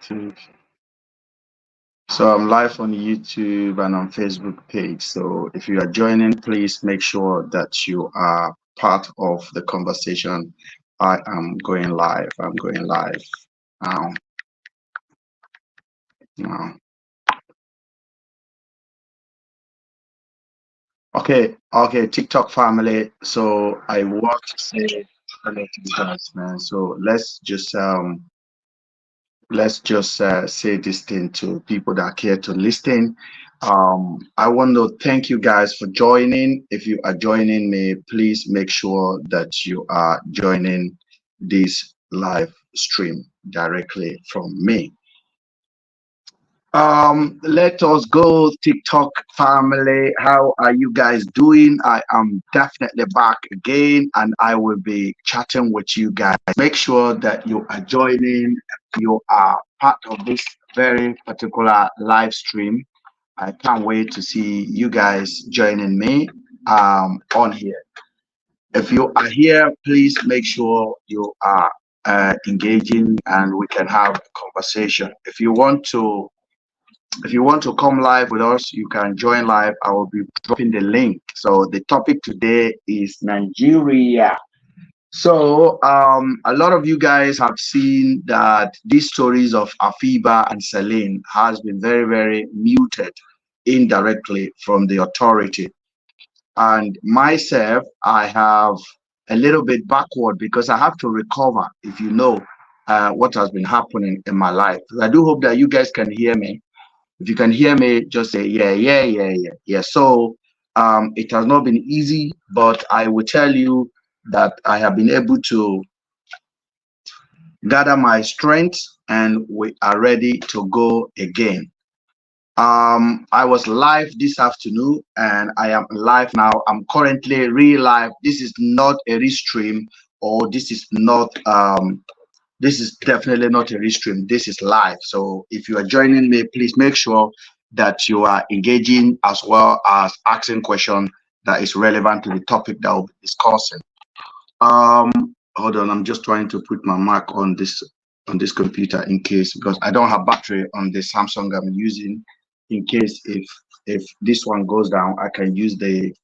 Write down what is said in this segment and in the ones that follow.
YouTube. So I'm live on YouTube and on Facebook page. So if you are joining, please make sure that you are part of the conversation. I am going live. I'm going live now. Now. Okay, TikTok family. So I want to say hello to you guys, man. So let's just say this thing to people that care to listen. I want to thank you guys for joining. If you are joining me, please make sure that you are joining this live stream directly from me. Let us go, TikTok family. How are you guys doing? I am definitely back again, and I will be chatting with you guys. Make sure that you are joining. You are part of this very particular live stream. I can't wait to see you guys joining me on here. If you are here, please make sure you are engaging, and we can have a conversation. If you want to come live with us, you can join live. I will be dropping the link. So the topic today is Nigeria. So a lot of you guys have seen that these stories of Afiba and Celine has been very, very muted indirectly from the authority. And myself, I have a little bit backward because I have to recover, if you know, what has been happening in my life. I do hope that you guys can hear me. If you can hear me, just say yeah, yeah, yeah, yeah, yeah. So it has not been easy, but I will tell you that I have been able to gather my strength and we are ready to go again. I was live this afternoon and I am live now. I'm currently real live. This is not a restream, or this is definitely not a restream. This is live. So if you are joining me, please make sure that you are engaging as well as asking questions that is relevant to the topic that we'll be discussing. Um, Hold on, I'm just trying to put my mic on this computer in case, because I don't have battery on the Samsung I'm using. In case if this one goes down, I can use the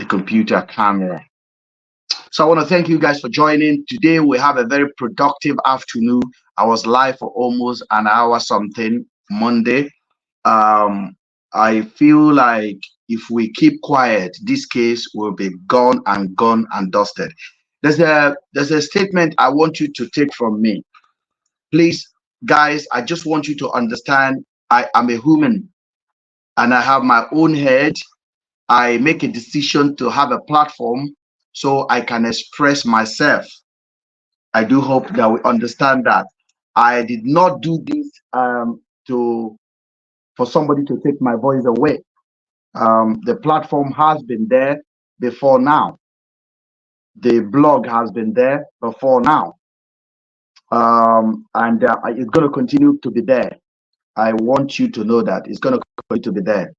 computer camera. So I want to thank you guys for joining. Today we have a very productive afternoon. I was live for almost an hour something Monday. Um, I feel like if we keep quiet, this case will be gone and dusted. There's a statement I want you to take from me. Please, guys, I just want you to understand I am a human and I have my own head. I make a decision to have a platform so I can express myself. I do hope that we understand that. I did not do this to for somebody to take my voice away. The platform has been there before now. The blog has been there before now. And it's going to continue to be there. I want you to know that it's going to continue to be there.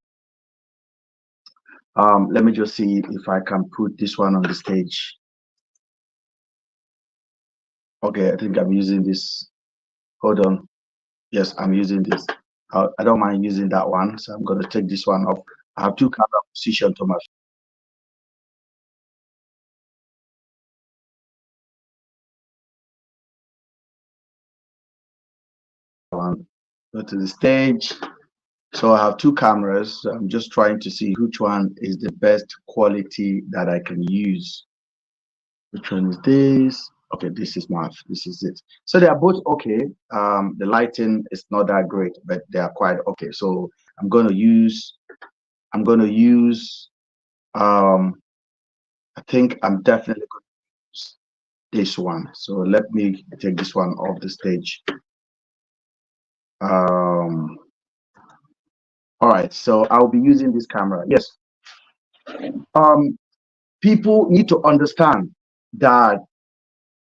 Let me just see if I can put this one on the stage. Okay, I think I'm using this. Hold on. Yes, I'm using this. I don't mind using that one, so I'm going to take this one off. I have two camera position to my one. Go to the stage. So I have two cameras. So I'm just trying to see which one is the best quality that I can use. Which one is this? Okay, this is it. So they are both okay. The lighting is not that great, but they are quite okay. So I'm gonna use I think I'm definitely going to use this one. So let me take this one off the stage. All right, so I'll be using this camera. Yes. Um, People need to understand that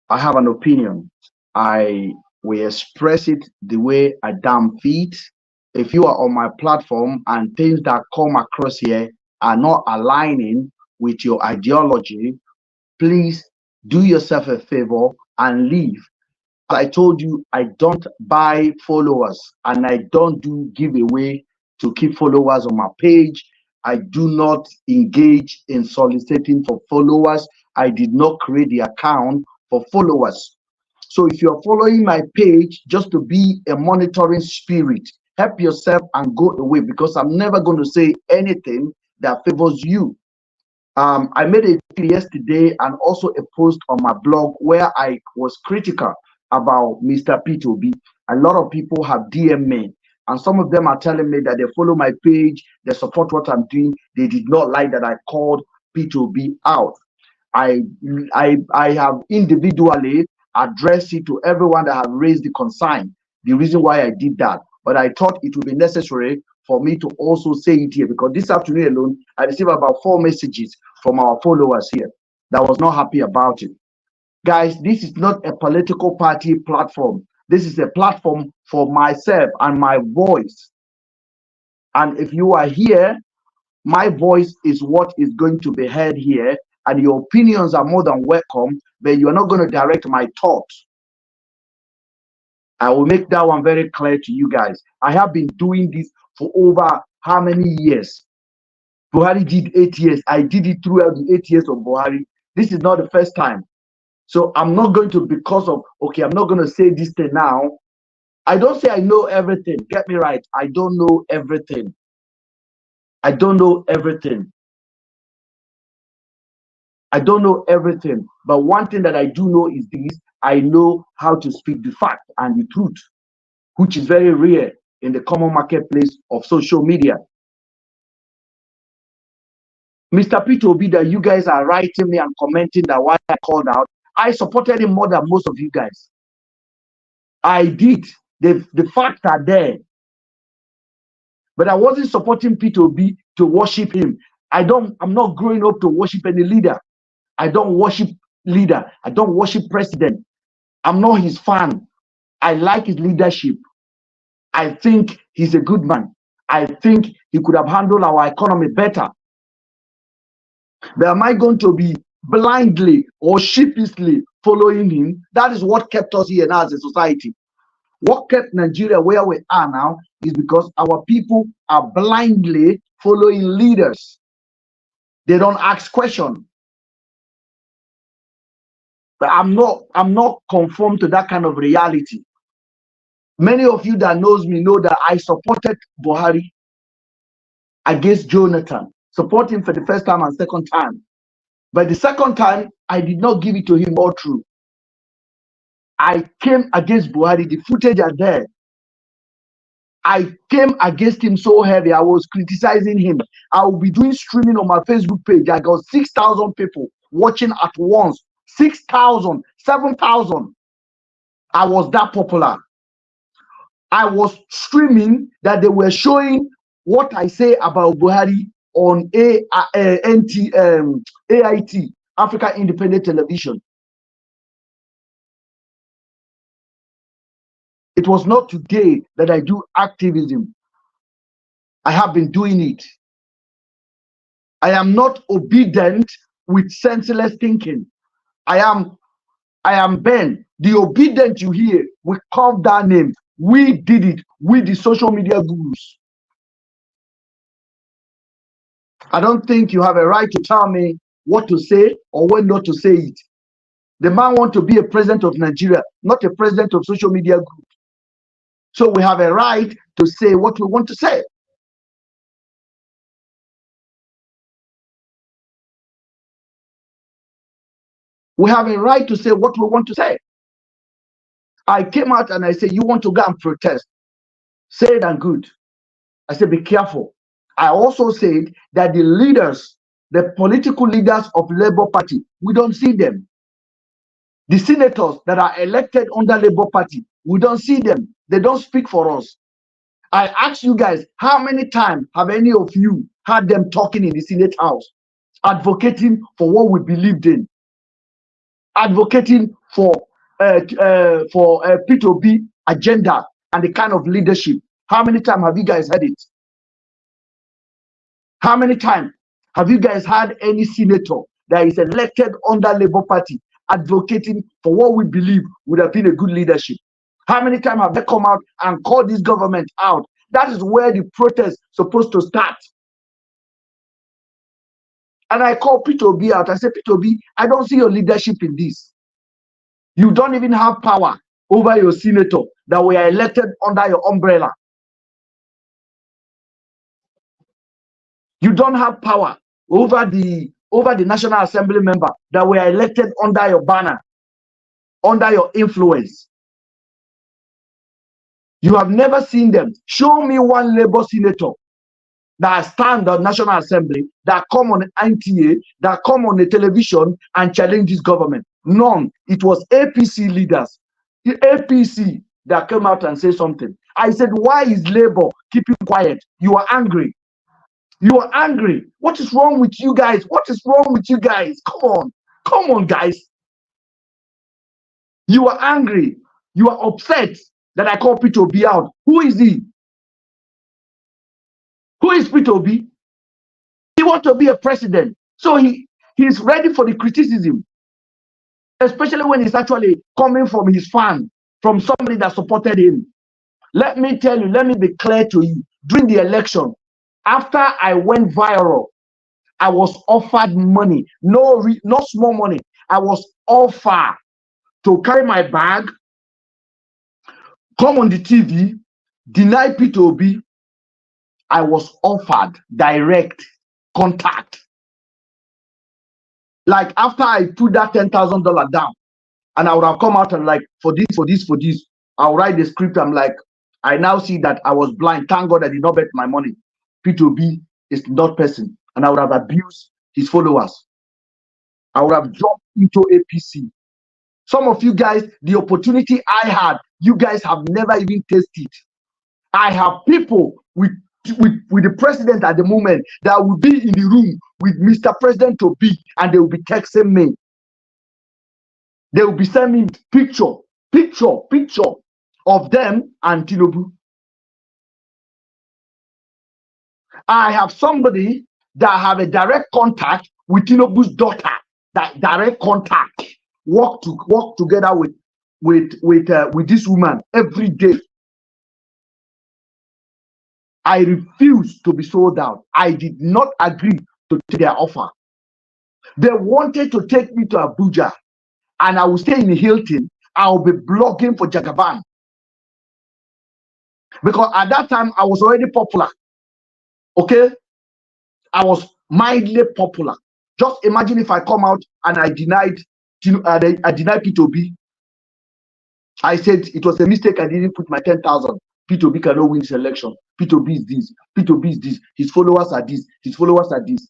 I have an opinion. I will express it the way I damn fit. If you are on my platform and things that come across here are not aligning with your ideology, please do yourself a favor and leave. I told you, I don't buy followers and I don't do giveaway to keep followers on my page. I do not engage in soliciting for followers. I did not create the account for followers. So if you're following my page just to be a monitoring spirit, help yourself and go away, because I'm never going to say anything that favors you. I made a video yesterday and also a post on my blog where I was critical about Mr. P2B. A lot of people have DM me, and some of them are telling me that they follow my page, they support what I'm doing. They did not like that I called P2B out. I have individually addressed it to everyone that have raised the concern, the reason why I did that. But I thought it would be necessary for me to also say it here, because this afternoon alone, I received about 4 messages from our followers here that was not happy about it. Guys, this is not a political party platform. This is a platform for myself and my voice. And if you are here, my voice is what is going to be heard here, and your opinions are more than welcome, but you are not going to direct my thoughts. I will make that one very clear to you guys. I have been doing this for over how many years? Buhari did 8 years. I did it throughout the 8 years of Buhari. This is not the first time. So I'm not going to, because of, okay, I'm not going to say this thing now. I don't say I know everything. Get me right. I don't know everything. I don't know everything. I don't know everything. But one thing that I do know is this: I know how to speak the fact and the truth, which is very rare in the common marketplace of social media. Mr. P2B, that you guys are writing me and commenting that why I called out, I supported him more than most of you guys. I did. The facts are there. But I wasn't supporting P2B to worship him. I'm not growing up to worship any leader. I don't worship leader. I don't worship president. I'm not his fan. I like his leadership. I think he's a good man. I think he could have handled our economy better. But am I going to be blindly or sheepishly following him? That is what kept us here now as a society. What kept Nigeria where we are now is because our people are blindly following leaders. They don't ask questions. But I'm not conformed to that kind of reality. Many of you that knows me know that I supported Buhari against Jonathan, support him for the first time and second time. But the second time, I did not give it to him all through. I came against Buhari. The footage are there. I came against him so heavy. I was criticizing him. I will be doing streaming on my Facebook page. I got 6,000 people watching at once. 6,000, 7,000. I was that popular. I was streaming that they were showing what I say about Buhari on AIT, Africa Independent Television. It was not today that I do activism. I have been doing it. I am not obedient with senseless thinking. I am Ben. The obedient you hear, we call that name. We did it with the social media gurus. I don't think you have a right to tell me what to say or when not to say it. The man wants to be a president of Nigeria, not a president of social media group. So we have a right to say what we want to say. We have a right to say what we want to say. I came out and I said, you want to go and protest? Say it and good. I said, be careful. I also said that the leaders, the political leaders of Labour Party, we don't see them. The senators that are elected under Labour Party, we don't see them. They don't speak for us. I ask you guys, how many times have any of you had them talking in the Senate House, advocating for what we believed in, advocating for P2B agenda and the kind of leadership? How many times have you guys had it? How many times have you guys had any senator that is elected under Labour Party advocating for what we believe would have been a good leadership? How many times have they come out and called this government out? That is where the protest is supposed to start. And I call Peter Obi out. I say, Peter Obi, I don't see your leadership in this. You don't even have power over your senator that were elected under your umbrella. You don't have power over the National Assembly member that were elected under your banner, under your influence. You have never seen them. Show me one Labour senator that stand on National Assembly, that come on NTA, that come on the television and challenge this government. None. It was APC leaders, the APC that came out and said something. I said, why is Labour keeping quiet? You are angry. You are angry. What is wrong with you guys? What is wrong with you guys? Come on, guys. You are angry. You are upset that I call Peter Obi out. Who is he? Who is Peter Obi? He wants to be a president. So he's ready for the criticism, especially when it's actually coming from his fan, from somebody that supported him. Let me tell you, let me be clear to you. During the election, after I went viral, I was offered money, not small money. I was offered to carry my bag, come on the TV, deny Peter Obi. I was offered direct contact. Like after I put that $10,000 down, and I would have come out and like, for this, I'll write the script. I'm like, I now see that I was blind. Thank God I did not bet my money. P2B is not person. And I would have abused his followers. I would have jumped into APC. Some of you guys, the opportunity I had, you guys have never even tasted. I have people with the president at the moment that will be in the room with Mr. President to be, and they will be texting me. They will be sending picture of them and Tinubu. I have somebody that have a direct contact with Tinubu's daughter. That direct contact work together with this woman every day. I refused to be sold out. I did not agree to their offer. They wanted to take me to Abuja, and I will stay in Hilton. I'll be blogging for Jagaban. Because at that time, I was already popular. Okay? I was mildly popular. Just imagine if I come out and I denied P2B. I said it was a mistake. I didn't put my 10,000. P2B cannot win this election. P2B is this. P2B is this. His followers are this. His followers are this.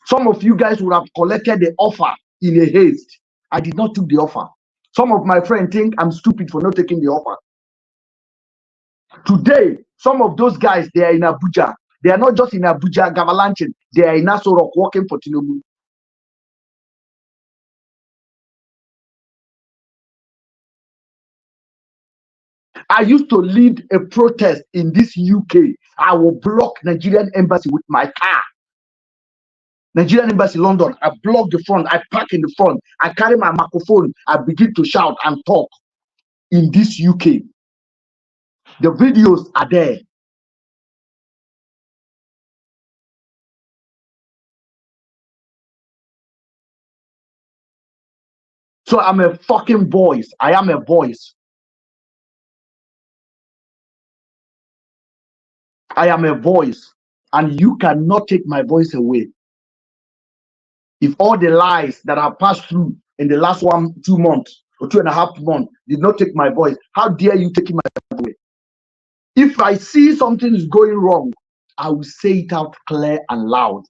Some of you guys would have collected the offer in a haste. I did not take the offer. Some of my friends think I'm stupid for not taking the offer. Today, some of those guys, they are in Abuja. They are not just in Abuja, Gavalanchin. They are in Aso Rock working for Tinubu. I used to lead a protest in this UK. I will block Nigerian embassy with my car. Nigerian embassy London. I block the front. I park in the front. I carry my microphone. I begin to shout and talk in this UK. The videos are there. So I'm a fucking voice. I am a voice. I am a voice. And you cannot take my voice away. If all the lies that have passed through in the last 2 months or 2.5 months did not take my voice, how dare you take my voice away? If I see something is going wrong, I will say it out clear and loud.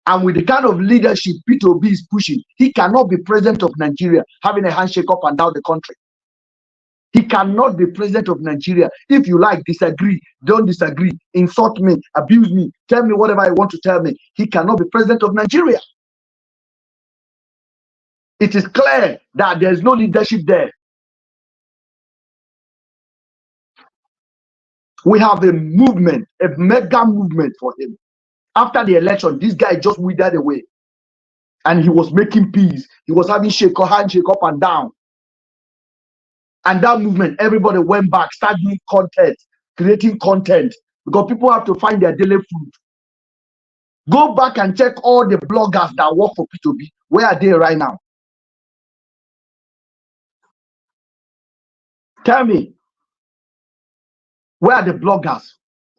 And with the kind of leadership P2B is pushing, he cannot be president of Nigeria having a handshake up and down the country. He cannot be president of Nigeria. If you like, disagree, don't disagree, insult me, abuse me, tell me whatever you want to tell me. He cannot be president of Nigeria. It is clear that there is no leadership there. We have a movement, a mega movement for him. After the election, this guy just withered away. and he was making peace. He was having handshake up and down. And that movement, everybody went back, started doing content, creating content, because people have to find their daily food. Go back and check all the bloggers that work for P2B. Where are they right now? Tell me, where are the bloggers?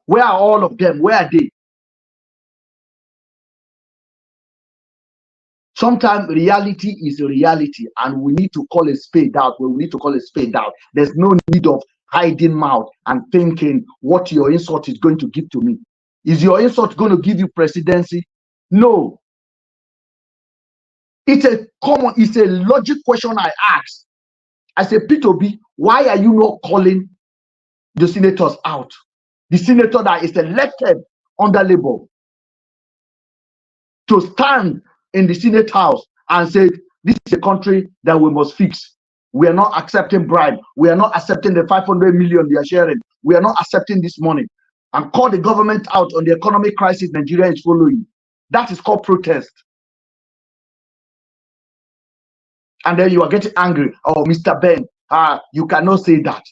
Where are all of them? Where are they? Sometimes reality is a reality, and we need to call a spade out. We need to call a spade out. There's no need of hiding mouth and thinking what your insult is going to give to me. Is your insult going to give you presidency? No. It's a logic question I ask. I say, P2B, why are you not calling the senators out? The senator that is elected under Labour to stand in the Senate House and say, this is a country that we must fix. We are not accepting bribe. We are not accepting the 500 million they are sharing. We are not accepting this money. And call the government out on the economic crisis Nigeria is following. That is called protest. And then you are getting angry. Oh, Mr. Ben, you cannot say that.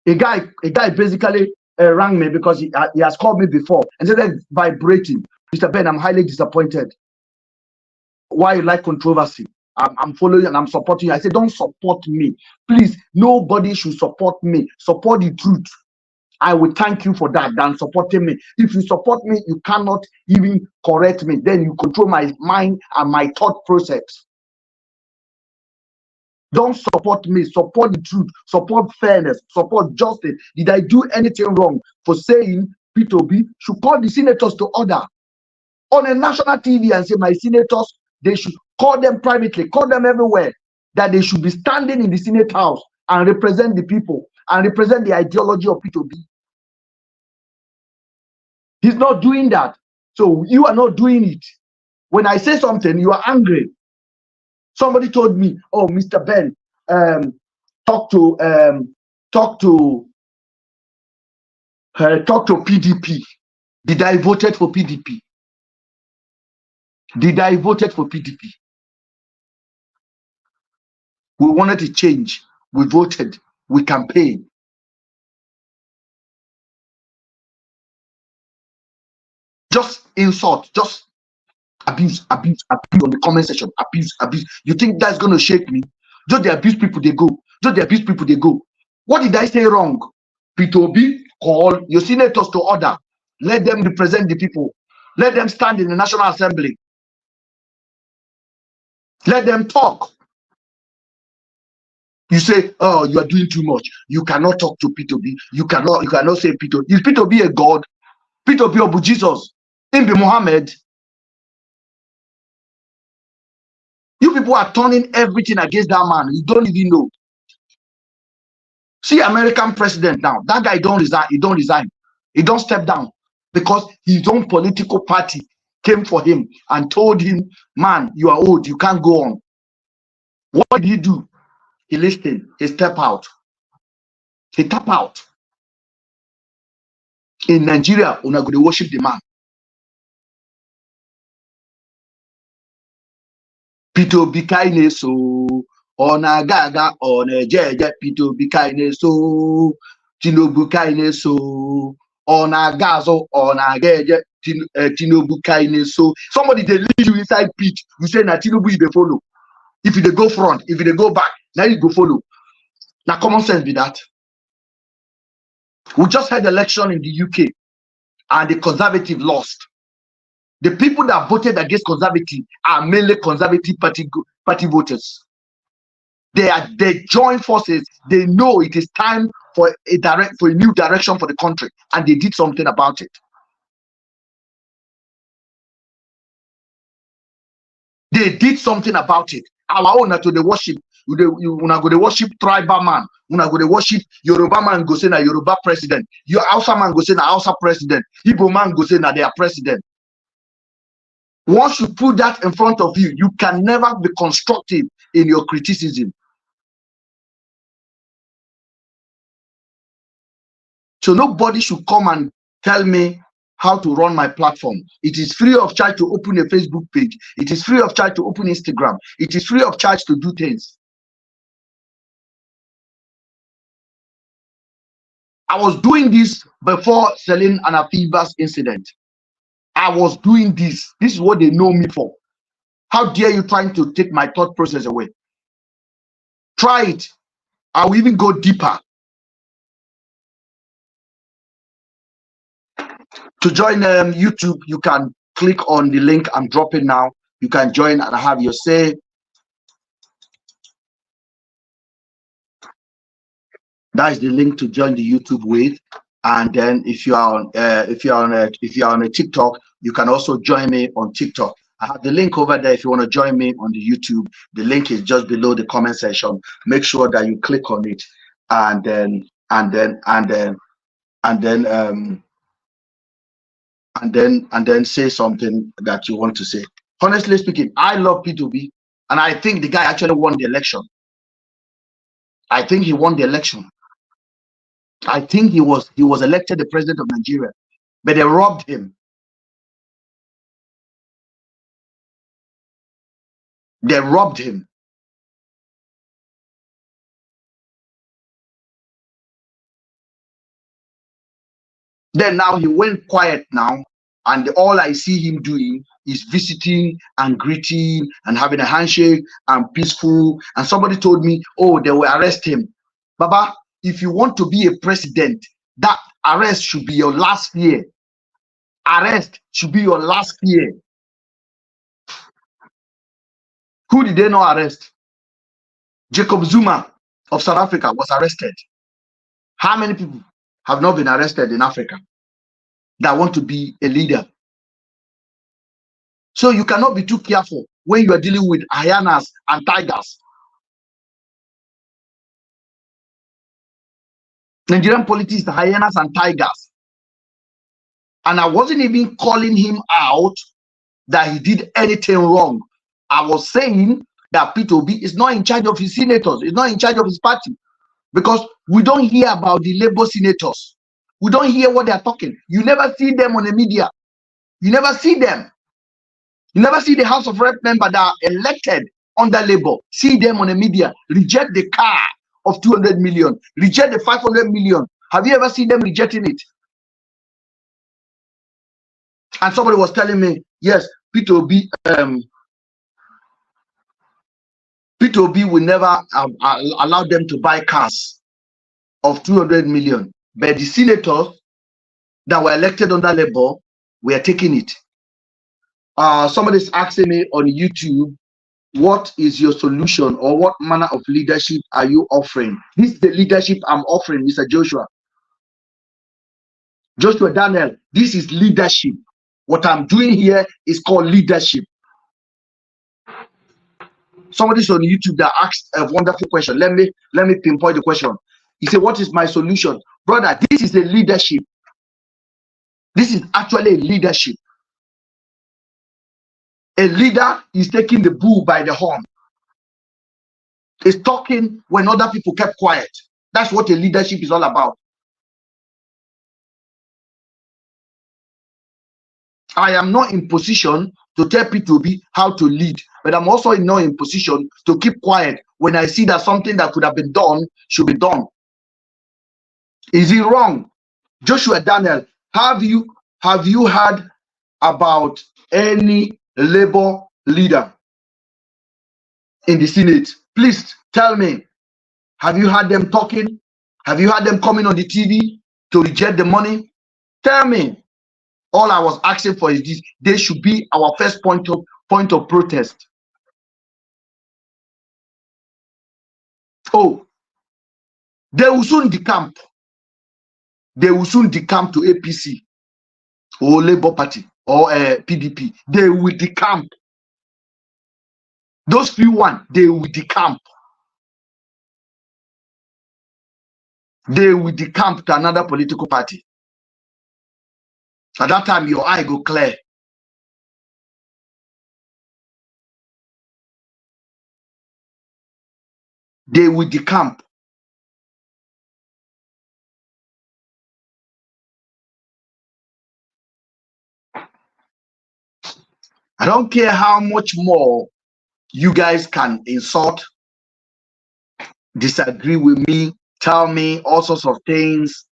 A guy basically rang me because he has called me before and said, vibrating. Mr. Ben, I'm highly disappointed. Why you like controversy? I'm following and I'm supporting you. I said, don't support me. Please, nobody should support me. Support the truth. I will thank you for that than supporting me. If you support me, you cannot even correct me. Then you control my mind and my thought process. Don't support me. Support the truth. Support fairness. Support justice. Did I do anything wrong for saying P2B should call the senators to order on a national TV and say my senators, they should call them privately, call them everywhere, that they should be standing in the Senate House and represent the people and represent the ideology of P2B. He's not doing that. So you are not doing it. When I say something, you are angry. Somebody told me, oh, Mr. Ben, talk to PDP. Did I voted for PDP? Did I voted for PDP? We wanted to change. We voted. We campaigned. Just insult, just abuse on the comment section. Abuse. You think that's going to shake me? Just the abuse people, they go. What did I say wrong? P2B, call your senators to order. Let them represent the people. Let them stand in the National Assembly. Let them talk. You say, oh, you are doing too much. You cannot talk to P2B. You cannot say P2B. Is P2B a God? P2B Obu Jesus? Imbi Muhammad? You people are turning everything against that man. You don't even know. See, American president now. That guy don't resign. He don't resign. He don't step down because his own political party came for him and told him, man, you are old. You can't go on. What did he do? He listened. He step out. He tap out. In Nigeria, we're not going to worship the man. P2B kaine so ona gaga ona jeje P2B kaine so Tinubu kaine so ona gazo ona geje Tinubu kaine so. Somebody they lead you inside pit. You say na Tinubu you dey follow. If you dey go front, if you dey go back, now you go follow. Now common sense be that. We just had election in the UK and the Conservative lost. The people that voted against Conservative are mainly Conservative party voters. They join forces. They know it is time for a new direction for the country, and they did something about it. They did something about it. Our own to the worship. You wanna go to worship tribal man. You wanna go to worship Yoruba man go say na Yoruba president. Your Hausa man go say na Hausa president. Igbo man go say na their president. Once you put that in front of you, you can never be constructive in your criticism. So nobody should come and tell me how to run my platform. It is free of charge to open a Facebook page. It is free of charge to open Instagram. It is free of charge to do things. I was doing this before Celine and Afiba's incident. I was doing this. This is what they know me for. How dare you trying to take my thought process away? Try it. I will even go deeper. To join YouTube, you can click on the link I'm dropping now. You can join and have your say. That is the link to join the YouTube with. And then if you are on a TikTok, you can also join me on TikTok. I have the link over there if you want to join me on the YouTube. The link is just below the comment section. Make sure that you click on it, and then say something that you want to say. Honestly speaking, I love P2B, and I think the guy actually won the election. I think he won the election. I think he was elected the president of Nigeria, but they robbed him. They robbed him. Then now he went quiet now, and all I see him doing is visiting and greeting and having a handshake and peaceful. And somebody told me, oh, they will arrest him. Baba, if you want to be a president, that arrest should be your last fear. Arrest should be your last fear. Who did they not arrest? Jacob Zuma of South Africa was arrested. How many people have not been arrested in Africa that want to be a leader? So you cannot be too careful when you are dealing with hyenas and tigers. Nigerian politics, the hyenas and tigers. And I wasn't even calling him out that he did anything wrong. I was saying that P2B is not in charge of his senators, he's not in charge of his party. Because we don't hear about the Labour senators. We don't hear what they are talking. You never see them on the media. You never see them. You never see the House of Rep member that are elected under Labour. See them on the media. Reject the car of 200 million. Reject the 500 million. Have you ever seen them rejecting it? And somebody was telling me, yes, P2B will never allow them to buy cars of 200 million. But the senators that were elected under Labour were taking it. Somebody's asking me on YouTube, what is your solution or what manner of leadership are you offering? This is the leadership I'm offering, Mr. Joshua. Joshua Daniel, this is leadership. What I'm doing here is called leadership. Somebody's on YouTube that asked a wonderful question. Let me pinpoint the question. He said, what is my solution? Brother, this is a leadership. This is actually a leadership. A leader is taking the bull by the horn. Is talking when other people kept quiet. That's what a leadership is all about. I am not in position to tell P2B how to lead, but I'm also not in position to keep quiet when I see that something that could have been done should be done. Is it wrong? Joshua Daniel, have you heard about any Labour leader in the Senate? Please tell me. Have you heard them talking? Have you heard them coming on the TV to reject the money? Tell me. All I was asking for is this. They should be our first point of protest. Oh, they will soon decamp. They will soon decamp to APC or Labour Party or PDP. They will decamp. Those few one, they will decamp. They will decamp to another political party. At that time, your eye go clear. They will decamp. I don't care how much more you guys can insult, disagree with me, tell me all sorts of things.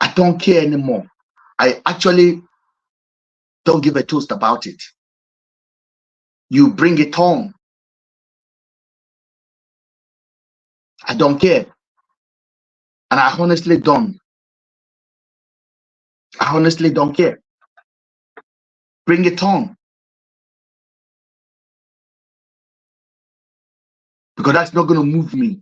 I don't care anymore. I actually don't give a toast about it. You bring it on. I don't care. And I honestly don't. I honestly don't care. Bring it on. Because that's not going to move me.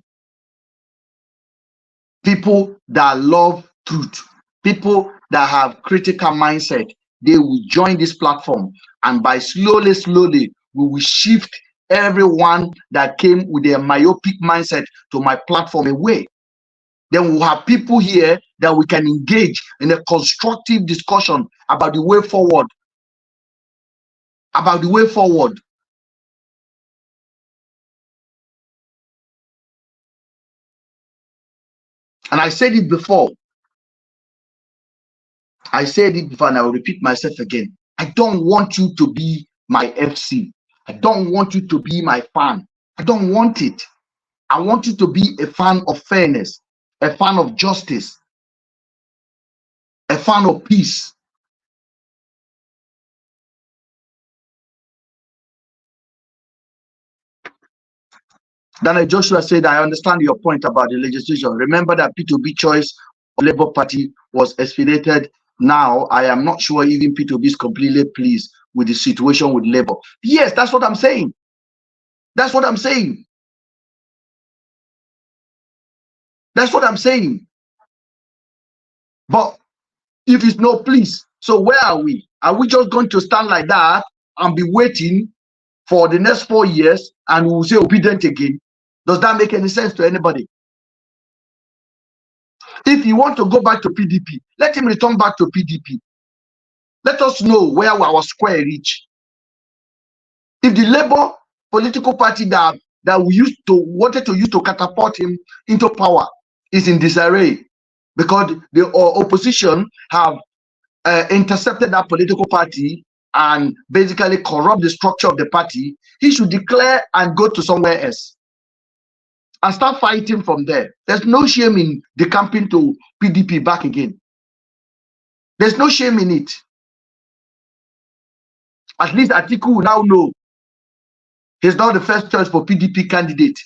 People that love truth, people that have critical mindset, they will join this platform. And by slowly, we will shift everyone that came with a myopic mindset to my platform away. Then we'll have people here that we can engage in a constructive discussion about the way forward. About the way forward. And I said it before. I said it before and I will repeat myself again. I don't want you to be my FC. I don't want you to be my fan. I don't want it. I want you to be a fan of fairness, a fan of justice, a fan of peace. Daniel Joshua said, I understand your point about the legislation. Remember that P2B choice of Labour Party was expedited. Now, I am not sure even P2B is completely pleased with the situation with Labour. Yes, that's what I'm saying. That's what I'm saying. That's what I'm saying. But if it's no please, so where are we? Are we just going to stand like that and be waiting for the next 4 years and we'll say obedient again? Does that make any sense to anybody? If you want to go back to PDP, let him return back to PDP. Let us know where our square reach. If the Labour political party that we wanted to use to catapult him into power is in disarray because the opposition have intercepted that political party and basically corrupt the structure of the party, he should declare and go to somewhere else and start fighting from there. There's no shame in decamping to PDP back again. There's no shame in it. At least Atiku will now know he's not the first choice for PDP candidate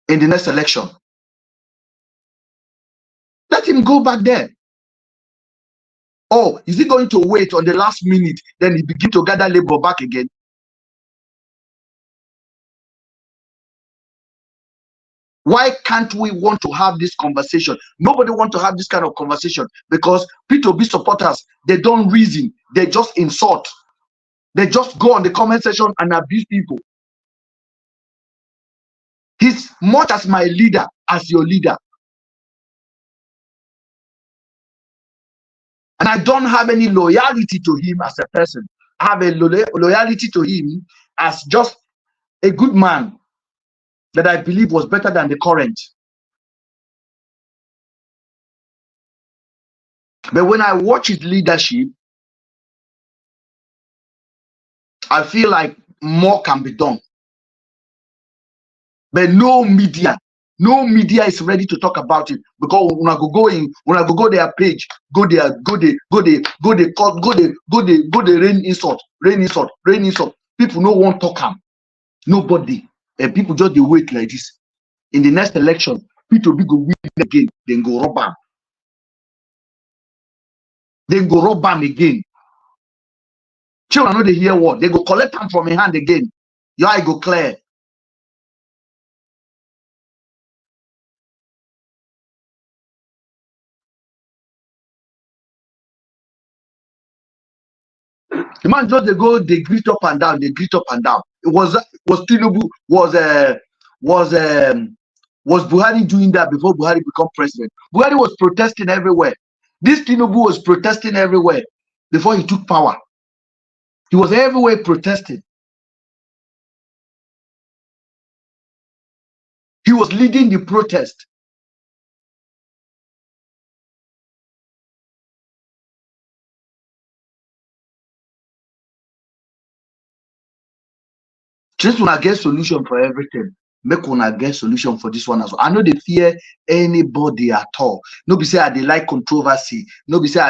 in the next election. Let him go back there. Oh, is he going to wait on the last minute? Then he begin to gather labor back again. Why can't we want to have this conversation? Nobody wants to have this kind of conversation because P2B supporters, they don't reason. They just insult. They just go on the comment section and abuse people. He's much as my leader, as your leader. And I don't have any loyalty to him as a person. I have a loyalty to him as just a good man that I believe was better than the current. But when I watch his leadership, I feel like more can be done. But no media is ready to talk about it because when I go their page, go there, rain insult. People no one talk am. Nobody. And people just dey wait like this. In the next election, P2B go win again, then go rob am. Then go rob am again. Children know they hear what? They go collect am from a hand again. Your eye go clear. The man just they greet up and down, they greet up and down. It was Tinubu was Buhari doing that before Buhari become president? Buhari was protesting everywhere. This Tinubu was protesting everywhere before he took power. He was everywhere protesting. He was leading the protest. Just when I get solution for everything, make una get solution for this one as well. I know they fear anybody at all. No be say they like controversy. No be say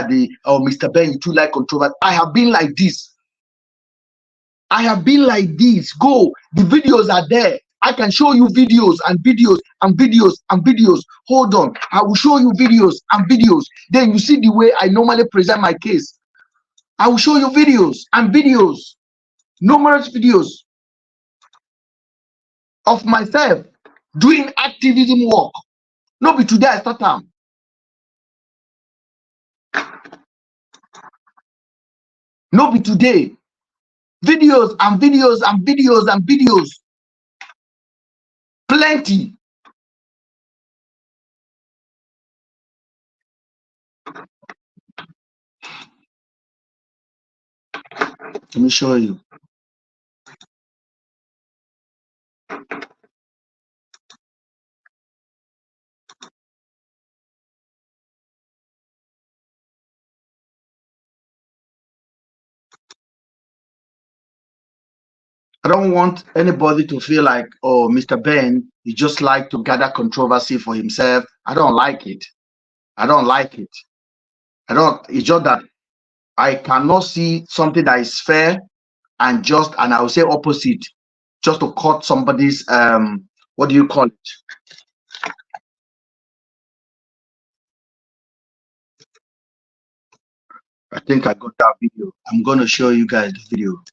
oh Mr. Ben, you too like controversy. I have been like this. I have been like this. Go. The videos are there. I can show you videos and videos and videos and videos. Hold on. I will show you videos and videos. Then you see the way I normally present my case. I will show you videos and videos. Numerous videos of myself doing activism work. No be today I start am. No be today. Videos and videos and videos and videos. Plenty. Let me show you. I don't want anybody to feel like, oh, Mr. Ben, he just like to gather controversy for himself. I don't like it. I don't like it. It's just that I cannot see something that is fair and just, and I will say opposite, just to cut somebody's, what do you call it? I think I got that video. I'm going to show you guys the video.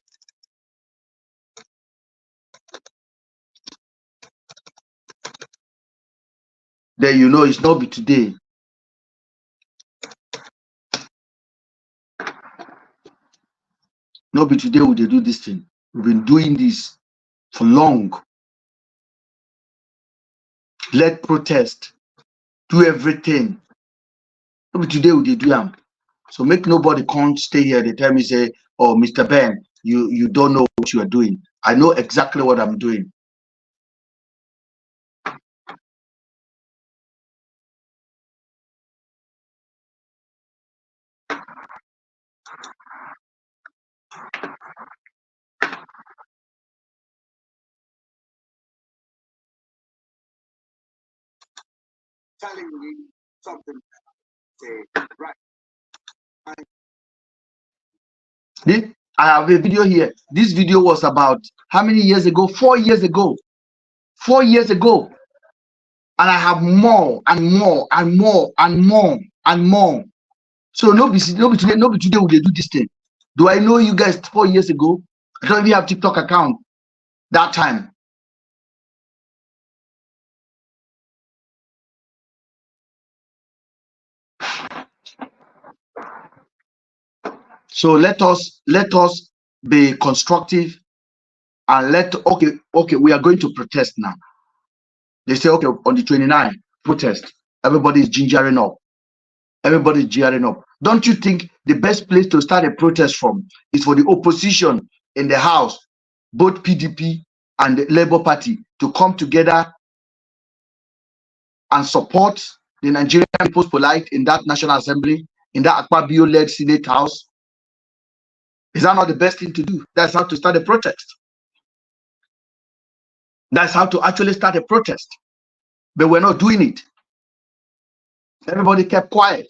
Then you know it's not be today. Not be today will they do this thing. We've been doing this for long. Let protest, do everything. Not be today will they do them. So make nobody can't stay here. They tell me, say, oh, Mr. Ben, you don't know what you are doing. I know exactly what I'm doing. Telling you something, say, right. I have a video here. This video was about how many years ago? 4 years ago. 4 years ago. And I have more and more and more and more and more. So no be today will they do this thing. Do I know you guys 4 years ago? I don't even have TikTok account that time. So let us be constructive and okay, we are going to protest now. They say, okay, on the 29th, protest. Everybody is gingering up. Everybody is gearing up. Don't you think the best place to start a protest from is for the opposition in the House, both PDP and the Labour Party, to come together and support the Nigerian People's Polite in that National Assembly, in that Akpabio-led Senate House? Is that not the best thing to do? That's how to start a protest. That's how to actually start a protest. But we're not doing it. Everybody kept quiet.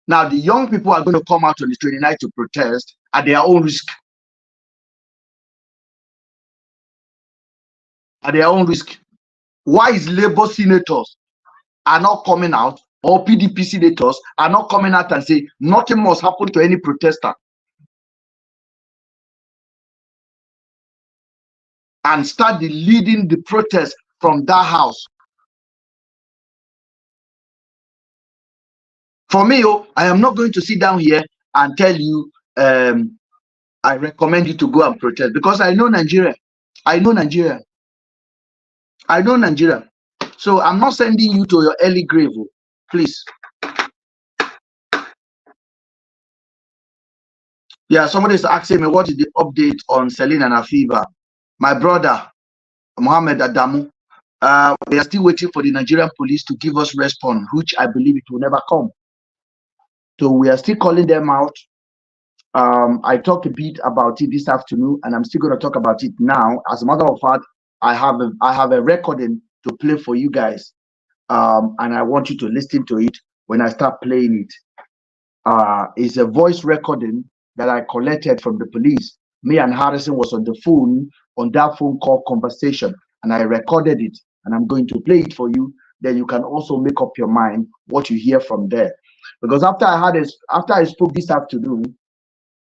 Now, the young people are going to come out on the 29th to protest at their own risk. At their own risk. Why is Labour senators are not coming out, or PDP senators are not coming out and say nothing must happen to any protester, and start leading the protest from that house? For me, I am not going to sit down here and tell you I recommend you to go and protest, because I know Nigeria. I know Nigeria. I know Nigeria. So I'm not sending you to your early grave, please. Yeah, somebody is asking me what is the update on Celine and Afiba. My brother, Mohammed Adamu, we are still waiting for the Nigerian police to give us response, which I believe it will never come. So we are still calling them out. I talked a bit about it this afternoon, and I'm still going to talk about it now. As a matter of fact, I have a recording to play for you guys, and I want you to listen to it when I start playing it. It's a voice recording that I collected from the police. Me and Harrison was on the phone on that phone call conversation, and I recorded it, and I'm going to play it for you. Then you can also make up your mind what you hear from there. Because after I spoke this afternoon,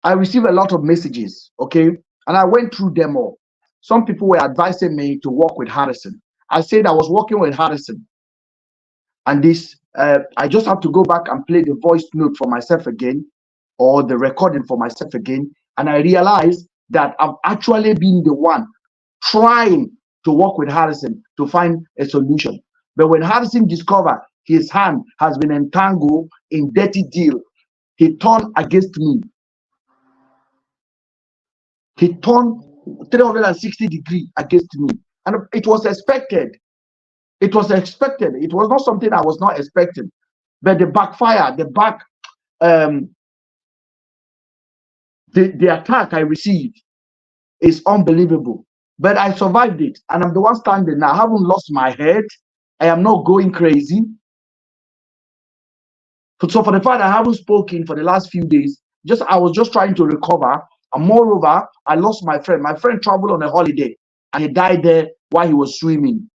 I received a lot of messages, okay, and I went through them all. Some people were advising me to work with Harrison. I said I was working with Harrison, and this I just have to go back and play the voice note for myself again, or the recording for myself again, and I realized that I've actually been the one trying to work with Harrison to find a solution. But when Harrison discovered his hand has been entangled in dirty deal, he turned against me. He turned 360 degrees against me, and it was expected. It was expected. It was not something I was not expecting. But the backfire, um, the attack I received is unbelievable. But I survived it, and I'm the one standing now. I haven't lost my head. I am not going crazy. So for the fact I haven't spoken for the last few days, I was just trying to recover. And moreover, I lost my friend. My friend traveled on a holiday, and he died there while he was swimming.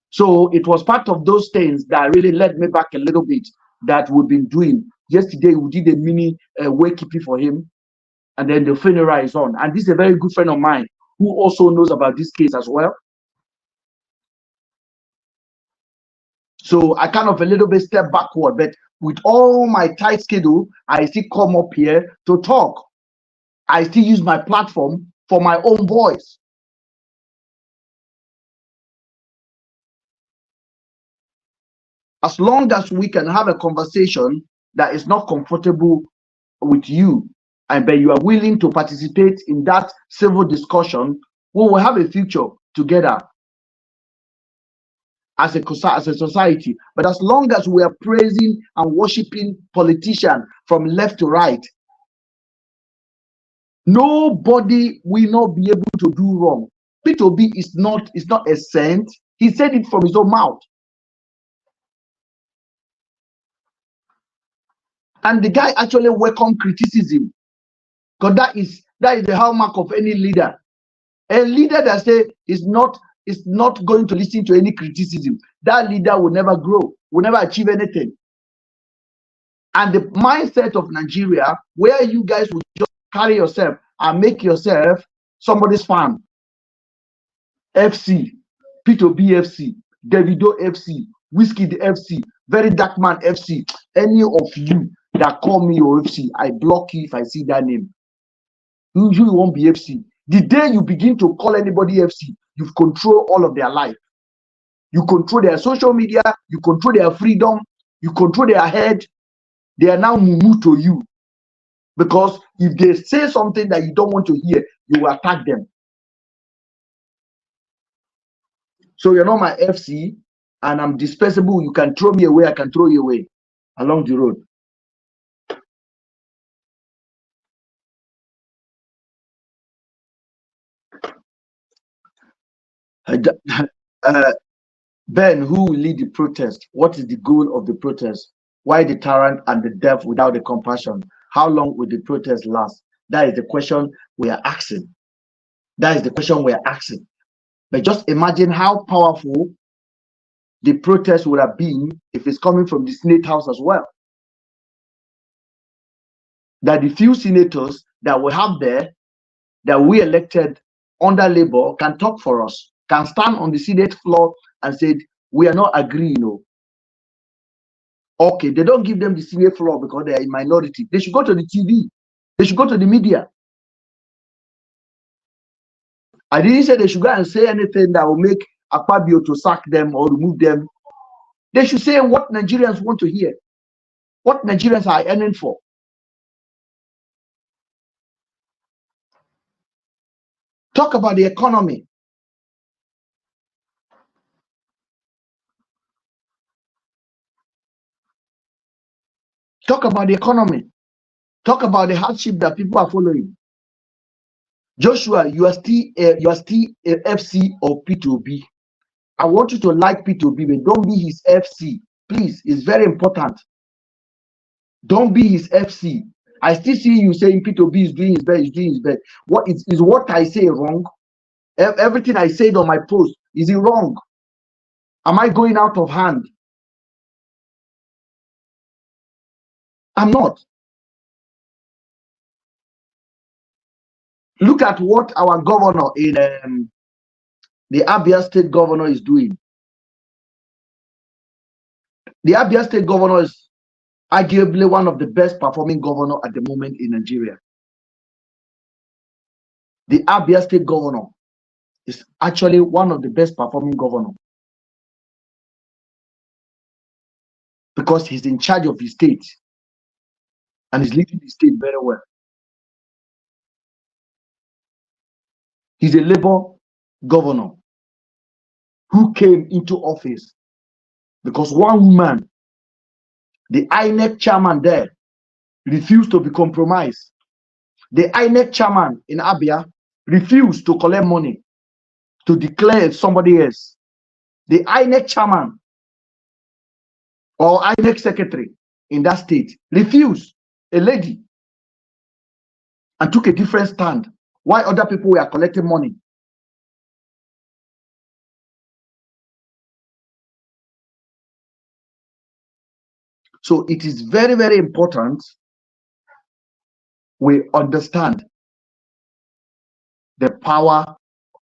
So it was part of those things that really led me back a little bit that we've been doing. Yesterday, we did a mini wakekeeping for him, and then the funeral is on. And this is a very good friend of mine who also knows about this case as well. So I kind of a little bit step backward, but with all my tight schedule, I still come up here to talk. I still use my platform for my own voice. As long as we can have a conversation that is not comfortable with you, and but you are willing to participate in that civil discussion, we will have a future together as a society. But as long as we are praising and worshiping politicians from left to right, nobody will not be able to do wrong. Peter B is not a saint. He said it from his own mouth. And the guy actually welcomed criticism, because that is the hallmark of any leader. A leader that say is not going to listen to any criticism, that leader will never grow, will never achieve anything. And the mindset of Nigeria, where you guys will just carry yourself and make yourself somebody's fan. FC, P2B FC, Davido FC, Whiskey the FC, Very Dark Man FC. Any of you that call me your FC, I block you if I see that name. You won't be FC. The day you begin to call anybody FC, you've controlled all of their life. You control their social media, you control their freedom, you control their head. They are now mumu to you. Because if they say something that you don't want to hear, you will attack them. So you're not my FC, and I'm dispensable. You can throw me away, I can throw you away along the road. Ben, who will lead the protest? What is the goal of the protest? Why the tyrant and the deaf without the compassion? How long will the protest last? That is the question we are asking. That is the question we are asking. But just imagine how powerful the protest would have been if it's coming from the Senate House as well. That the few senators that we have there, that we elected under Labour, can talk for us, can stand on the Senate floor and say, we are not agreeing. No. Okay, they don't give them the Senate floor because they are in minority. They should go to the TV. They should go to the media. I didn't say they should go and say anything that will make Akpabio to sack them or remove them. They should say what Nigerians want to hear, what Nigerians are earning for. Talk about the economy. Talk about the economy. Talk about the hardship that people are following. Joshua, you are still FC or P2B. I want you to like P2B, but don't be his FC. Please, it's very important. Don't be his FC. I still see you saying P2B is doing his best, is doing his best. What is what I say wrong? Everything I said on my post, is it wrong? Am I going out of hand? I'm not. Look at what our governor in the Abia State governor is doing. The Abia State governor is arguably one of the best performing governor at the moment in Nigeria. The Abia State governor is actually one of the best performing governor because he's in charge of his state and he's leading the state very well. He's a Labour governor who came into office because one woman, the INEC chairman there, refused to be compromised. The INEC chairman in Abia refused to collect money to declare somebody else. The INEC chairman or INEC secretary in that state refused, a lady, and took a different stand while other people were collecting money. So it is very, very important we understand the power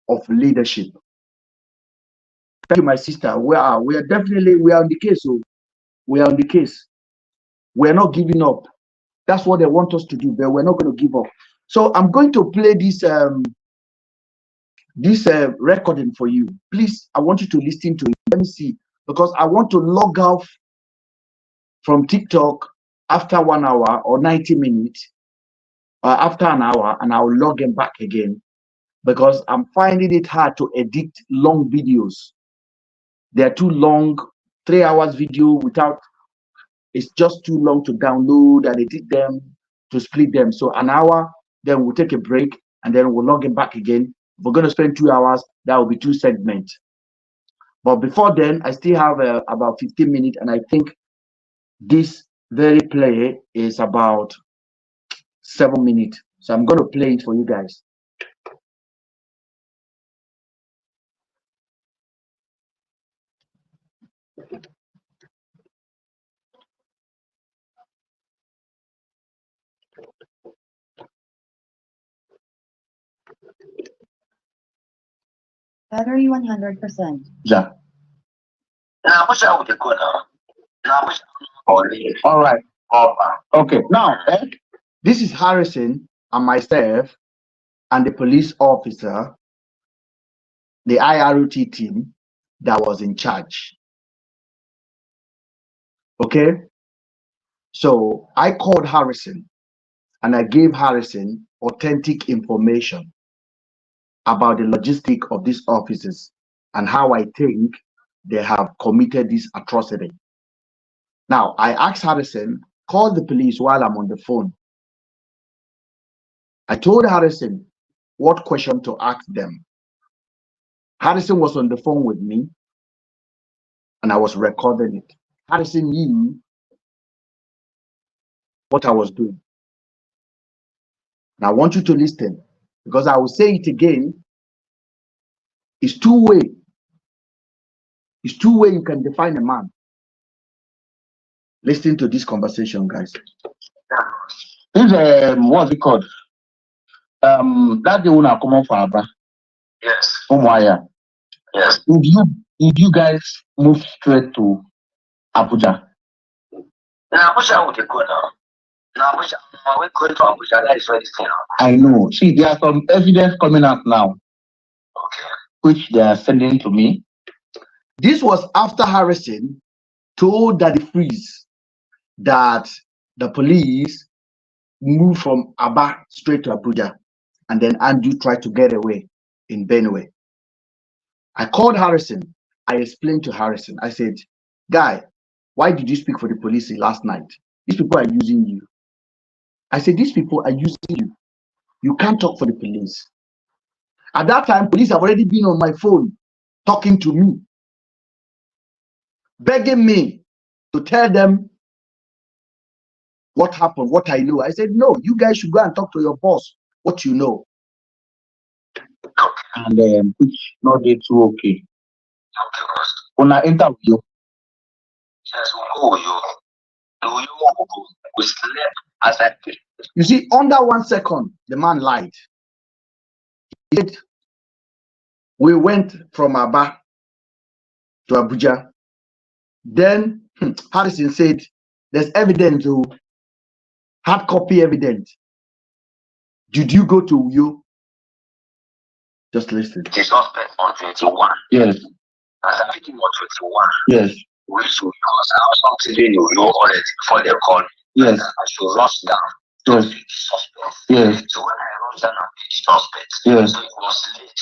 of leadership. Thank you, my sister. We are definitely on the case. So we are on the case. We're not giving up. That's what they want us to do, but we're not going to give up. So I'm going to play this recording for you. Please, I want you to listen to it. Let me see, because I want to log off from TikTok after 1 hour or 90 minutes, or after an hour, and I'll log in back again because I'm finding it hard to edit long videos. They're too long. 3 hours video without, it's just too long to download and edit them, to split them. So an hour, then we'll take a break and then we'll log in back again. If we're going to spend 2 hours, that will be 2 segments. But before then, I still have about 15 minutes, and I think this very play is about 7 minutes. So I'm going to play it for you guys. Battery 100%. Yeah. All right. Okay. Now, this is Harrison and myself and the police officer, the IROT team that was in charge. Okay. So I called Harrison and I gave Harrison authentic information about the logistic of these officers and how I think they have committed this atrocity. Now, I asked Harrison, call the police while I'm on the phone. I told Harrison what question to ask them. Harrison was on the phone with me and I was recording it. Harrison knew what I was doing. And I want you to listen because I will say it again. It's two-way. It's two-way you can define a man. Listen to this conversation, guys. This what's it called? That the one come on for Abba. Yes. Umuaya. Yes. Did you guys move straight to Abuja? Now, Abuja would go now. Now, Abuja, we're going to Abuja. That is what it's saying. I know. See, there are some evidence coming out now, Okay. which they are sending to me. This was after Harrison told Daddy Freeze that the police moved from Aba straight to Abuja, and then Andrew tried to get away in Benue. I called Harrison. I explained to Harrison. I said, guy, why did you speak for the police last night? These people are using you. I said, these people are using you. You can't talk for the police. At that time, police have already been on my phone talking to me, begging me to tell them what happened, what I know. I said, no, you guys should go and talk to your boss, what you know. And which not they too okay. When I interview, Yes, we'll go with you. We slept as I did. You see, under 1 second, the man lied. He said, we went from Aba to Abuja. Then Harrison said, there's evidence, hard copy evidence. Did you go to Uyo? Just listen. The suspect on 21. yes, As I think on 21. yes, We should, because I was not telling you already before they called. yes, I should rush down to yes, pick the suspect. yes, So when I rushed down and picked the suspect, yes. so it was late.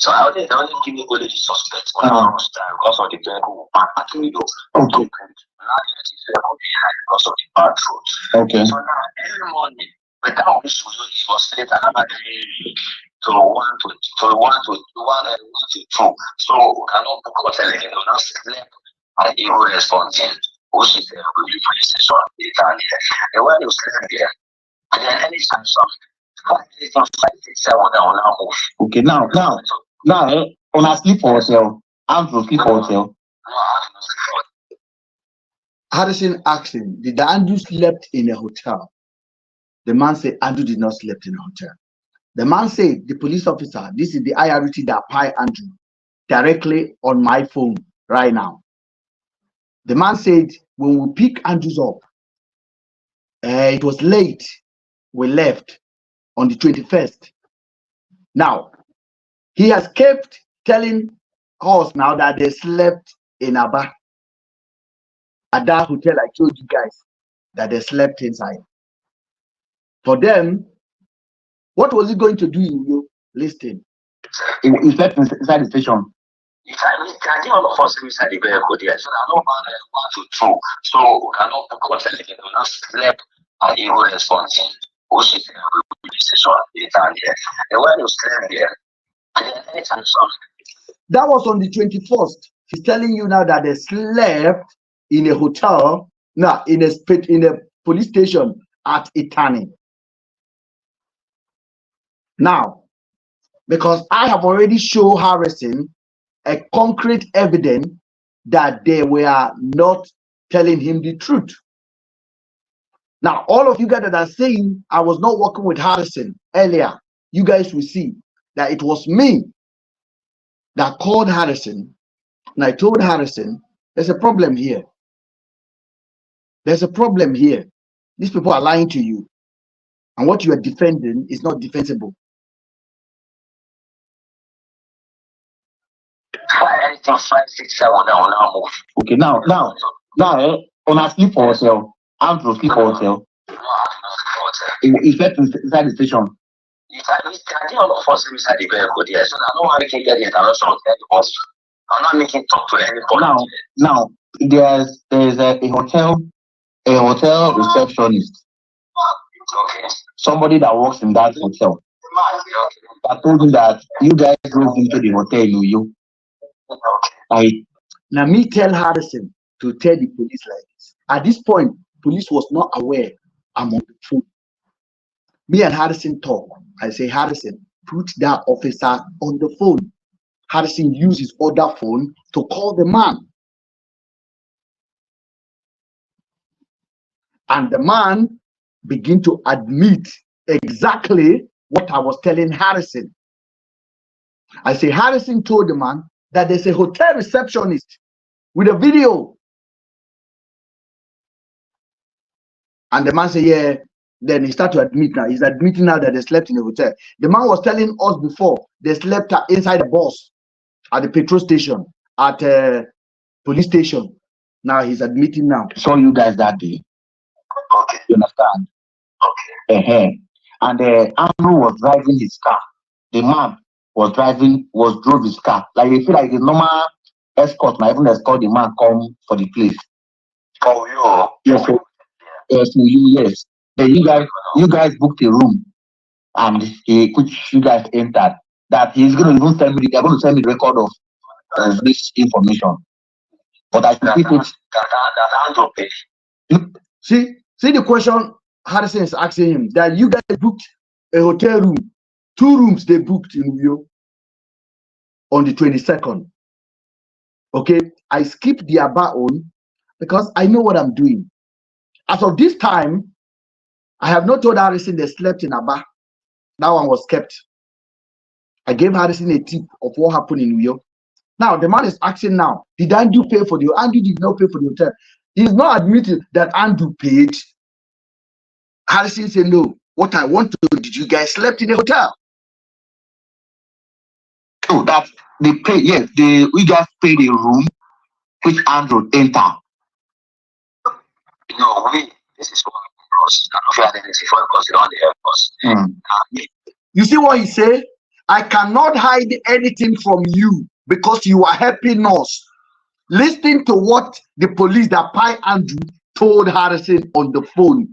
So I only give me only the suspect when I rushed down because of the vehicle at the window. Okay. Now let his vehicle behind because of the bad road. Okay. So now every morning, without this, it was late and I'm to one to two. So we cannot book hotel again. We not slept and he will respond in which is the police station later. And when you sleep there, and then anytime something 5 6 7 down now move. Okay, now, on a sleep for hotel, I'm to sleep for hotel. Harrison asked him, did Andrew slept in a hotel? The man said, Andrew did not sleep in a hotel. The man said, the police officer, this is the IRT that apply Andrew directly on my phone right now. The man said, when we pick Andrews up, it was late. We left on the 21st. Now, he has kept telling us now that they slept in Aba. At that hotel I told you guys that they slept inside. For them, what was he going to do in you? Listen. He slept inside the station. I think all of us inside the vehicle there. So I know man 1 to 2. So we cannot book hotel again. We not slept and he will respond in which is the police station later there. And when you slept there, and then anytime something. That was on the 21st. He's telling you now that they slept in a hotel, now in a police station at Itani. Now, because I have already shown Harrison a concrete evidence that they were not telling him the truth. Now, all of you guys that are saying I was not working with Harrison earlier, you guys will see that it was me that called Harrison, and I told Harrison, there's a problem here. There's a problem here. These people are lying to you, and what you are defending is not defensible. Anything 5 6 7 down now move. Okay, now, on a sleep for hotel, I'm to sleep for hotel. He slept inside the station. I think all of us inside the vehicle there. So I don't want to get the interruption of the boss. I'm not making talk to anybody. Now, there's a hotel receptionist. Okay. Somebody that works in that hotel. I told you that you guys drove into the hotel in Uyo. Now me tell Harrison to tell the police like this. At this point, police was not aware I'm on the phone. Me and Harrison talk. I say, Harrison, put that officer on the phone. Harrison used his other phone to call the man. And the man began to admit exactly what I was telling Harrison. I say, Harrison told the man that there's a hotel receptionist with a video. And the man said, yeah. Then he started to admit now. He's admitting now that they slept in the hotel. The man was telling us before they slept inside the bus at the petrol station, at a police station. Now he's admitting now. Saw you guys that day. Okay. You understand? Okay. And Andrew was driving his car. The man drove his car. Like they feel like the normal escort, not even escort the man come for the place. Oh, you? Yes, for you, yes. Then you guys booked a room, and which you guys entered. That he's going to even send me. They're going to send me the record of this information. But I should keep it. See the question Harrison is asking him, that you guys booked a hotel room, 2 rooms they booked in Uyo on the 22nd. Okay, I skipped the Aba on because I know what I'm doing. As of this time, I have not told Harrison they slept in Aba. That one was kept. I gave Harrison a tip of what happened in Uyo. Now the man is asking now, did Andrew pay for the Andrew did not pay for the hotel. He's not admitting that Andrew paid. Harrison said, no, what I want to know, did you guys slept in the hotel? So that they pay, yes, we just paid a room which Andrew entered. No, this is what us. I don't feel anything for because they don't help us. You see what he said? I cannot hide anything from you because you are helping us. Listen to what the police that Pi Andrew told Harrison on the phone.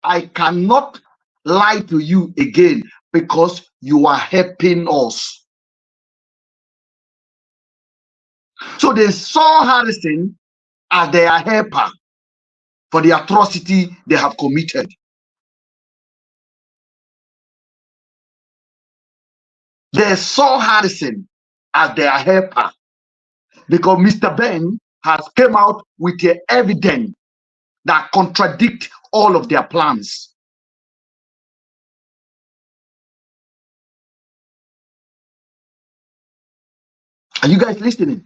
I cannot lie to you again because you are helping us. So they saw Harrison as their helper for the atrocity they have committed. They saw Harrison as their helper because Mr. Ben has come out with the evidence that contradict all of their plans. Are you guys listening?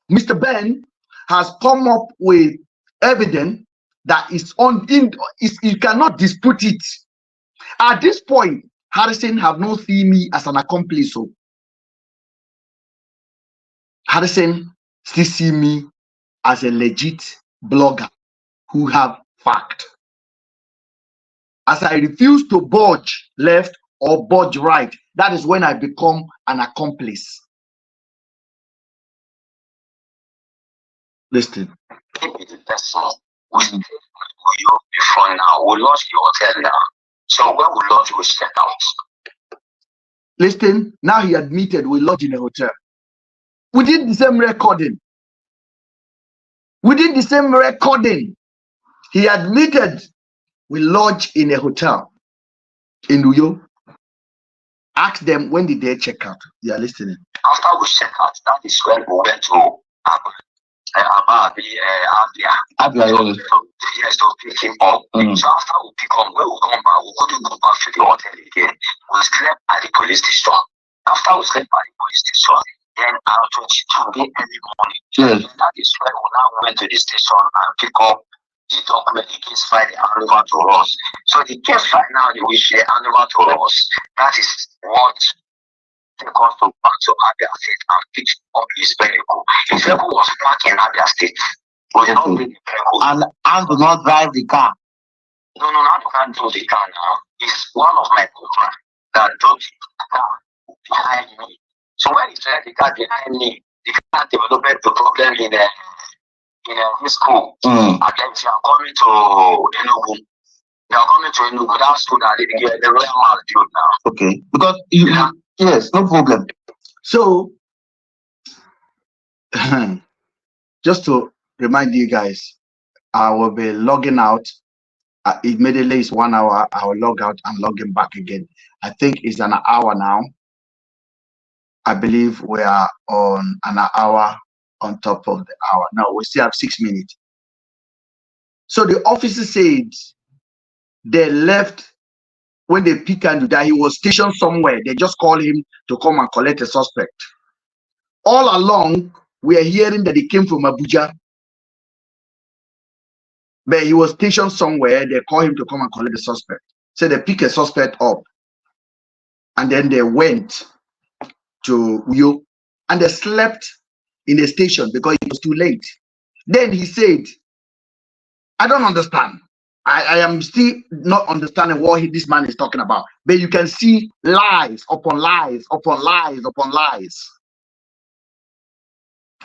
Mr. Ben has come up with evidence that is you cannot dispute it. At this point, Harrison have not seen me as an accomplice. So Harrison still see me as a legit blogger who have fact. As I refuse to budge left or budge right, that is when I become an accomplice. Listen. Keep it personal. We before now. We lost the hotel now. So when we lodge, we step out. Listen, now he admitted we lodge in a hotel. We did the same recording. He admitted we lodge in a hotel in Uyo. Ask them when did they check out. They are listening. After we check out, that is when we went to yes, to pick him up. So after we pick up, when we come back, we couldn't go back to the hotel again. We slept at the police station. After we slept at the police station, then around 22 early morning. Yes. That is when we now went to the station and pick up the document, the case file, they hand over to us. So the case file now, which they hand over to us, that is what take us to back to Abia State and pick up his vehicle. His vehicle was parked in Abia State. But not bring the vehicle. And do not drive the car. No, I can't do the car now. It's one of my friends that drove the car behind me. So when he drive the car behind me, the car developed the problem in this school. And then they are coming to Enugu. They are coming to Enugu. That school that the royal mall built now. Okay. Because yes, no problem. So just to remind you guys, I will be logging out. Immediately it's 1 hour. I will log out and log in back again. I think it's an hour now. I believe we are on an hour on top of the hour. No, we still have 6 minutes. So the officer said they left when they pick and do that. He was stationed somewhere. They just called him to come and collect a suspect. All along, we are hearing that he came from Abuja. But he was stationed somewhere. They called him to come and collect the suspect. So they pick a suspect up. And then they went to Uyo. And they slept in the station because it was too late. Then he said, I don't understand. I am still not understanding what this man is talking about. But you can see lies upon lies upon lies upon lies.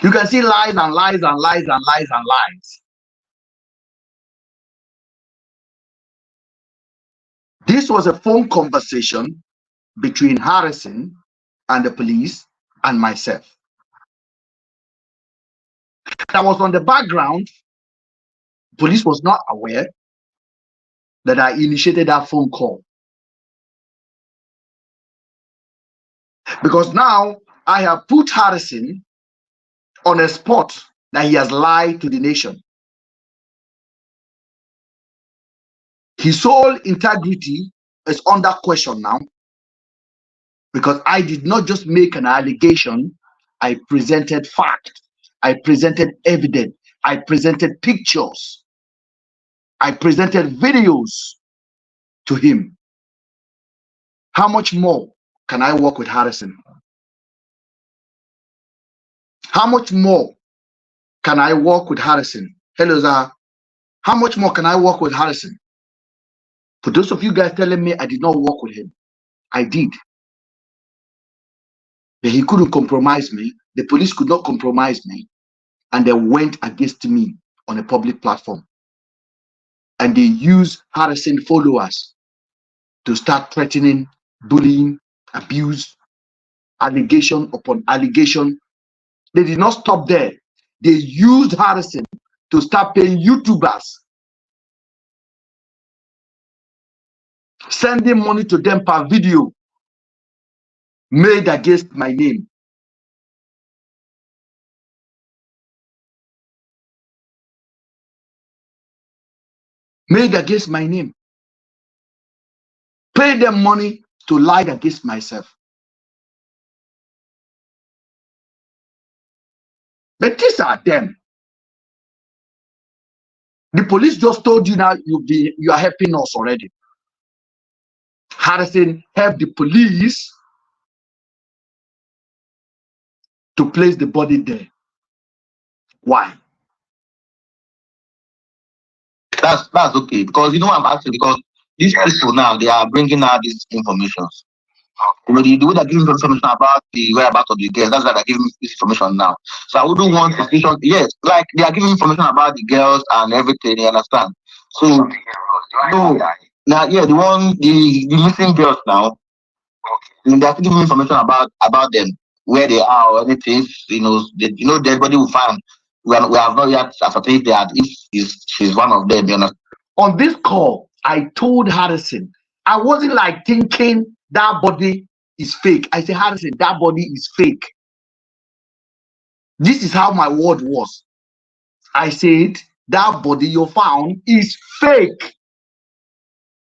You can see lies and lies and lies and lies and lies. This was a phone conversation between Harrison and the police and myself. I was on the background. Police was not aware that I initiated that phone call. Because now I have put Harrison on a spot that he has lied to the nation. His sole integrity is under question now, because I did not just make an allegation, I presented fact, I presented evidence, I presented pictures, I presented videos to him. How much more can I work with Harrison? How much more can I work with Harrison? Hello, Zah. How much more can I work with Harrison? For those of you guys telling me I did not work with him, I did. But he couldn't compromise me. The police could not compromise me. And they went against me on a public platform. And they used Harrison followers to start threatening, bullying, abuse, allegation upon allegation. They did not stop there. They used Harrison to start paying YouTubers, sending money to them per video made against my name. Made against my name. Pay them money to lie against myself. But these are them. The police just told you now you are helping us already. Harrison helped the police to place the body there. Why? That's okay, because you know I'm asking, because these people now, they are bringing out these information. You know, the way they're giving information about the whereabouts of the girls, that's why they're giving this information now. So I wouldn't want suspicion. Yes, like they are giving information about the girls and everything. You understand? So no, now yeah, the missing girls now. They are giving information about them, where they are or anything. You know, their body will find. We have not yet ascertained that if she's one of them. You know. On this call, I told Harrison, I wasn't like thinking that body is fake. I said, Harrison, that body is fake. This is how my word was. I said, that body you found is fake.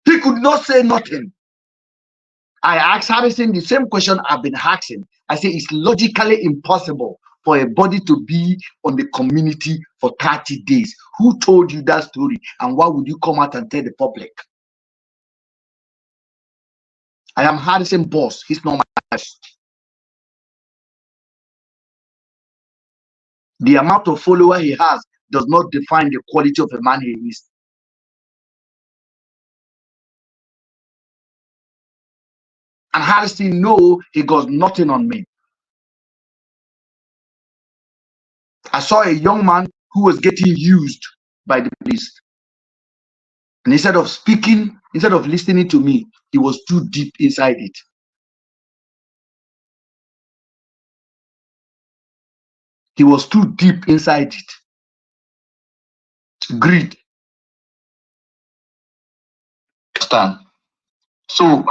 He could not say nothing. I asked Harrison the same question I've been asking. I said, it's logically impossible for a body to be on the community for 30 days. Who told you that story? And why would you come out and tell the public? I am Harrison boss. He's not my boss. The amount of follower he has does not define the quality of a man he is. And Harrison know he got nothing on me. I saw a young man who was getting used by the police. And instead of speaking, instead of listening to me, he was too deep inside it. He was too deep inside it. Greed. Understand? So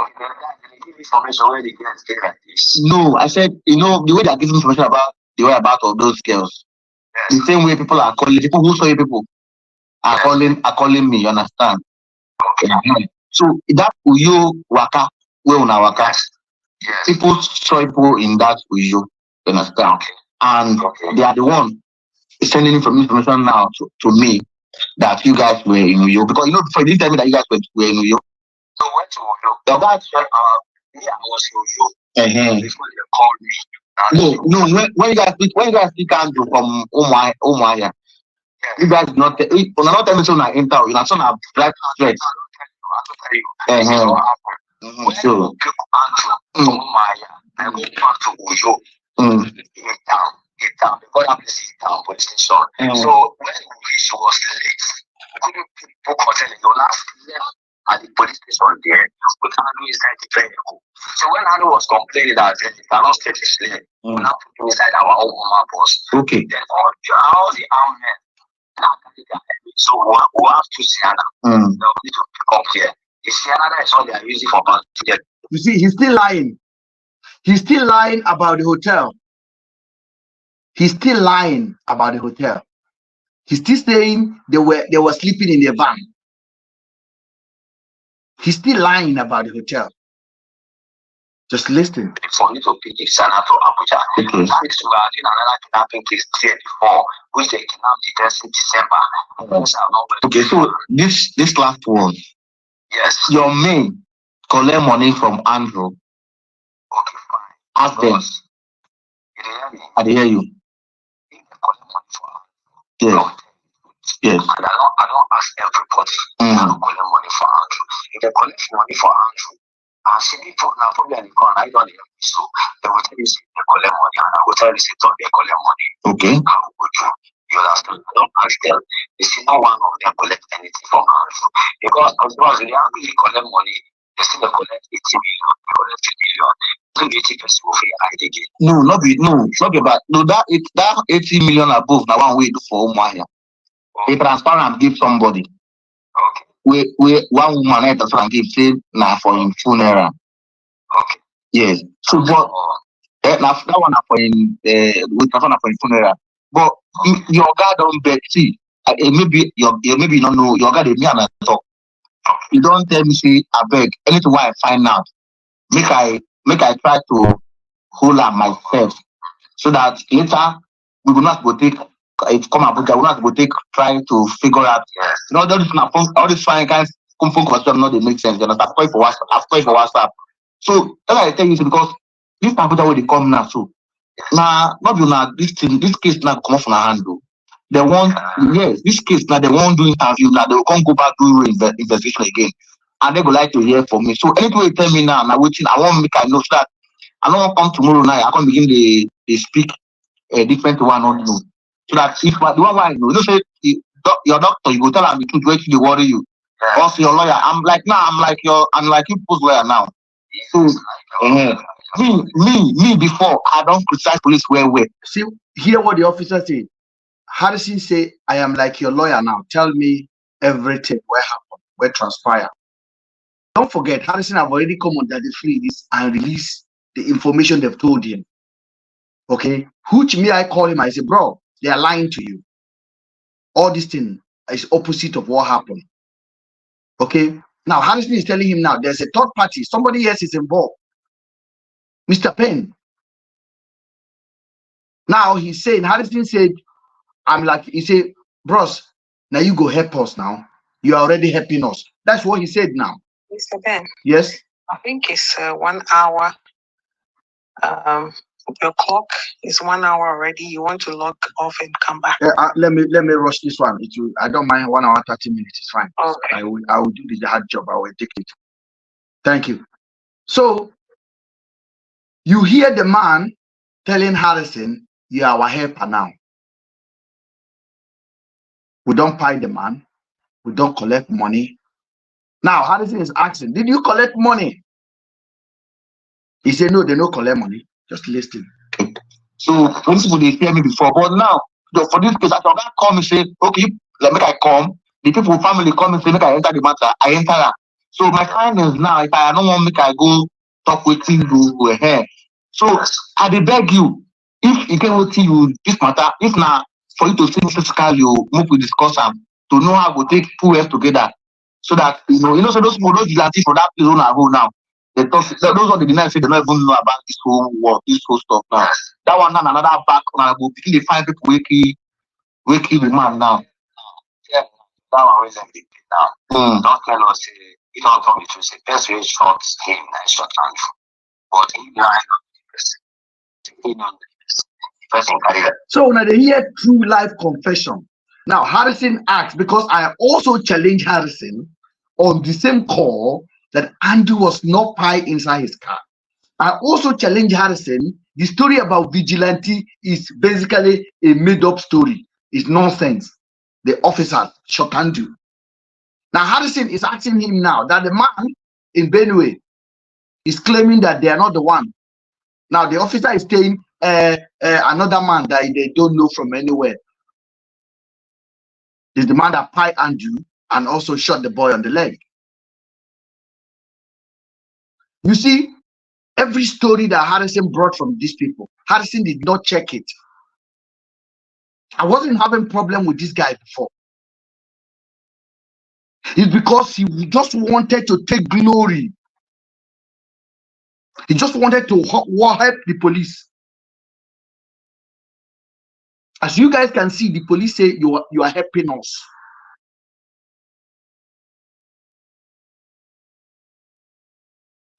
no, I said, you know, the way they are giving information about the whereabouts of those girls, the same way people are calling people who saw people are calling me. You understand? Okay. So that Uyo waka, where una waka, people saw people in that Uyo. You understand? And they are the one sending information now to me that you guys were in Uyo, because you know before you didn't tell me that you guys were in Uyo. So went to Uyo. The guy said, yeah, I was in Uyo. Before they called me. No. When you guys can't do from Umuahia, you guys not tell me so I enter. You know, so I drive straight. So, I go back to Uyo. Down because I'm down police station. So when we reached, was late. Couldn't book hotel. Your last left at the police station there. him inside the vehicle. So when Andrew was complaining that he cannot stay his leg, we now put him inside our own woman bus. Okay. Then all the armed men now carry their helmet. So we have to Sienna. They need to pick up here. The Sienna that is what they are using for bus to get. You see, he's still lying. He's still lying about the hotel. He's still lying about the hotel. He's still saying they were sleeping in the van. He's still lying about the hotel. Just listen. For me to pick his son out of Abuja. That is we are doing another kidnapping case here before, which they kidnapped the person in December. Okay, so this last one. Yes. Your main collect money from Andrew. Okay, fine. Ask them. You hear me? I hear you. If they collect money for Yes. Yes. And I don't ask everybody. I don't collect money for Andrew. If they collect money for Andrew, I see people now probably I don't hear me. So they will tell you say they collect money, and I will tell you say they collect money. Okay. How would you? You understand? I don't ask them. You see, no one of them collect anything from Andrew. Because they actually collect money, they still collect 80 million, they collect 3 million. 80% will be hide again. Not about that 80 million above now one way do for Umaya. A transparent give somebody. Okay. We one woman had to give say now for him funeral. Okay. Yes. So but now that one for him we transfer for him funeral. But your God don't bet see. Maybe you don't know your God me and talk. You don't tell me say I beg anything why I find out. Make I try to hold on myself so that later we will not go take it come Abuja, we will not go take try to figure out all this fine guys phone question not they make sense. You know, I've called for WhatsApp. So that's why I tell you because this Abuja where they come now. So now not be now this case now come off on a handle. They want this case now they won't do interview now, they will come go back do investigation again. And they would like to hear from me. So anything you tell me now, waiting, I want make I know so that I don't come tomorrow night, I can begin they speak a different one or no. So that if the one I know, you say your doctor, you go tell them the truth, wait till they worry you. Also your lawyer, I'm like you post lawyer now. So me before I don't criticize police well. See, hear what the officer said. Harrison say, I am like your lawyer now. Tell me everything what happened, what transpired. Don't forget, Harrison have already come on that they freeze and release the information they've told him. Okay, which me I call him, I say, bro, they are lying to you. All this thing is opposite of what happened. Okay, now Harrison is telling him now there's a third party, somebody else is involved. Mr. Penn. Now he's saying, Harrison said, he said, bros, now you go help us now. You are already helping us. That's what he said now. Mr. Ben. Yes. I think it's 1 hour. Your clock is 1 hour already. You want to log off and come back? Let me rush this one. I don't mind 1 hour 30 minutes. It's fine. Okay. I will do the hard job. I will take it. Thank you. So you hear the man telling Harrison, "You are our helper now. We don't pay the man. We don't collect money." Now Harrison is asking, "Did you collect money?" He said, "No, they don't collect money. Just listen." So when people they hear me before, but now for this case, I can come and say, okay, let me come. The people family come and say, make I enter the matter. I enter that. So my findings now, if I don't want make I go talk with you go ahead. So I beg you, if you can with you this matter, if now for you to see physical, you move we discuss them to know how to take two heads together, so that so those vigilantes for that place on our own now. They talk, those are the deniers say they don't even know about this whole work, this whole stuff now. That one now another back on go begin they find people waking the man now. Yeah, that one reason big now. Don't tell us you don't tell me to say best way short him and short hand. But he blind on the person carry that. So now they hear true life confession. Now Harrison asks, because I also challenged Harrison on the same call that Andrew was not pie inside his car. I also challenge Harrison. The story about vigilante is basically a made-up story. It's nonsense. The officer shot Andrew. Now Harrison is asking him now that the man in Benue is claiming that they are not the one. Now the officer is saying another man that they don't know from anywhere is the man that pied Andrew and also shot the boy on the leg. You see, every story that Harrison brought from these people, Harrison did not check it. I wasn't having problem with this guy before. It's because he just wanted to take glory. He just wanted to help the police. As you guys can see, the police say you are helping us.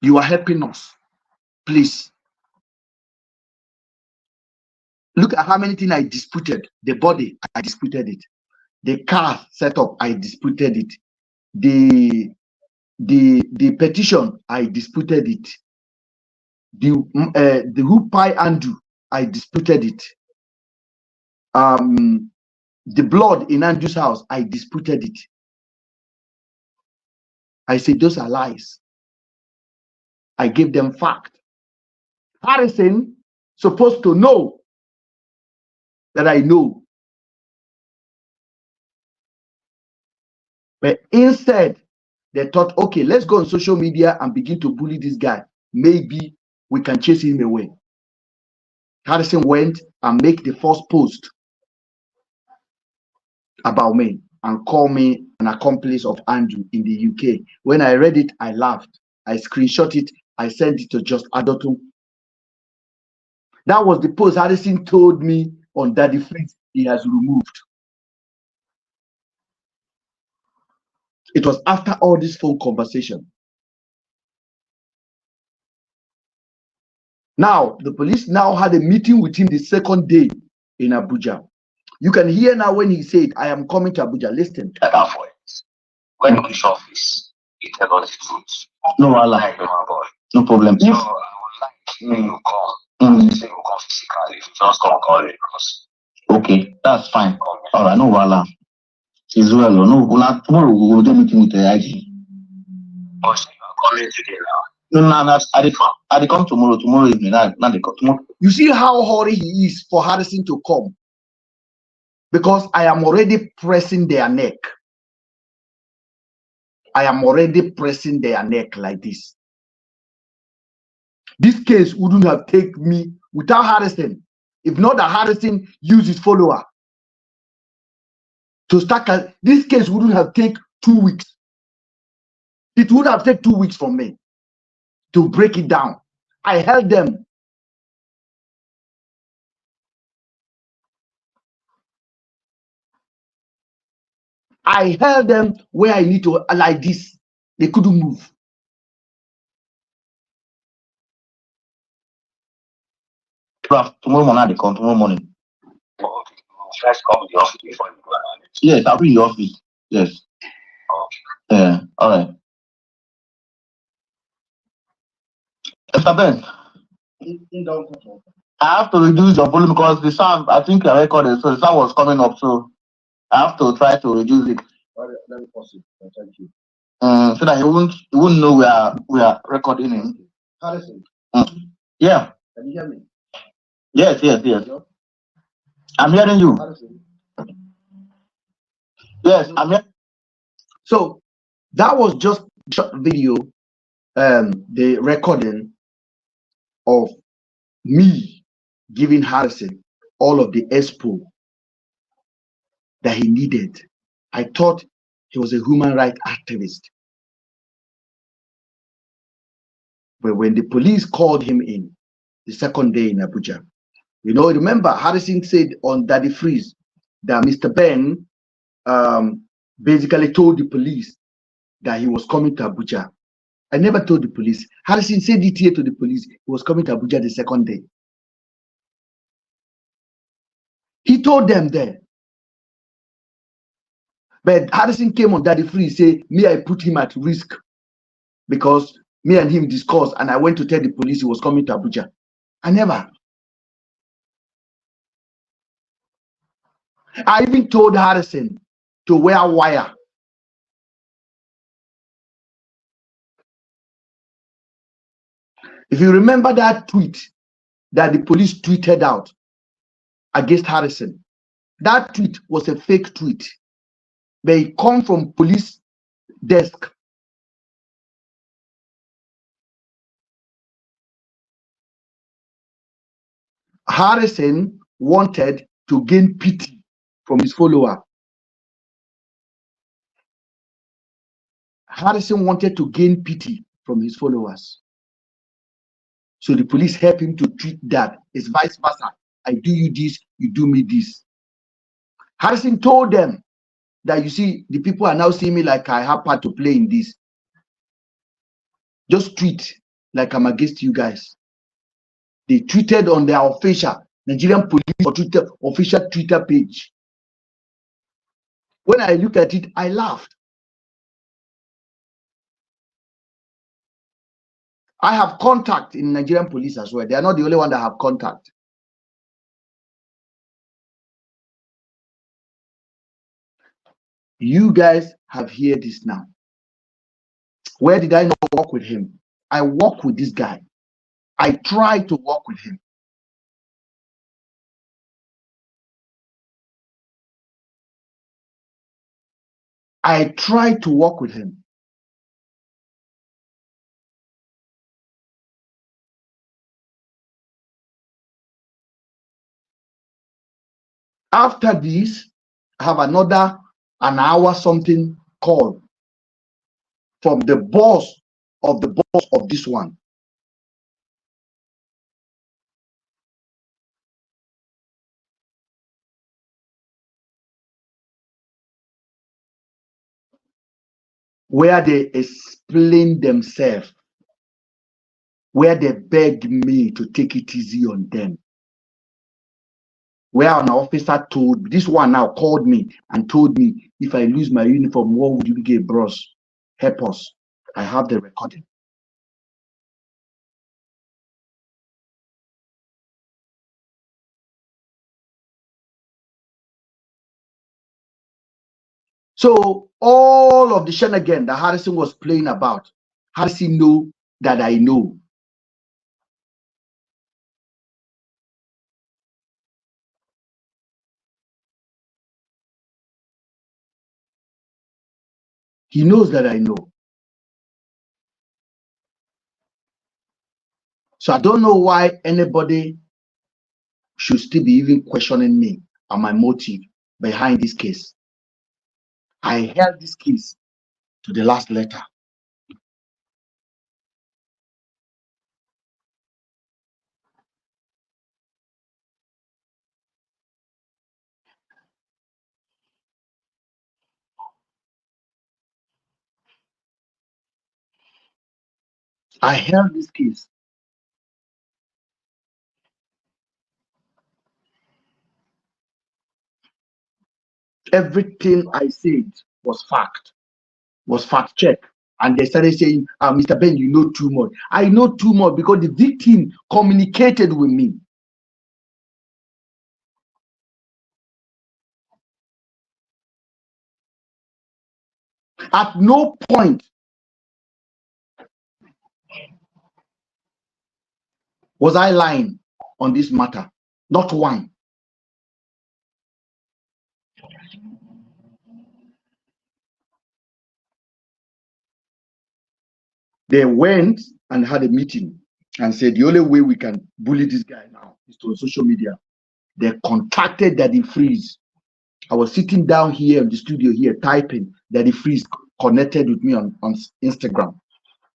You are helping us. Please. Look at how many things I disputed. The body, I disputed it. The car setup, I disputed it. The petition, I disputed it. The who pie Andrew, I disputed it. The blood in Andrew's house, I disputed it. I said those are lies. I gave them fact. Harrison supposed to know that I know. But instead, they thought, okay, let's go on social media and begin to bully this guy. Maybe we can chase him away. Harrison went and make the first post about me and call me an accomplice of Andrew in the UK. When I read it, I laughed. I screenshot it. I sent it to Just Adotum. That was the post Harrison told me on Daddy Freeze he has removed. It was after all this phone conversation. Now, the police now had a meeting with him the second day in Abuja. You can hear now when he said, I am coming to Abuja. Listen. When you reach office, you tell us the truth. No, Allah. No problem. So I would like you come. Say you come physically. If you just come call it across. Okay, that's fine. All right, no wala. It's well. No, tomorrow we will do meeting with the IG. Oh, so you are coming today now? No, I come tomorrow. Tomorrow evening. Not they come tomorrow. You see how hurry he is for Harrison to come, because I am already pressing their neck. I am already pressing their neck like this. This case wouldn't have taken me without Harrison. If not that Harrison used his follower to start, this case wouldn't have taken 2 weeks. It would have taken 2 weeks for me to break it down. I held them. I held them where I need to, like this. They couldn't move. Tomorrow morning, they come tomorrow morning. Okay. Let's come to the office before you go around it. Yes, I'll be in the office. Yes. Okay. Yeah. All right. Mr. Ben, I have to reduce your volume because the sound, I think I recorded, so the sound was coming up, so I have to try to reduce it. Let me pause it. Thank you. So that he won't know we are recording him. Harrison. Yeah. Can you hear me? Yes. Hello? I'm hearing you. Harrison. Yes, I'm hearing. So that was just short video, the recording of me giving Harrison all of the expo that he needed. I thought he was a human rights activist. But when the police called him in the second day in Abuja, remember Harrison said on Daddy Freeze that Mr. Ben basically told the police that he was coming to Abuja. I never told the police. Harrison said it here to the police. He was coming to Abuja the second day. He told them there. But Harrison came on Daddy Free, say, me, I put him at risk because me and him discussed and I went to tell the police he was coming to Abuja. I never. I even told Harrison to wear wire. If you remember that tweet that the police tweeted out against Harrison, that tweet was a fake tweet. They come from police desk. Harrison wanted to gain pity from his follower. Harrison wanted to gain pity from his followers. So the police help him to treat that. It's vice versa. I do you this, you do me this. Harrison told them that, you see, the people are now seeing me like I have part to play in this. Just tweet like I'm against you guys. They tweeted on their official Nigerian police or Twitter official Twitter page. When I look at it, I laughed. I have contact in Nigerian police as well. They are not the only one that have contact. You guys have heard this now. Where did I not work with him? I work with this guy. I try to work with him. I try to work with him. After this, I have another an hour something call from the boss of this one. Where they explain themselves, where they beg me to take it easy on them. Where an officer told me, this one now called me and told me, if I lose my uniform, what would you get, bros? Help us. I have the recording. So all of the shenanigan that Harrison was playing about, Harrison know that I know. He knows that I know. So I don't know why anybody should still be even questioning me and my motive behind this case. I held this case to the last letter. I held this case. Everything I said was fact checked. And they started saying, Mr. Ben, you know too much. I know too much because the victim communicated with me. At no point was I lying on this matter. Not one. They went and had a meeting and said the only way we can bully this guy now is through social media. They contacted Daddy Freeze. I was sitting down here in the studio here typing. Daddy Freeze connected with me on Instagram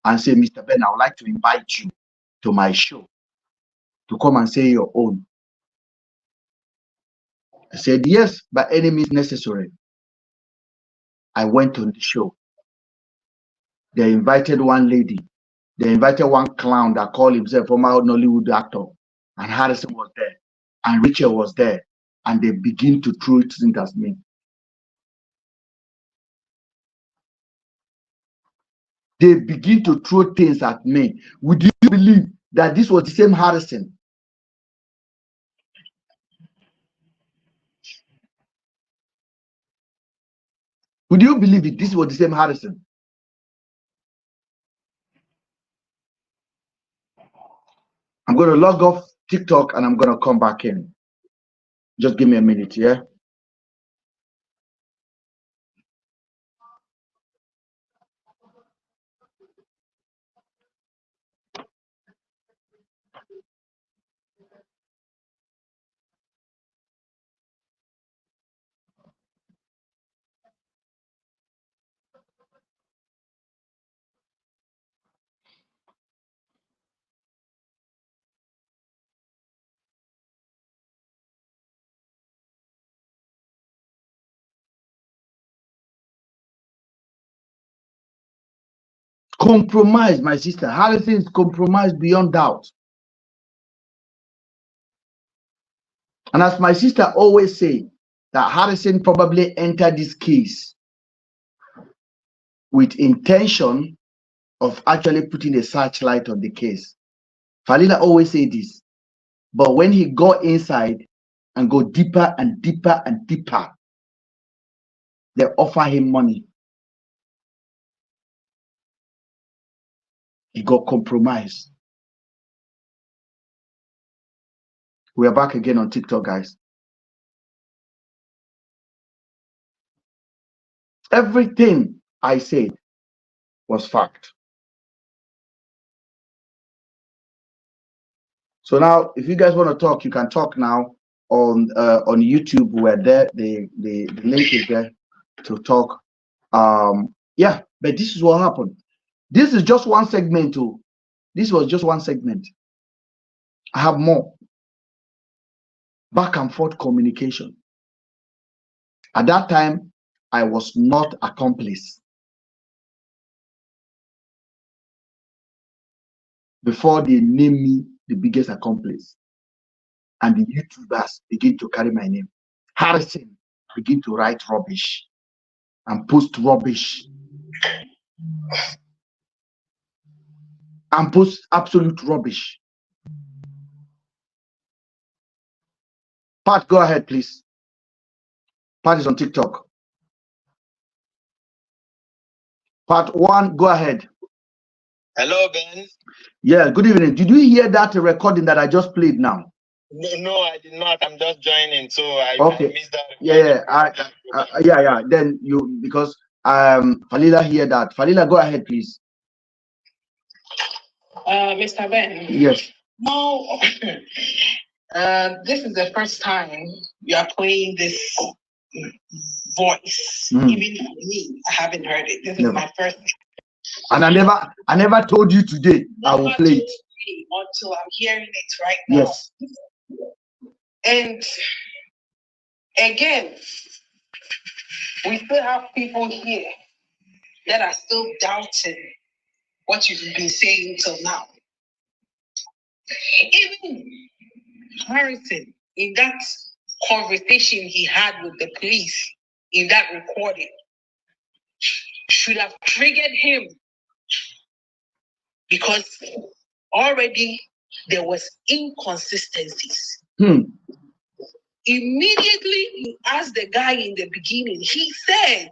and said, Mr. Ben, I would like to invite you to my show to come and say your own. I said, yes, by any means necessary. I went on the show. They invited one lady. They invited one clown that called himself former Nollywood actor. And Harrison was there. And Richard was there. And they begin to throw things at me. They begin to throw things at me. Would you believe that this was the same Harrison? Would you believe it? This was the same Harrison. I'm going to log off TikTok and I'm going to come back in. Just give me a minute, yeah? Compromise, my sister. Harrison is compromised beyond doubt. And as my sister always say, that Harrison probably entered this case with intention of actually putting a searchlight on the case. Falila always say this. But when he got inside and go deeper and deeper and deeper, they offer him money. He got compromised. We are back again on TikTok, guys. Everything I said was fact. So now, if you guys want to talk, you can talk now on YouTube. Where there, the link is there to talk. Yeah, but this is what happened. This is just one segment too. This was just one segment. I have more. Back and forth communication. At that time, I was not accomplice. Before they named me the biggest accomplice, and the YouTubers begin to carry my name. Harrison begin to write rubbish and post rubbish and post absolute rubbish. Pat, go ahead, please. Pat is on TikTok. Part one, go ahead. Hello, Ben. Yeah, good evening. Did you hear that recording that I just played now? No, I did not. I'm just joining, so I missed that. Yeah. Then you, because Falila hear that. Falila, go ahead, please. Mr. Ben. Yes. Now, this is the first time you are playing this voice. Even for me, I haven't heard it. This is my first. And I never told you today I will play it until I'm hearing it right now. Yes. And again, we still have people here that are still doubting what you've been saying till now. Even Harrison, in that conversation he had with the police, in that recording, should have triggered him, because already there was inconsistencies. Immediately you asked the guy in the beginning, he said,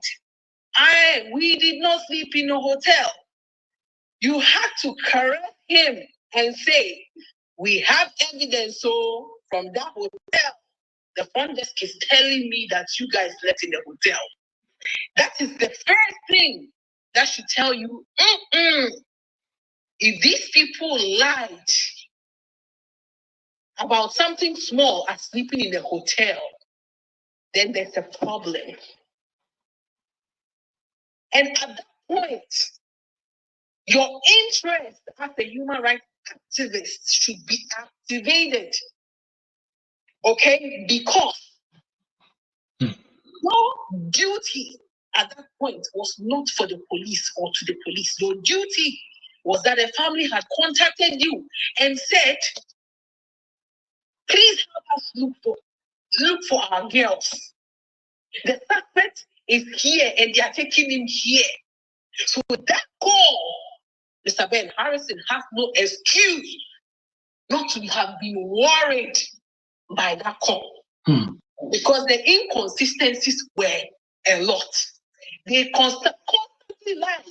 we did not sleep in a hotel. You had to correct him and say, we have evidence, so from that hotel, the front desk is telling me that you guys slept in the hotel. That is the first thing that should tell you, if these people lied about something small as sleeping in a hotel, then there's a problem. And at that point, your interest as a human rights activist should be activated. Okay? Because your duty at that point was not for the police or to the police. Your duty was that a family had contacted you and said, please help us look for our girls. The suspect is here and they are taking him here. So that call, Mr. Ben, Harrison has no excuse not to have been worried by that call. Because the inconsistencies were a lot. They constantly lied.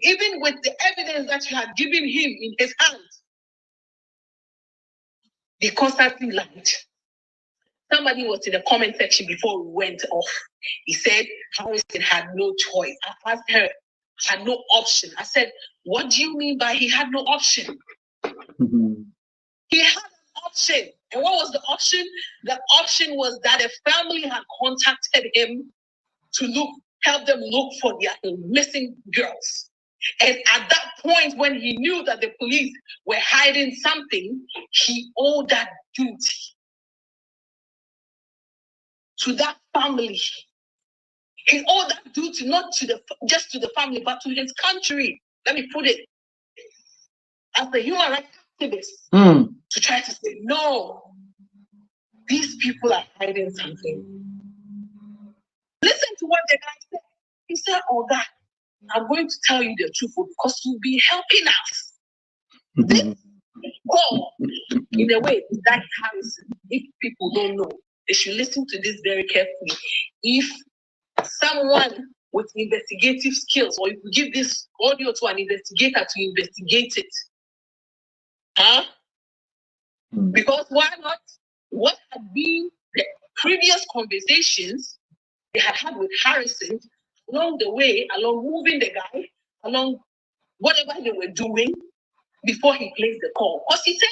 Even with the evidence that you had given him in his hands, They constantly lied. Somebody was in the comment section before we went off. He said Harrison had no choice. I asked her, had no option. I said, what do you mean by he had no option? He had an option. And what was the option? The option was that a family had contacted him to help them look for their missing girls. And at that point, when he knew that the police were hiding something, he owed that duty to that family. He owed that duty not to just to the family, but to his country. Let me put it as a human rights activist to try to say, no, these people are hiding something. Listen to what the guy said. He said, oh God, I'm going to tell you the truth because you'll be helping us. This call, in a way, that Harrison, if people don't know, they should listen to this very carefully. If someone with investigative skills, or if you give this audio to an investigator to investigate it, because why not? What had been the previous conversations they had with Harrison along the way, along moving the guy, along whatever they were doing before he placed the call. Because he said,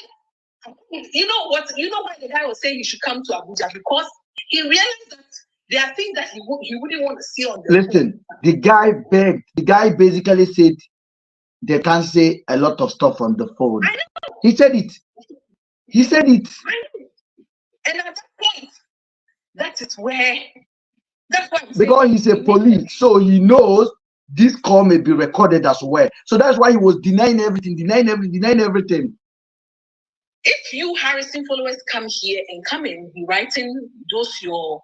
you know what? You know why the guy was saying he should come to Abuja? Because he realized that there are things that he wouldn't want to see on the Listen, phone. The guy begged. The guy basically said they can't say a lot of stuff on the phone. I know. He said it. He said it. And at that point, that is where. That's why because he's a police, so he knows this call may be recorded as well. So that's why he was denying everything. If you Harrison followers come here and come and be writing those your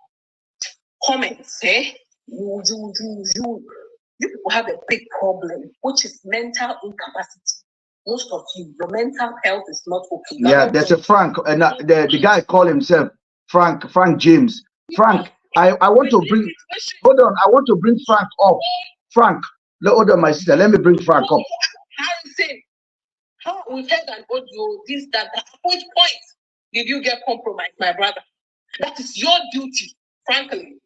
comments, you people have a big problem, which is mental incapacity. Most of you, your mental health is not okay. Yeah, there's a Frank, and the guy called himself Frank James. Frank, I want to bring. Hold on, I want to bring Frank up. Frank, hold on, my sister. Let me bring Frank up. Harrison, how we've heard an audio, this, that. At which point did you get compromised, my brother? That is your duty, frankly,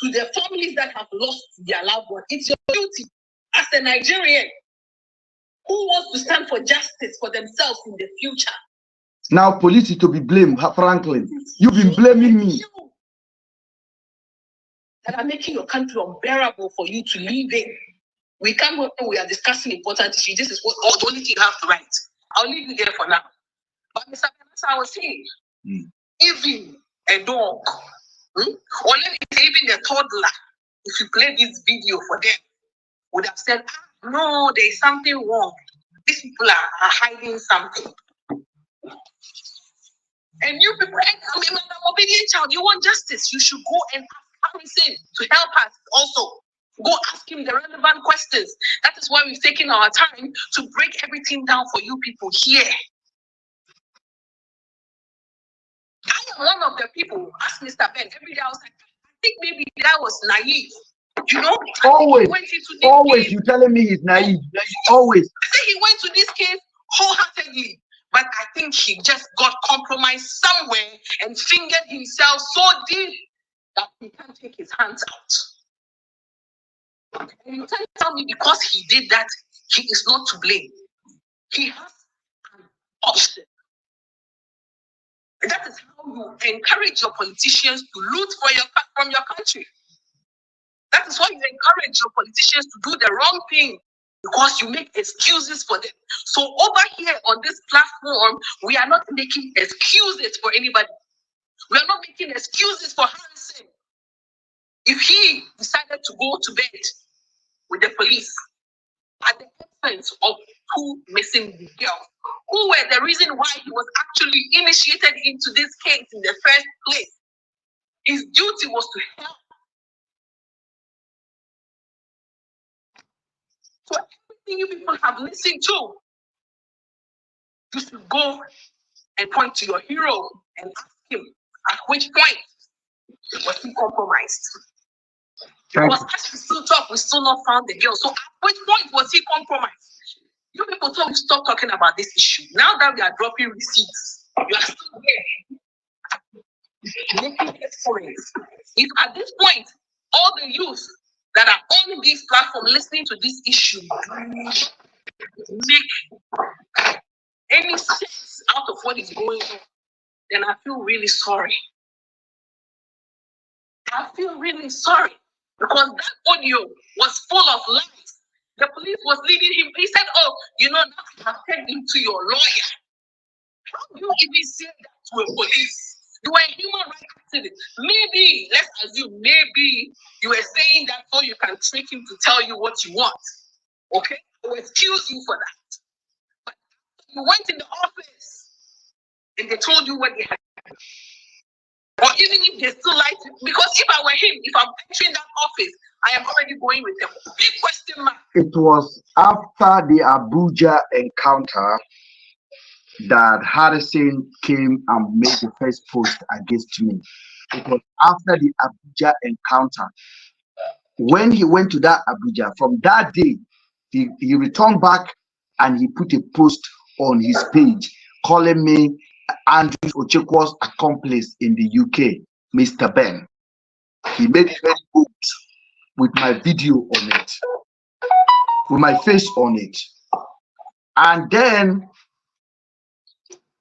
to the families that have lost their loved one. It's your duty as a Nigerian who wants to stand for justice for themselves in the future. Now, police is to be blamed, Franklin. You've been blaming me. That are making your country unbearable for you to live in. We come when we are discussing important issues. This is the only thing you have to write. I'll leave you there for now. But Mr. Vanessa, I was saying, even a dog, or even a toddler, if you play this video for them, would have said, no, there is something wrong. These people are hiding something. And you people, I'm an obedient child. You want justice. You should go and ask Harrison to help us also. Go ask him the relevant questions. That is why we've taken our time to break everything down for you people here. I am one of the people, ask Mr. Ben, every day I was like, I think maybe that was naive. You know? Always you telling me he's naive. Always. I think he went to this case wholeheartedly. But I think he just got compromised somewhere and fingered himself so deep that he can't take his hands out. And you can't tell me because he did that, he is not to blame. He has an option. And that is how you encourage your politicians to loot from your country. That is why you encourage your politicians to do the wrong thing, because you make excuses for them. So over here on this platform, we are not making excuses for anybody. We are not making excuses for Harrison. If he decided to go to bed with the police at the expense of 2 missing girls, who were the reason why he was actually initiated into this case in the first place, his duty was to help. So everything you people have listened to, you should go and point to your hero and ask him at which point was he compromised. Because as we still talk, we still not found the girl. So at which point was he compromised? You people told me stop talking about this issue. Now that we are dropping receipts, You are still there, making excellence. If at this point, all the youth that are on this platform listening to this issue make any sense out of what is going on, then I feel really sorry. I feel really sorry because that audio was full of lies. The police was leading him. He said, "Oh, now I have turned him to your lawyer." How do you even say that to a police? You are a human rights activist. Maybe, let's assume, maybe you were saying that so you can trick him to tell you what you want. Okay? I will excuse you for that. But you went in the office and they told you what they had. Or even if they still like it, because if I were him, if I'm entering that office, I am already going with a big question mark. It was after the Abuja encounter that Harrison came and made the first post against me. It was after the Abuja encounter. When he went to that Abuja, from that day, he returned back and he put a post on his page calling me Andrew Ochekwo's accomplice in the UK, Mr. Ben. He made it very bold with my video on it, with my face on it. And then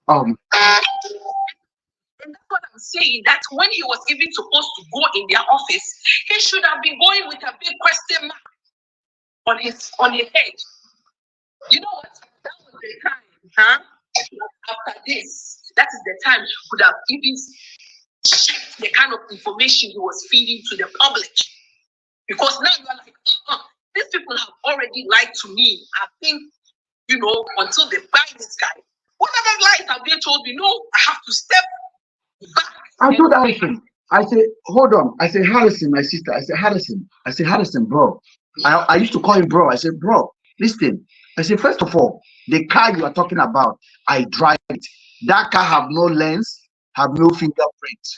and that's what I'm saying, that when he was even supposed to go in their office, he should have been going with a big question mark on his head. You know what? That was the time, after this, that is the time he could have even checked the kind of information he was feeding to the public. Because now you are like, these people have already lied to me. I think, until they buy this guy. Whatever lies have they told me? No, I have to step back. I told Harrison, I said, hold on. I said, Harrison, my sister. I said, Harrison, bro. I used to call him bro. I said, bro, listen. I said, first of all, the car you are talking about, I drive it. That car have no lens, have no fingerprint.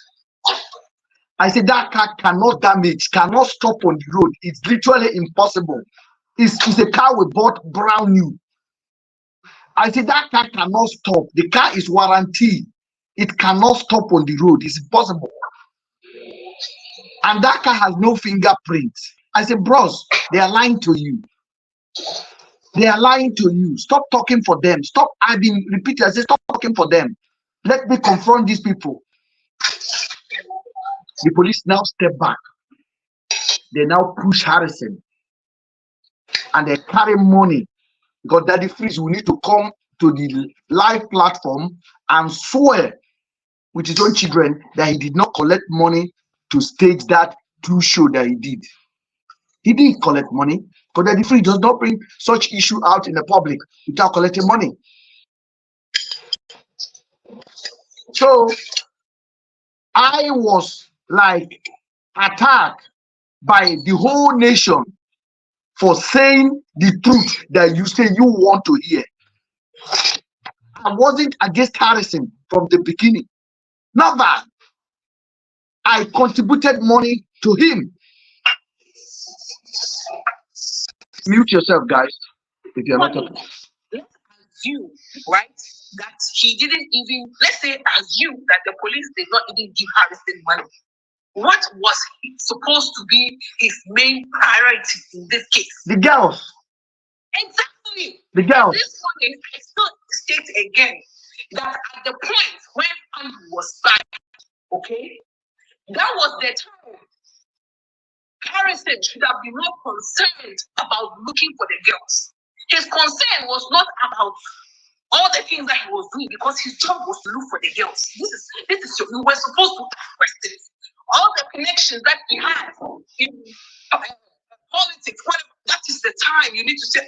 I said, that car cannot damage, cannot stop on the road. It's literally impossible. It's a car we bought brand new. I said, that car cannot stop. The car is warranty. It cannot stop on the road. It's impossible. And that car has no fingerprint. I said, bros, they are lying to you. They are lying to you. Stop talking for them. Stop. I've been repeating. I said, stop talking for them. Let me confront these people. The police now step back. They now push Harrison. And they carry money. Because Daddy Freeze will need to come to the live platform and swear with his own children that he did not collect money to stage that true show that he did. He didn't collect money because Daddy Freeze does not bring such issue out in the public without collecting money. So I was like attacked by the whole nation for saying the truth that you say you want to hear. I wasn't against Harrison from the beginning. Not that. I contributed money to him. Mute yourself, guys, if you're not talking. Let's assume, right, that he didn't even, let's say, assume that the police did not even give Harrison money. What was supposed to be his main priority in this case? The girls. Exactly. The girls. This one is, I still state again that at the point when Andrew was back, okay, that was the time Harrison should have been more concerned about looking for the girls. His concern was not about all the things that he was doing, because his job was to look for the girls. This is you were supposed to ask questions. All the connections that he had in politics, whatever, that is the time you need to say,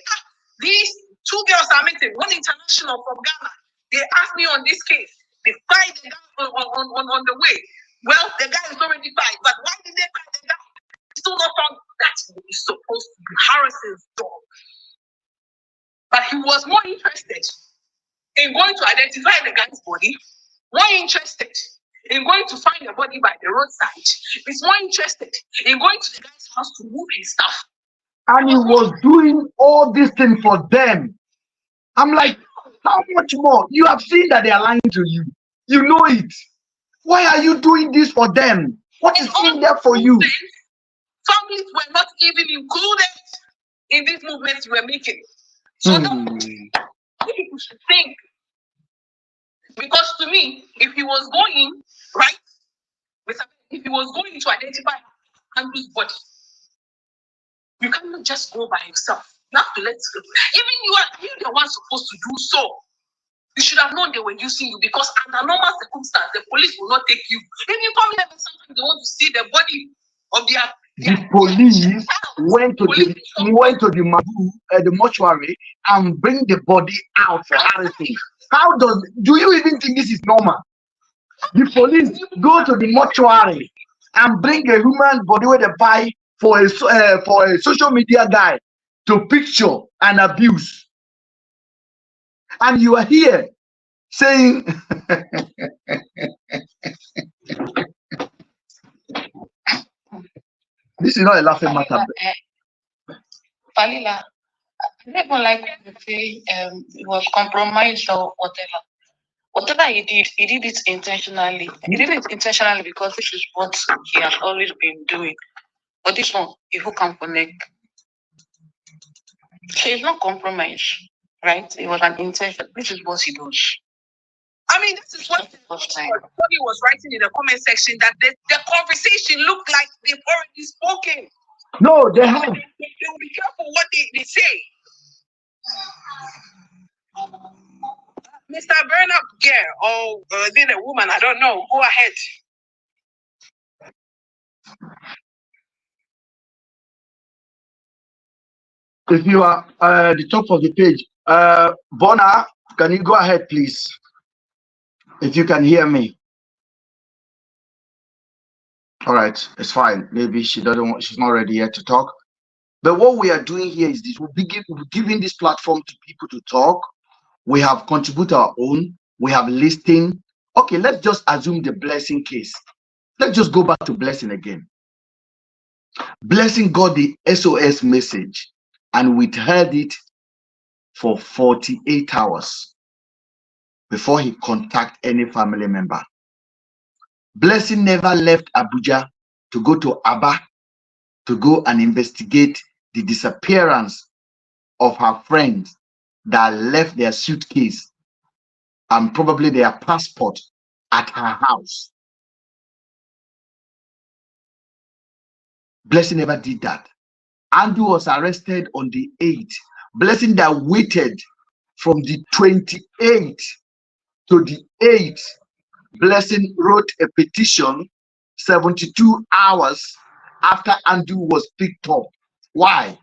these two girls are meeting, one international from Ghana. They asked me on this case. They fired the guy on the way. Well, the guy is already fired, but why did they fire the guy? Still not found. That's what is supposed to be Harrison's job. But he was more interested in going to identify the guy's body, more interested in going to find the body by the roadside. He's more interested in going to the guy's house to move his stuff. And he was doing all these things for them. I'm like, how much more? You have seen that they are lying to you. You know it. Why are you doing this for them? What is in there for you? Families were not even included in these movements you were making. So people should think. Because to me, if he was going, right, if he was going to identify Andrew's body, you cannot just go by yourself. You have to let even you the one supposed to do so. You should have known they were using you, because under normal circumstances, the police will not take you. If you come here, sometimes they want to see the body of the police went to the mortuary and bring the body out for Harrison. Do you even think this is normal? The police go to the mortuary and bring a human body with a buy for a social media guy to picture and abuse. And you are here saying this is not a laughing matter. Falila, I never like to say it was compromised or whatever. Whatever he did it intentionally. He did it intentionally because this is what he has always been doing. But this one, who can connect. So it's not compromise, right? It was an intention. This is what he does. I mean, this is what somebody was writing in the comment section, that the conversation looked like they've already spoken. No, they have. They will be careful what they say. Mr. Bernard Gare, or then a woman, I don't know. Go ahead. If you are at the top of the page, Bona, can you go ahead, please? If you can hear me. All right, it's fine. Maybe she's not ready yet to talk. But what we are doing here is this: we're giving this platform to people to talk. We have contributed our own. We have listing. Okay, let's just assume the Blessing case. Let's just go back to Blessing again. Blessing got the SOS message and withheld it for 48 hours before he contacted any family member. Blessing never left Abuja to go to Aba to go and investigate the disappearance of her friends that left their suitcase and probably their passport at her house. Blessing never did that. Andrew was arrested on the 8th. Blessing that waited from the 28th to the 8th. Blessing wrote a petition 72 hours after Andrew was picked up. Why?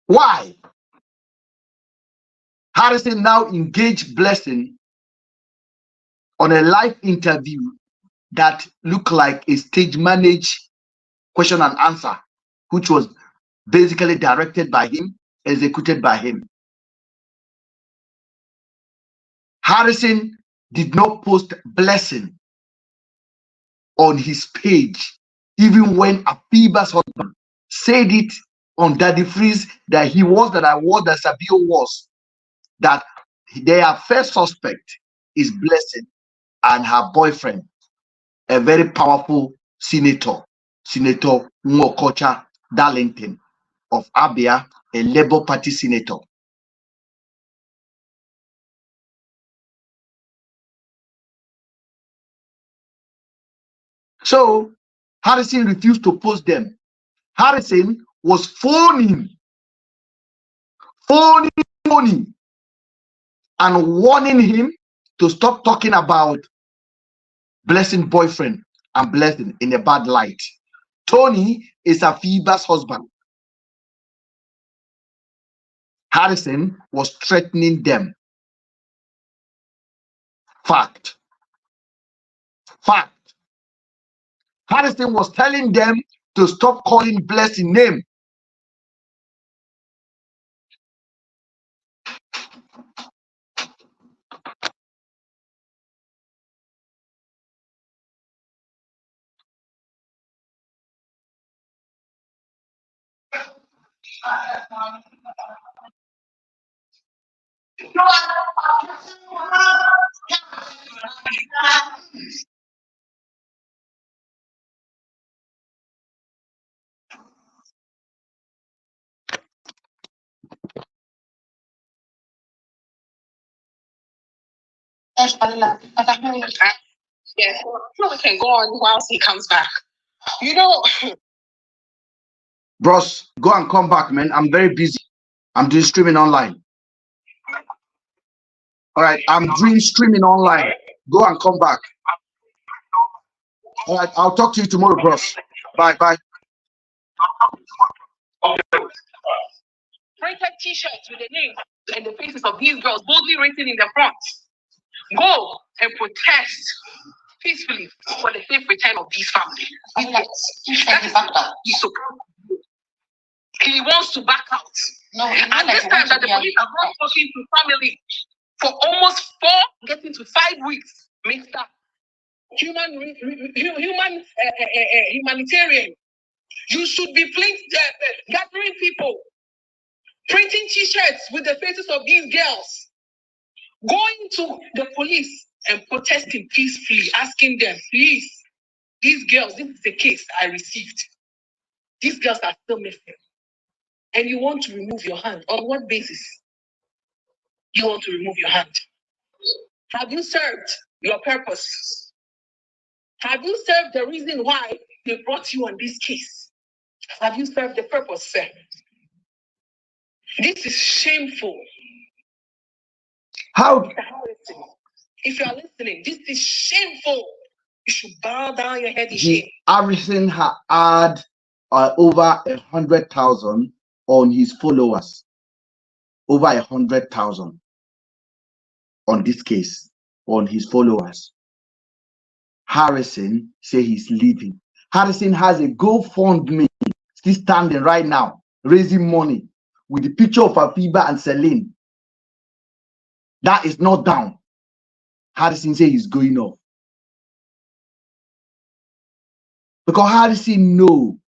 Why? Harrison now engaged Blessing on a live interview that looked like a stage managed question and answer, which was basically directed by him, executed by him. Harrison did not post Blessing on his page, even when Afiba's husband said it on Daddy Freeze that he was, that I was, that Sabio was, that their first suspect is Blessing and her boyfriend, a very powerful Senator Nwokocha Darlington of Abia, a Labour Party senator. So Harrison refused to post them. Harrison was phoning and warning him to stop talking about Blessing boyfriend and Blessing in a bad light. Tony is Afiba's husband. Harrison was threatening them. Fact. Harrison was telling them to stop calling Blessing name. Yes, we can go on whilst he comes back. You know, Bros, go and come back, man. I'm very busy. I'm doing streaming online. All right, I'm doing streaming online. Go and come back. All right, I'll talk to you tomorrow, bros. Bye, bye. printed T-shirts with the names and the faces of these girls boldly written in the front. Go and protest peacefully for the safe return of these families. He wants to back out. No, at this time that the police have not spoken to family for almost 4, getting to 5 weeks, Mr. Humanitarian. You should be gathering people, printing T-shirts with the faces of these girls, going to the police and protesting peacefully, asking them, please, these girls, this is the case I received. These girls are still missing. And you want to remove your hand. On what basis? You want to remove your hand? Have you served your purpose? Have you served the reason why they brought you on this case? Have you served the purpose, sir? This is shameful. How? If you are listening, this is shameful. You should bow down your head in shame. Harrison had over 100,000 on his followers. Over 100,000 on this case, on his followers. Harrison say he's leaving. Harrison has a GoFundMe still standing right now, raising money with the picture of Afiba and Celine. That is not down. Harrison say he's going off. Because Harrison know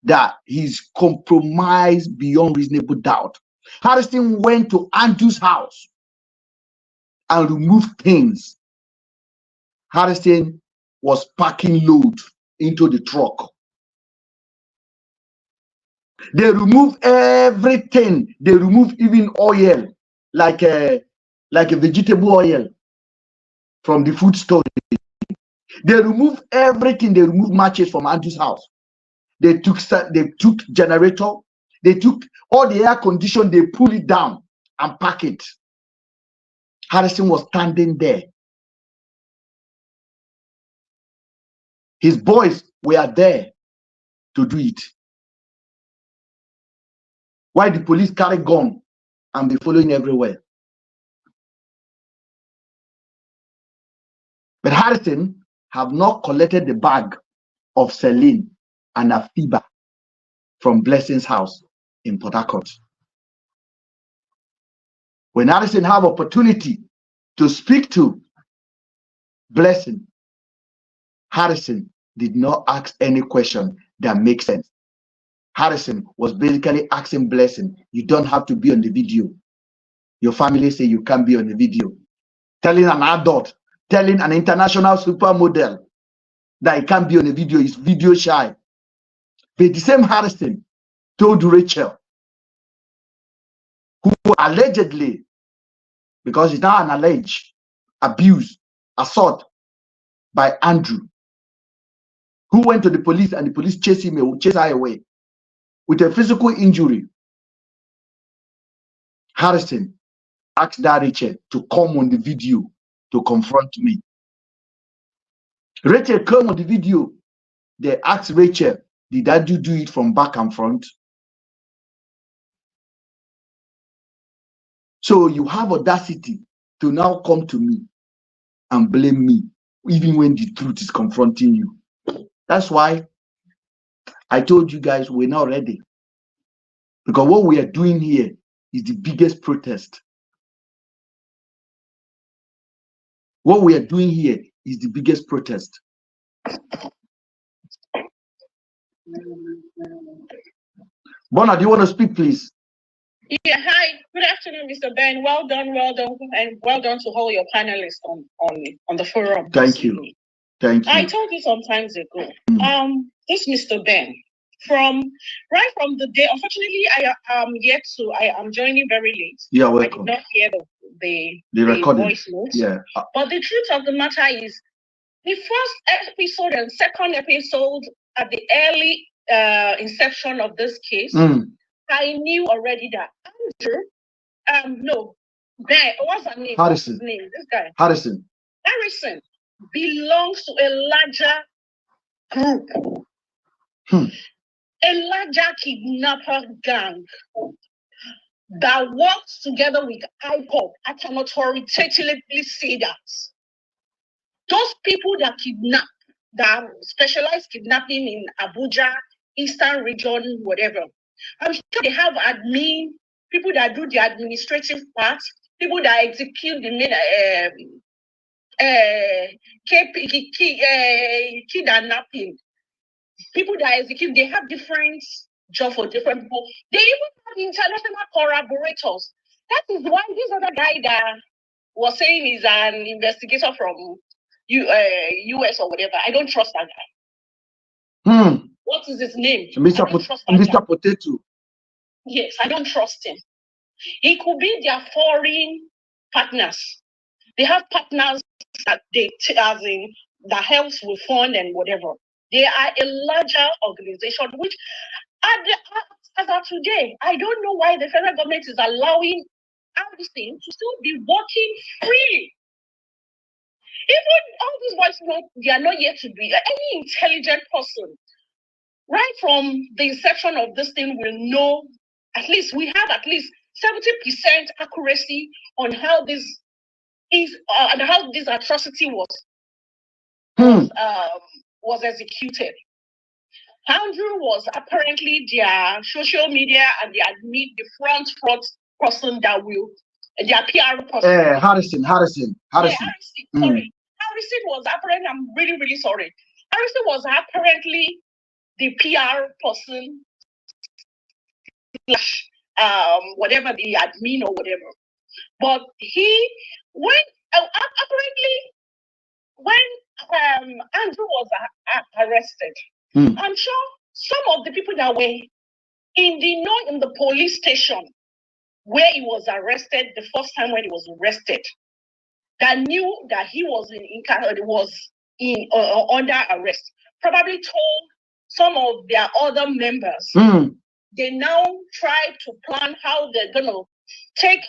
that he's compromised beyond reasonable doubt. Harrison went to Andrew's house and removed things. Harrison was packing load into the truck. They removed everything. They removed even oil, like a vegetable oil from the food store. They removed everything. They removed matches from Andrew's house. They took generator. They took all the air condition. They pulled it down and pack it. Harrison was standing there. His boys were there to do it. Why the police carry gun and be following everywhere? But Harrison have not collected the bag of Celine and Afiba from Blessing's house in Port Harcourt. When Harrison have opportunity to speak to Blessing, Harrison did not ask any question that makes sense. Harrison was basically asking Blessing, you don't have to be on the video. Your family say you can't be on the video. Telling an adult, telling an international supermodel that he can't be on the video, is video shy. But the same Harrison told Rachel, who allegedly, because it's now an alleged abuse, assault by Andrew, who went to the police and the police chased her away with a physical injury. Harrison asked that Rachel to come on the video to confront me. Rachel came on the video. They asked Rachel, did I do it from back and front? So you have audacity to now come to me and blame me, even when the truth is confronting you. That's why I told you guys we're not ready. Because what we are doing here is the biggest protest. What we are doing here is the biggest protest. Bona, do you want to speak, please? Yeah, hi. Good afternoon, Mr. Ben. Well done, and well done to all your panelists on the forum. Thank you. Thank you. I told you some times ago. This Mr. Ben, right from the day. Unfortunately, I am joining very late. Yeah, welcome. I did not hear the recording. voice notes. Yeah. But the truth of the matter is, the first episode and second episode at the early inception of this case, I knew already that Andrew, what's her name? Harrison. What's his name? This guy. Harrison belongs to a larger group, a larger kidnapper gang that works together with IPOB. I can authoritatively say that. Those people that kidnap, that specialize kidnapping in Abuja, Eastern region, whatever. I'm sure they have admin, people that do the administrative part, people that execute the kidnapping, people that execute, they have different jobs for different people. They even have international collaborators. That is why this other guy that was saying is an investigator from US or whatever. I don't trust that guy. What is his name? Mr. Potato. Yes, I don't trust him. He could be their foreign partners. They have partners that that helps with fund and whatever. They are a larger organization, which as of today, I don't know why the federal government is allowing everything to still be working freely. Even all these voice, they are not yet to be any intelligent person. Right from the inception of this thing, will know we have at least 70% accuracy on how this is and how this atrocity was executed. Andrew was apparently their social media and the front person that will their PR person. Harrison. Yeah, Harrison. Sorry. Harrison was apparently, I'm really, really sorry. Harrison was apparently the PR person, whatever, the admin or whatever. But apparently, when Andrew was arrested, I'm sure some of the people that were in the police station where he was arrested the first time when he was arrested, that knew that he was under arrest, probably told some of their other members. They now try to plan how they're gonna take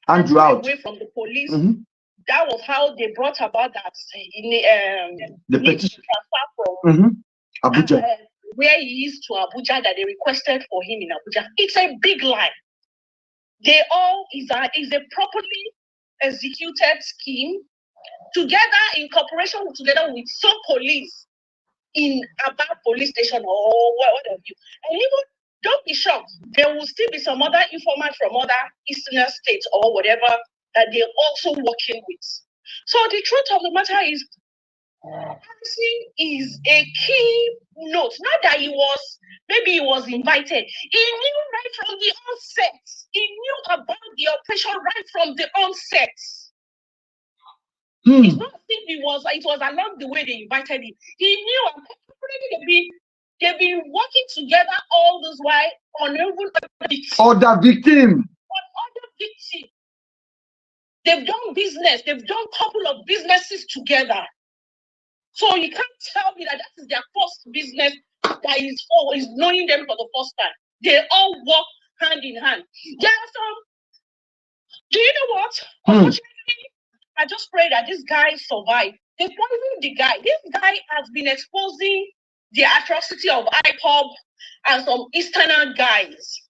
Andrew out away from the police. That was how they brought about that the petition transfer from Abuja, where he is, to Abuja, that they requested for him in Abuja. It's a big lie. Is a properly executed scheme, together in cooperation together with some police in Aba police station or what have you. And even don't be shocked, there will still be some other informants from other eastern states or whatever that they're also working with. So the truth of the matter is, Harrison is a key note. Not that he was invited. He knew right from the onset. He knew about the operation right from the onset. It's not as if it was along the way they invited him. He knew, apparently they've been working together all this while on even other victim. They've done business. They've done a couple of businesses together. So you can't tell me that is their first business that is knowing them for the first time. They all work hand in hand. There are some. Do you know what? Unfortunately, I just pray that this guy survived. They poisoned the guy. This guy has been exposing the atrocity of IPOB and some Eastern guys.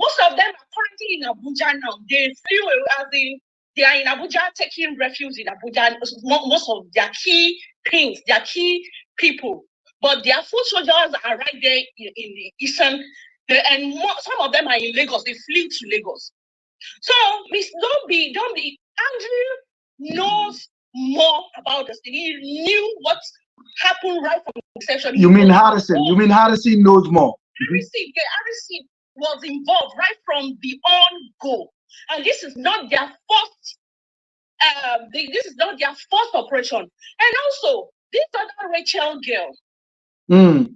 Most of them are currently in Abuja now. They flew they are in Abuja taking refuge in Abuja. Most of their key pins, their key people. But their foot soldiers are right there in the Eastern. And some of them are in Lagos. They flew to Lagos. So don't be. Andrew knows more about this thing. He knew what happened right from the inception. You mean Harrison? You mean Harrison knows more? Harrison was involved right from the on-go. And this is not their first this is not their first operation. And also, this other Rachel girl, the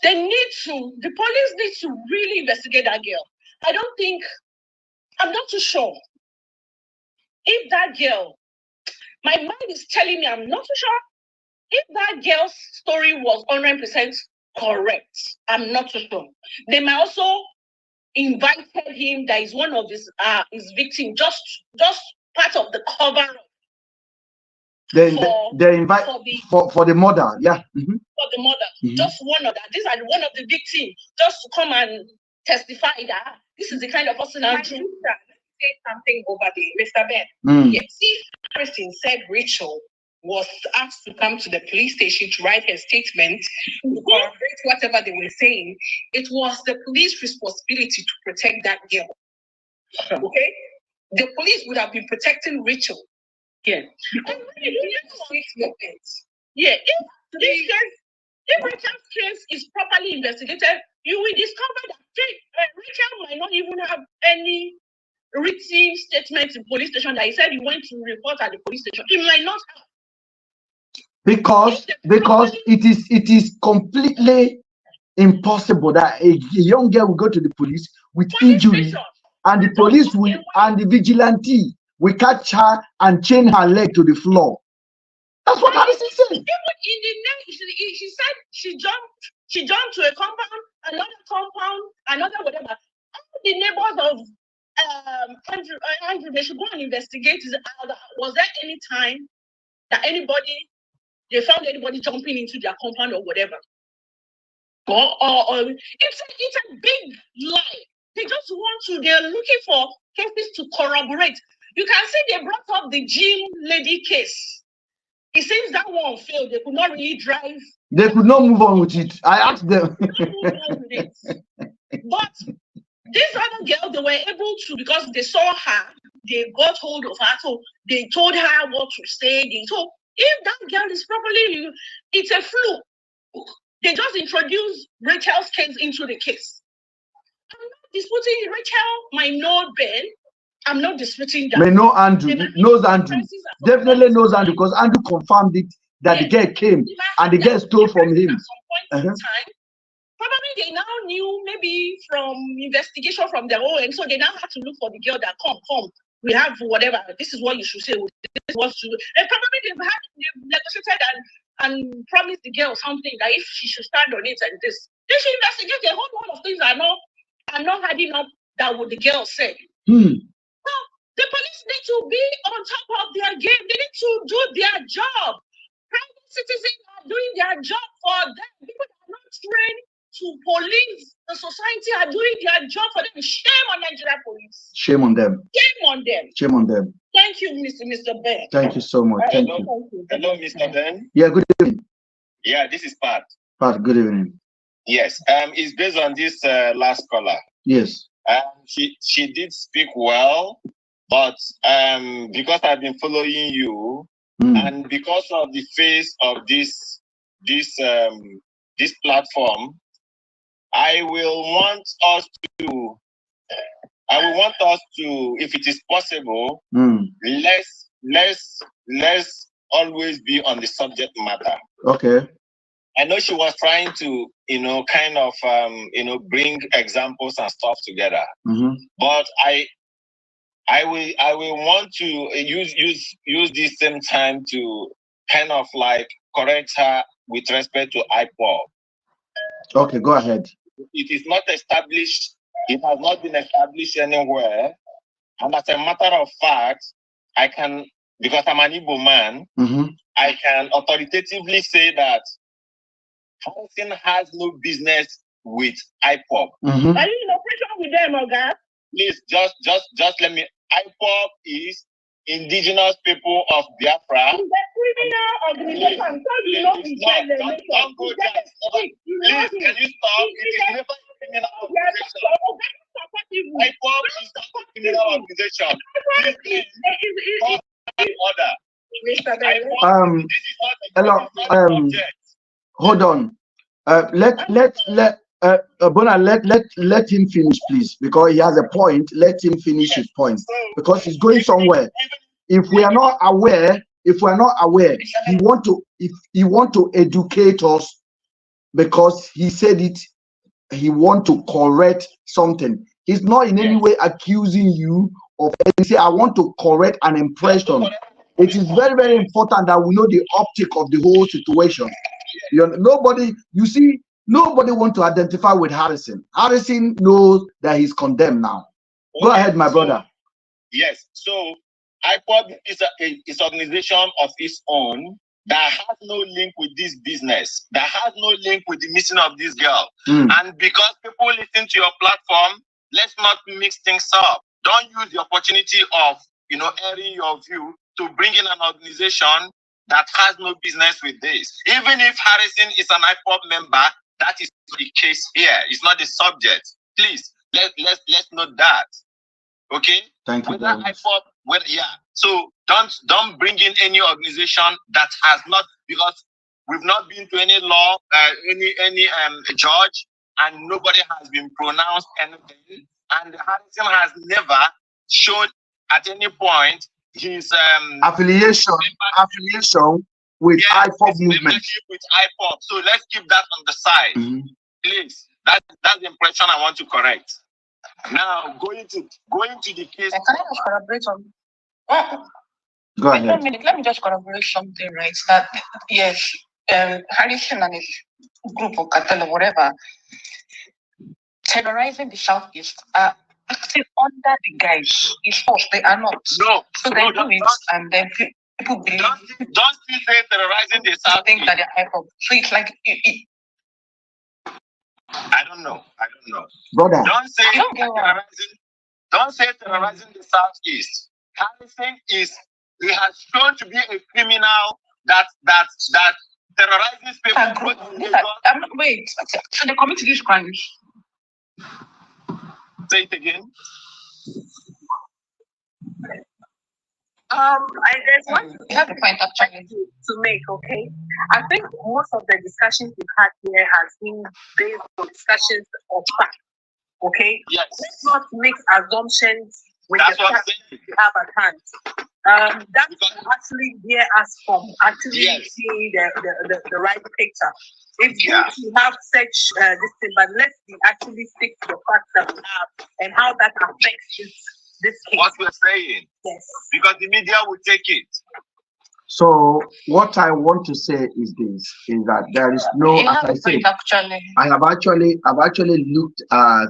police need to really investigate that girl. I'm not too sure if that girl, my mind is telling me I'm not too sure if that girl's story was 100% correct. I'm not too sure. They might also invited him that is one of his victim, just part of the cover up. They invite for the mother, yeah. For the mother, just one of that. These are one of the victims, just to come and testify that this is the kind of person I'm doing. Say something over there, Mr. Ben. Yes, if Harrison said Rachel was asked to come to the police station to write her statement to corroborate whatever they were saying, it was the police responsibility to protect that girl. Okay? The police would have been protecting Rachel. Yeah. Because if Rachel's case is properly investigated, you will discover that Rachel might not even have any written statement in police station that he said he went to report at the police station. He might not have. Because it is completely impossible that a young girl will go to the police with injury, and the police will, and the vigilante will catch her and chain her leg to the floor. That's what Harrison said. Even in the night, she said she jumped to a compound, another compound, another whatever. All the neighbors of Andrew, they should go and investigate. Was there any time that they found anybody jumping into their compound or whatever? Or it's a big lie. They just they're looking for cases to corroborate. You can see they brought up the gym lady case. It seems that one failed. They could not really drive. They could not move on with it. I asked them. But this other girl, they were able to, because they saw her, they got hold of her, so they told her what to say. So if that girl is properly, it's a fluke. They just introduced Rachel's case into the case. I'm not disputing Rachel might know Ben. I'm not disputing that. May know Andrew. Knows Andrew. Definitely knows Andrew, because Andrew confirmed it that the girl came and the girl stole from him. At some point in time, probably they now knew, maybe from investigation from their own, and so they now had to look for the girl that come. We have whatever. This is what you should say. This is what you. And probably they've negotiated and promised the girl something that if she should stand on it and this, they should investigate a whole lot of things are not adding up that what the girl said. So the police need to be on top of their game. They need to do their job. Private citizens are doing their job for them. People that are not trained to police the society are doing their job for them. Shame on Nigeria police. Shame on them. Shame on them. Shame on them. Thank you, Mr. Ben. Thank you so much. Thank you. Hello, Mr. Ben. Yeah, good evening. Yeah, this is Pat. Pat, good evening. Yes, it's based on this last caller. Yes. She did speak well, but because I've been following you, and because of the face of this platform, I will want us to, if it is possible, let's always be on the subject matter. Okay. I know she was trying to, kind of, bring examples and stuff together. But I will want to use this same time to kind of like correct her with respect to IPOB. Okay, go ahead. It is not established. It has not been established anywhere. And as a matter of fact, I can, because I'm an Igbo man, I can authoritatively say that Harrison has no business with IPOB. Are you in operation with them, Oga? Please, just let me. IPOB is indigenous people of Biafra. It's a criminal organization. Don't go there. Please, can you stop? It is never a criminal organization. IPOB is not a criminal organization. Please, order. This is not a hold on. Bona, let him finish, please, because he has a point. Let him finish his point, because he's going somewhere. If we are not aware, he want to educate us, because he said it. He want to correct something. He's not in any way accusing you of anything. Say, I want to correct an impression. It is very, very important that we know the optic of the whole situation. Nobody want to identify with Harrison. Harrison knows that he's condemned now. Go ahead, my brother. Yes. So IPOB is an organization of its own that has no link with this business, that has no link with the missing of this girl. And because people listen to your platform, let's not mix things up. Don't use the opportunity of airing your view to bring in an organization that has no business with this. Even if Harrison is an IPOB member, that is the case here. It's not the subject. Please, let's note that. Okay? Thank you. So don't bring in any organization that has not, because we've not been to any law, any judge, and nobody has been pronounced anything. And Harrison has never shown at any point his affiliation with IPOB movement. With IPOB. So let's keep that on the side, please. That's the impression I want to correct. Now going to the case. Can I just corroborate on? Go ahead. Let me just corroborate something, right? That yes, Harrison and his group of cartel or whatever terrorizing the Southeast are acting under the guise. It's false. They are not. No. So they do it, and then people believe. Don't you say terrorizing the Southeast? Think that they're IPOB. So it's like. I don't know, brother. Don't say terrorizing the Southeast. Harrison has shown to be a criminal that terrorizes people. Wait, so they commit these crimes. Say it again. There's one you have a point actually to make, okay? I think most of the discussions we've had here has been based on discussions of fact, okay? Yes. Let's not make assumptions with the facts we have at hand. That will actually bear us from actually seeing the right picture. It's good to have such this thing, but let's actually stick to the facts that we have and how that affects this case. What we're saying. Yes. Because the media will take it. So what I want to say is this: is that there is no, as I say, I've actually looked at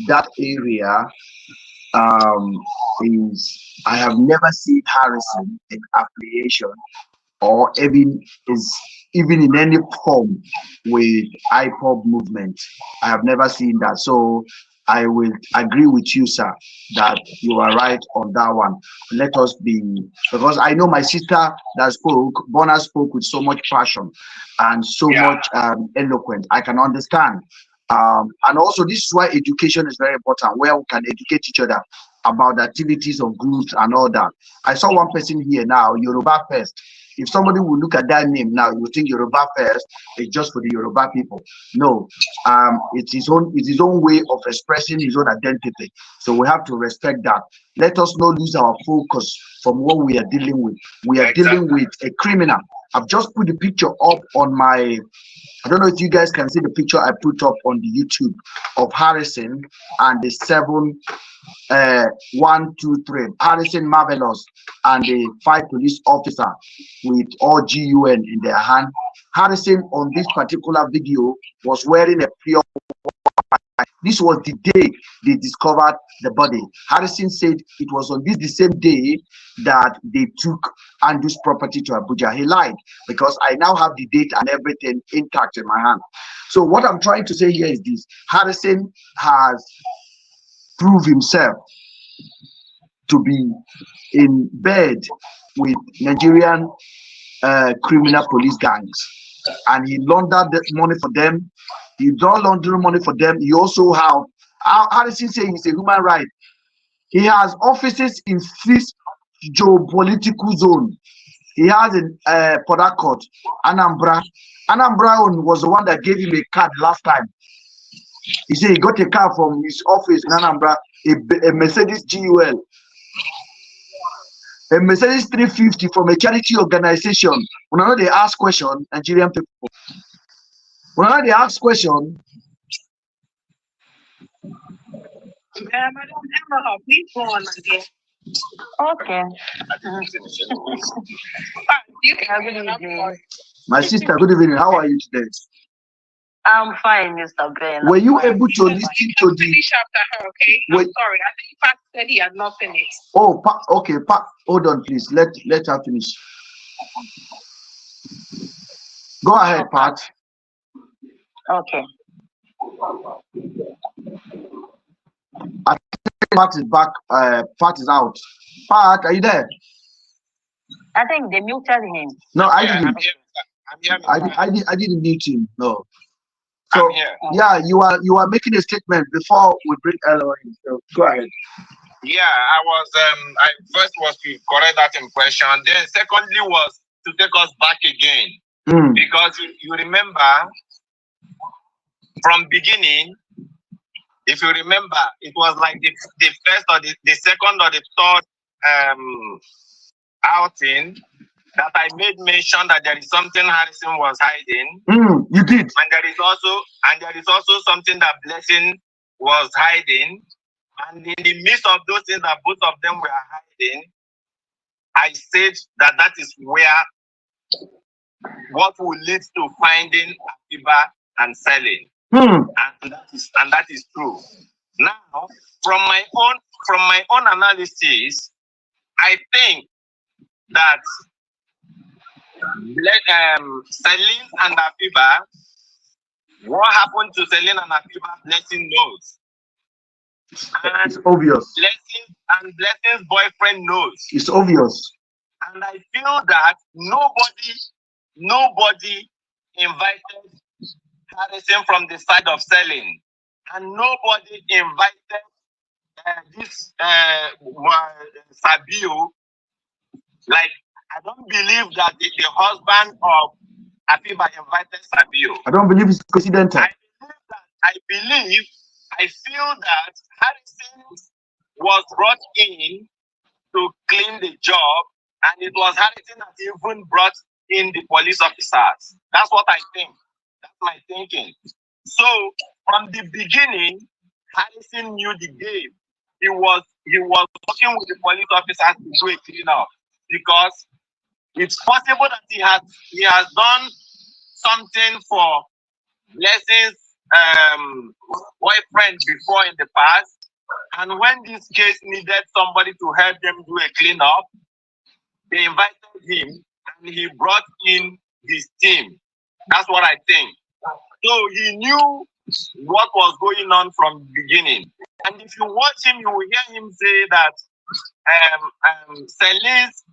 that area. I have never seen Harrison in affiliation or even in any form with IPOB movement. I have never seen that. So I will agree with you, sir, that you are right on that one. Let us be, because I know my sister that spoke, Bona spoke with so much passion and so much eloquence. I can understand. And also, this is why education is very important, where we can educate each other about the activities of groups and all that. I saw one person here now, Yoruba First. If somebody will look at that name now, you will think Yoruba First is just for the Yoruba people. No, it's his own way of expressing his own identity. So we have to respect that. Let us not lose our focus from what we are dealing with. We are dealing with a criminal. I've just put the picture up on my, I don't know if you guys can see the picture I put up on the YouTube of Harrison and the 7 1, 2, 3 Harrison Marvelous and the 5 police officer with all GUN in their hand. Harrison on this particular video was wearing a pure white. This was the day they discovered the body. Harrison said it was on the same day that they took Andrew's property to Abuja. He lied because I now have the date and everything intact in my hand. So what I'm trying to say here is this: Harrison has proved himself to be in bed with Nigerian criminal police gangs, and he laundered the money for them. He don't launder money for them. He also have, Harrison says he's a human right. He has offices in 6 geopolitical zones. He has in Port Harcourt, Anambra. Anambra was the one that gave him a card last time. He said he got a car from his office in Anambra, a Mercedes GUL, a Mercedes 350 from a charity organization. When I know they ask question, Nigerian people. When I know they ask question. I don't ever have. Please go on again. Okay. My sister, good evening. How are you today? I'm fine, Mr. Ben. Were you able to listen to the? Finish after her, okay? I'm sorry. I think Pat said he had not finished. Oh, okay. Hold on, please. Let her finish. Go ahead, Pat. Okay. I think Pat is back. Pat is out. Pat, are you there? I think they muted him. No, I didn't. I'm here. I didn't mute him. No. So yeah, you are making a statement before we bring Elo in. So go ahead. Yeah, I first was to correct that impression. Then secondly was to take us back again. Because you remember from beginning, if you remember, it was like the first or the second or the third outing that I made mention that there is something Harrison was hiding. You did. And there is also something that Blessing was hiding. And in the midst of those things that both of them were hiding, I said that is where what will lead to finding Afiba and selling. And that is true. Now, from my own analysis, I think that Celine and Afiba, what happened to Celine and Afiba, Blessing knows. And it's obvious. Blessing's boyfriend knows. It's obvious. And I feel that nobody invited Harrison from the side of selling, and nobody invited this Sabio. Like, I don't believe that the husband of Afiba invited Sabio. I don't believe it's coincidental. I feel that Harrison was brought in to clean the job, and it was Harrison that even brought in the police officers. That's what I think. That's my thinking. So from the beginning, Harrison knew the game. He was working with the police officers to do a cleanup, because it's possible that he has done something for Blessing's boyfriend before in the past, and when this case needed somebody to help them do a cleanup, they invited him and he brought in his team. That's what I think. So he knew what was going on from the beginning. And if you watch him, you will hear him say that Celine's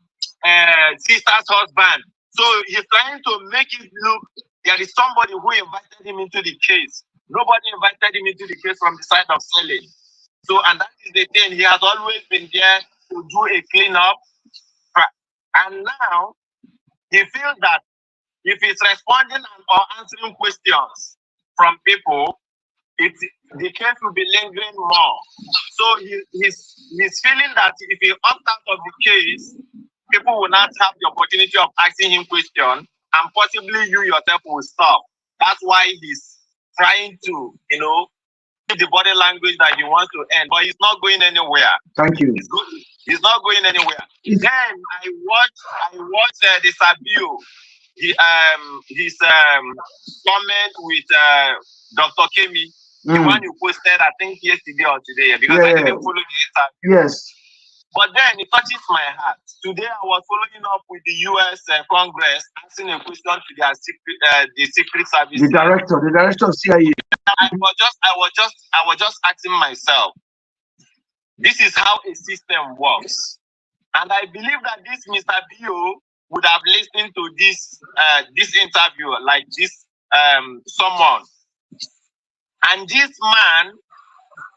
sister's husband. So he's trying to make it look there is somebody who invited him into the case. Nobody invited him into the case from the side of Celine. So, and that is the thing. He has always been there to do a cleanup. And now he feels that if he's responding or answering questions from people, the case will be lingering more. So he's feeling that if he opts out of the case, people will not have the opportunity of asking him questions, and possibly you yourself will stop. That's why he's trying to, give the body language that he wants to end, but he's not going anywhere. Thank you. He's not going anywhere. Then I watched the Sabio, his comment with Dr. Kemi, the one you posted, I think yesterday or today, because I didn't follow the interview. Yes. But then it touches my heart. Today I was following up with the U.S. Congress, asking a question to their the Secret Service. The director of CIA. I was just asking myself, this is how a system works, and I believe that this Mr. Bio would have listened to this interview like this someone, and this man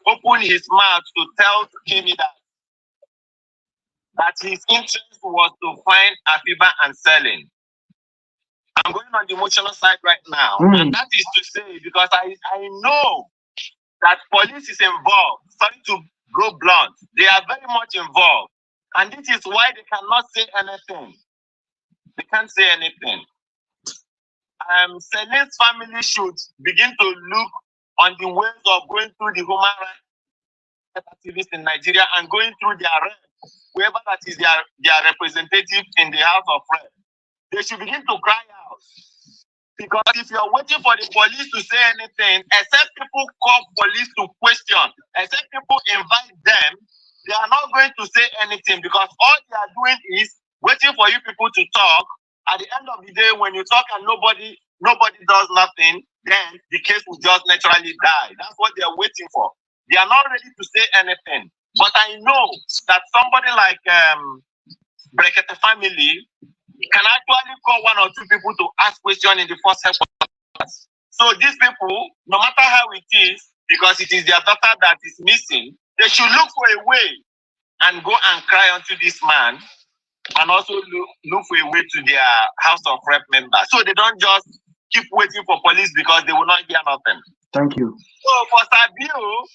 opened his mouth to tell Kemi that his interest was to find Afiba and selling. I'm going on the emotional side right now, and that is to say, because I know that police is involved. Sorry to go blunt. They are very much involved. And this is why they cannot say anything. They can't say anything. Celine's family should begin to look on the ways of going through the human rights activists in Nigeria and going through their reps, whoever that is their representative in the House of Reps. They should begin to cry out. Because if you are waiting for the police to say anything, except people call police to question, except people invite them, they are not going to say anything, because all they are doing is waiting for you people to talk. At the end of the day, when you talk and nobody does nothing, then the case will just naturally die. That's what they are waiting for. They are not ready to say anything. But I know that somebody like Brekete family can actually call one or two people to ask questions in the first second. So these people, no matter how it is, because it is their daughter that is missing, they should look for a way and go and cry unto this man, and also look for a way to their House of Rep members. So they don't just keep waiting for police because they will not hear nothing. Thank you. So for Sabio,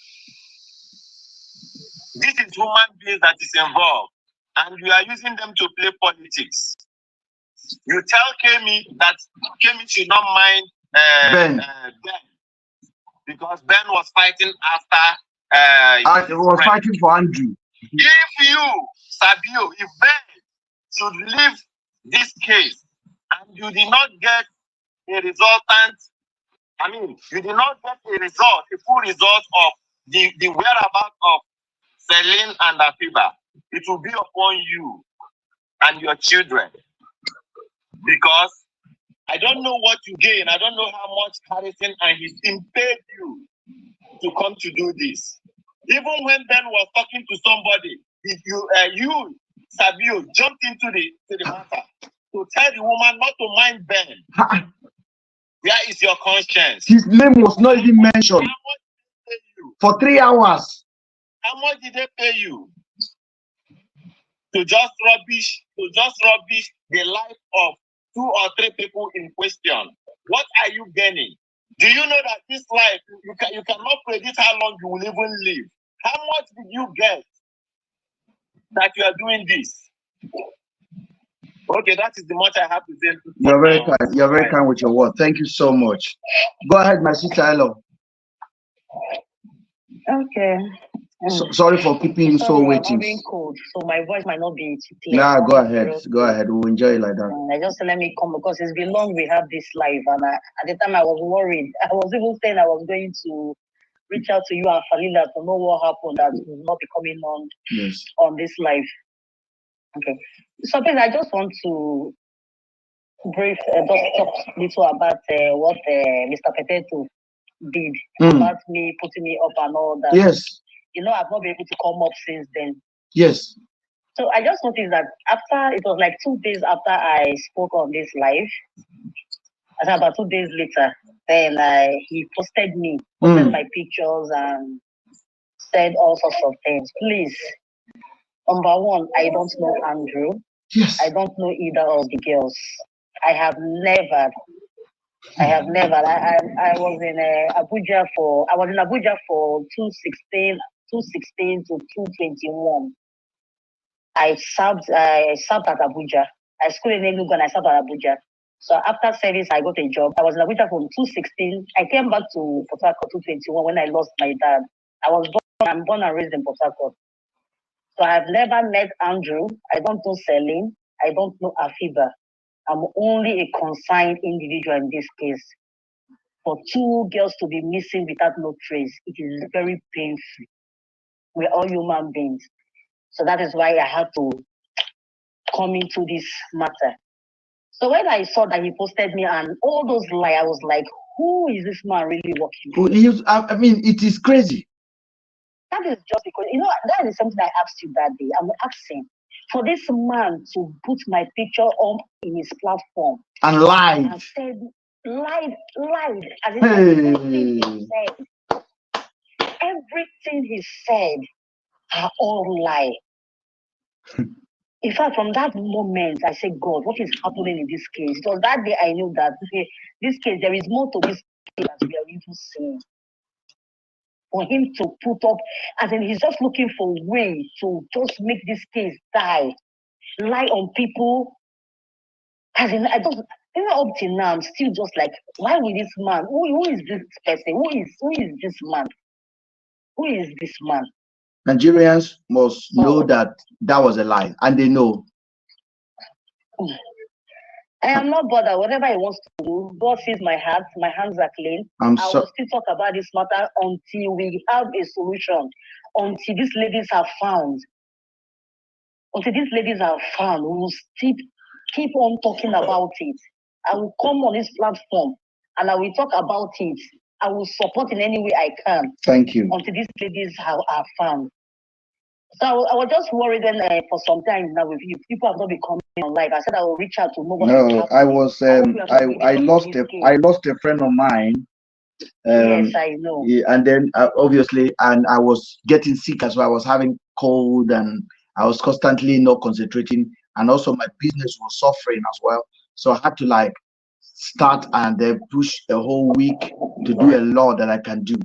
this is human beings that is involved, and you are using them to play politics. You tell Kemi that Kemi should not mind Ben, because Ben was fighting after. Was fighting for Andrew. If you, Sabio, if Ben should leave this case and you did not get a resultant, you did not get a full result of the whereabouts of Celine and Afiba, it will be upon you and your children. Because I don't know what you gain. I don't know how much Harrison and his team paid you to come to do this. Even when Ben was talking to somebody, you Sabio, jumped into the matter to tell the woman not to mind Ben. Where is your conscience? His name was not even mentioned. How much did they pay you? For 3 hours. How much did they pay you? To just rubbish the life of 2 or 3 people in question. What are you gaining? Do you know that this life, you cannot predict how long you will even live? How much did you get that you are doing this? Okay, that is the much I have to say. You're very kind. You're very kind with your word. Thank you so much. Go ahead, my sister. Hello. Okay. Sorry for keeping you so waiting. I'm being cold, so my voice might not be clear. Yeah, go ahead. Go ahead. We'll enjoy it like that. I just let me come because it's been long we have this live, and at the time I was worried. I was even saying I was going to reach out to you and Falila to know what happened that will not be coming on on this live. Okay. So please, I just want to brief, just talk a little about what Mr. Peteto did about me putting me up and all that. Yes. You know, I've not been able to come up since then. Yes. So I just noticed that after, it was like 2 days after I spoke on this live, I think about 2 days later, then he posted my pictures and said all sorts of things. Please, number one, I don't know Andrew. Yes. I don't know either of the girls. I was in Abuja for 2016 to 2021. I served at Abuja. I schooled in Enugu and I served at Abuja. So after service, I got a job. I was in Abuja from 2016. I came back to Port Harcourt 2021 when I lost my dad. I'm born and raised in Port Harcourt. So I've never met Andrew. I don't know Celine. I don't know Afiba. I'm only a consigned individual in this case. For 2 girls to be missing without no trace, it is very painful. We're all human beings. So that is why I had to come into this matter. So when I saw that he posted me and all those lies, I was like, who is this man really working for? It is crazy. That is just because, that is something I asked you that day. I'm asking for this man to put my picture up in his platform. And lied. And said, lied. As in everything he said are all lies. In fact, from that moment, I said, God, what is happening in this case? It was that day I knew that this case, there is more to this case that we are even seeing. for him to put up, as in he's just looking for a way to just make this case die, lie on people. As in, I don't, even up till now, I'm still just like, why will this man? Who is this person? Who is this man? Who is this man? Nigerians must know that that was a lie, and they know. I am not bothered. Whatever he wants to do, God sees my heart. My hands are clean. I will still talk about this matter until we have a solution. Until these ladies are found. Until these ladies are found, we will still keep on talking about it. I will come on this platform and I will talk about it. I will support in any way I can. Thank you. Until these ladies are found. So I was just worried then for some time now with you. People have not been coming on live. I said I will reach out to nobody. No, I was I lost a friend of mine. Yes, I know. Yeah, and then obviously, and I was getting sick as well. I was having cold and I was constantly not concentrating, and also my business was suffering as well. So I had to like start and then push a whole week to do a lot that I can do.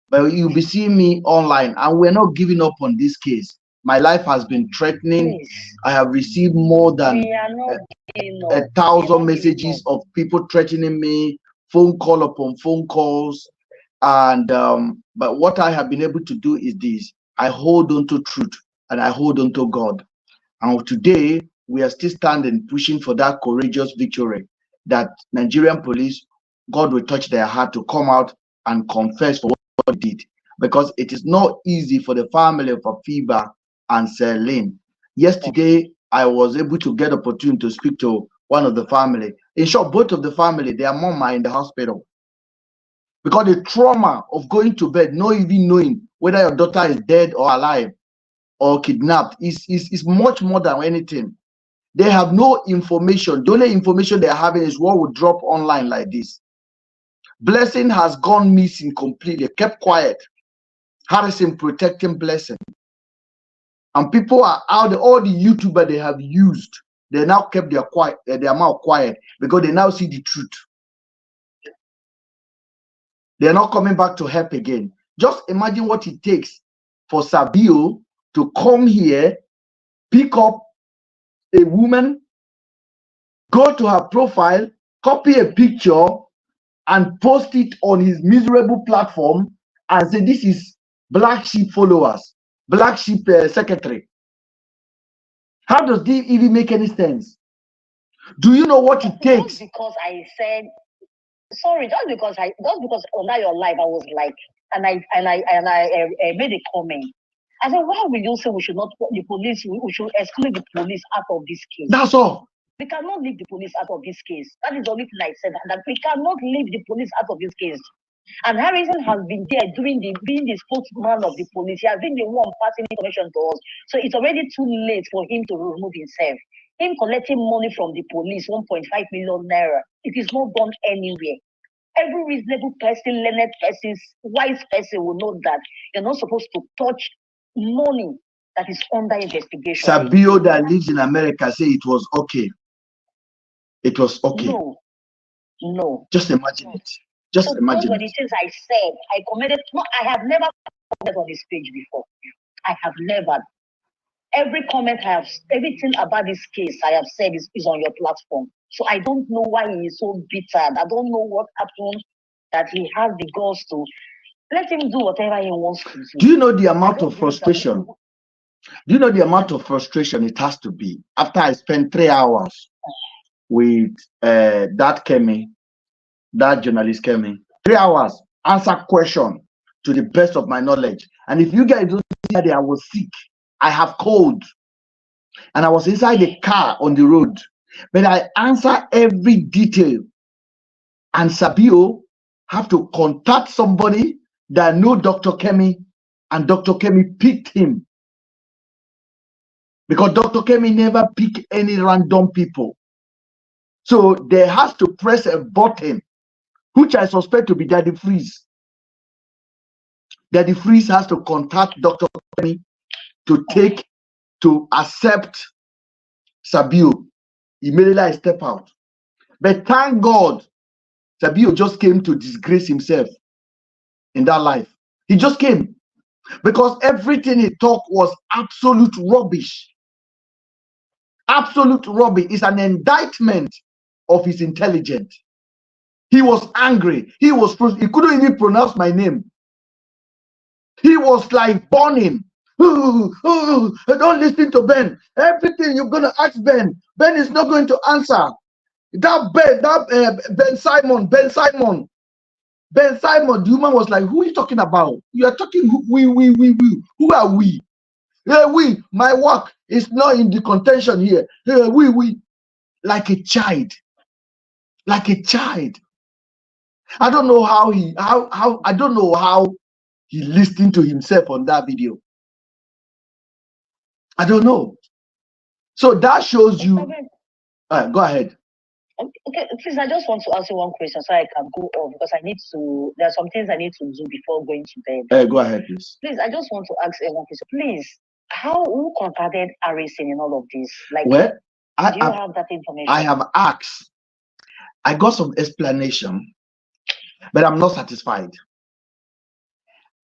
But you'll be seeing me online, and we're not giving up on this case. My life has been threatening. I have received more than 1,000 messages of people threatening me, phone call upon phone calls. And but what I have been able to do is this: I hold on to truth and I hold on to God. And today we are still standing, pushing for that courageous victory that Nigerian police, God will touch their heart to come out and confess for what they did, because it is not easy for the family of Afiba and Celine. Yesterday, I was able to get opportunity to speak to one of the family. In short, both of the family, their mom are in the hospital. Because the trauma of going to bed, not even knowing whether your daughter is dead or alive or kidnapped, is much more than anything. They have no information. The only information they're having is what will drop online like this. Blessing has gone missing completely, kept quiet. Harrison protecting Blessing. And people are out there, all the YouTubers they have used, they now kept their mouth quiet because they now see the truth. They're not coming back to help again. Just imagine what it takes for Sabio to come here, pick up a woman, go to her profile, copy a picture, and post it on his miserable platform and say, this is black sheep followers, black sheep secretary. How does this even make any sense? Do you know what it takes? Just because I said, sorry, just because under your life I was like, and I made a comment. I said, why will you say we should not put the police? We should exclude the police out of this case. That's all. We cannot leave the police out of this case. That is the only thing I said. That we cannot leave the police out of this case. And Harrison has been there being the spokesman of the police. He has been the one passing information to us. So it's already too late for him to remove himself. Him collecting money from the police, 1.5 million naira, it is not done anywhere. Every reasonable person, learned person, wise person will know that you're not supposed to touch money that is under investigation. Sabio that lives in America say it was okay. It was okay. No. Just imagine it. Just imagine. Those were the things I said. I commented. No, I have never commented on this page before. I have never. Every comment I have, everything about this case I have said is on your platform. So I don't know why he is so bitter. I don't know what happened that he has the guts to let him do whatever he wants to do. Do you know the amount of frustration? Do you know the amount of frustration it has to be after I spent 3 hours with that journalist Kemi? 3 hours, answer question to the best of my knowledge. And if you guys don't see that I was sick, I have cold, and I was inside the car on the road, but I answer every detail. And Sabio have to contact somebody that know Dr. Kemi, and Dr. Kemi picked him. Because Dr. Kemi never pick any random people. So there has to press a button, which I suspect to be Daddy Freeze. Daddy Freeze has to contact Dr. Kemi to accept Sabio. Immediately I step out. But thank God, Sabio just came to disgrace himself in that life. He just came because everything he talked was absolute rubbish. Absolute rubbish. It's an indictment of his intelligence. He was angry. He couldn't even pronounce my name. He was like burning. Don't listen to Ben. Everything you're gonna ask Ben, Ben is not going to answer. Ben Simon. The woman was like, "Who are you talking about? You are talking we. Who are we? Yeah, we. My work is not in the contention here. Yeah, we. Like a child. Like a child. I don't know how I don't know how he listened to himself on that video. I don't know. So that shows you. Go ahead. Okay, please, I just want to ask you one question so I can go off because there are some things I need to do before going to bed. Go ahead, please. Please, I just want to ask one question. Please, who contacted Harrison in all of this? Like, do you have that information? I have asked. I got some explanation, but I'm not satisfied.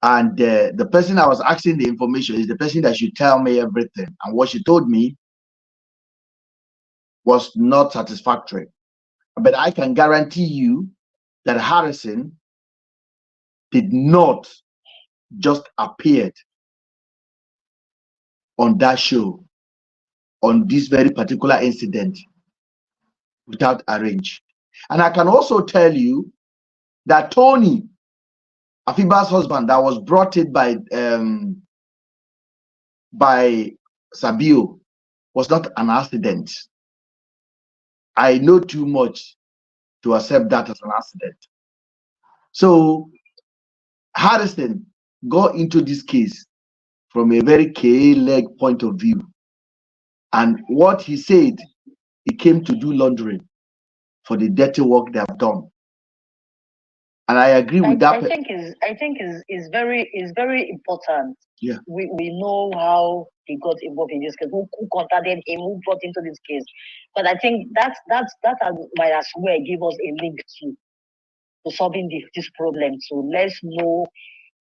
And the person I was asking the information is the person that should tell me everything. And what she told me was not satisfactory. But I can guarantee you that Harrison did not just appeared on that show, on this very particular incident, without arrange. And I can also tell you that Tony, Afiba's husband, that was brought in by Sabio, was not an accident. I know too much to accept that as an accident. So Harrison got into this case from a very K-leg point of view. And what he said, he came to do laundering for the dirty work they have done. And I agree with that. I think is very important. Yeah. We know how he got involved in this case, who contacted him, who brought into this case. But I think that might as well give us a link to solving this problem. So let's know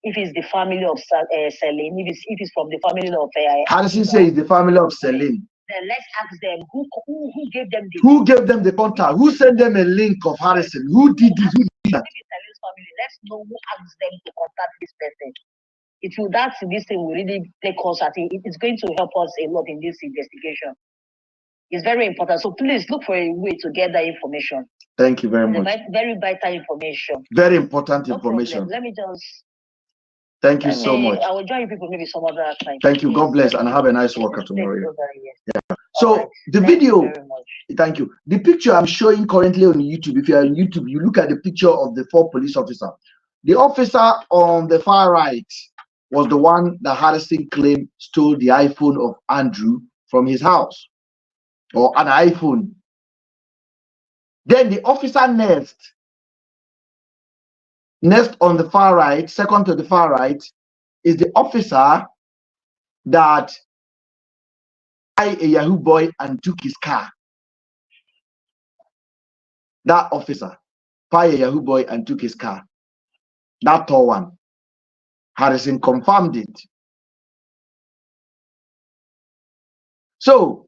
if it's the family of Celine, if it's from the family of Harrison says it's the family of Celine. Then let's ask them who gave them the contact, who sent them a link of Harrison, who did it. Celine's family. Let's know who asked them to contact this person. This thing will really take us at it. It's going to help us a lot in this investigation. It's very important. So please look for a way to get that information. Thank you very much. Very vital information. Very important information. Let me just. Thank you so much. I will join people maybe some other time. Thank you. God bless and have a nice work tomorrow. Yeah. So the video. Thank you. The picture I'm showing currently on YouTube. If you are on YouTube, you look at the picture of the 4 police officers. The officer on the far right was the one that Harrison claimed stole the iPhone of Andrew from his house, or an iPhone. Then the officer next on the far right, second to the far right, is the officer that hired a Yahoo boy and took his car. That officer hired a Yahoo boy and took his car. That tall one. Harrison confirmed it. So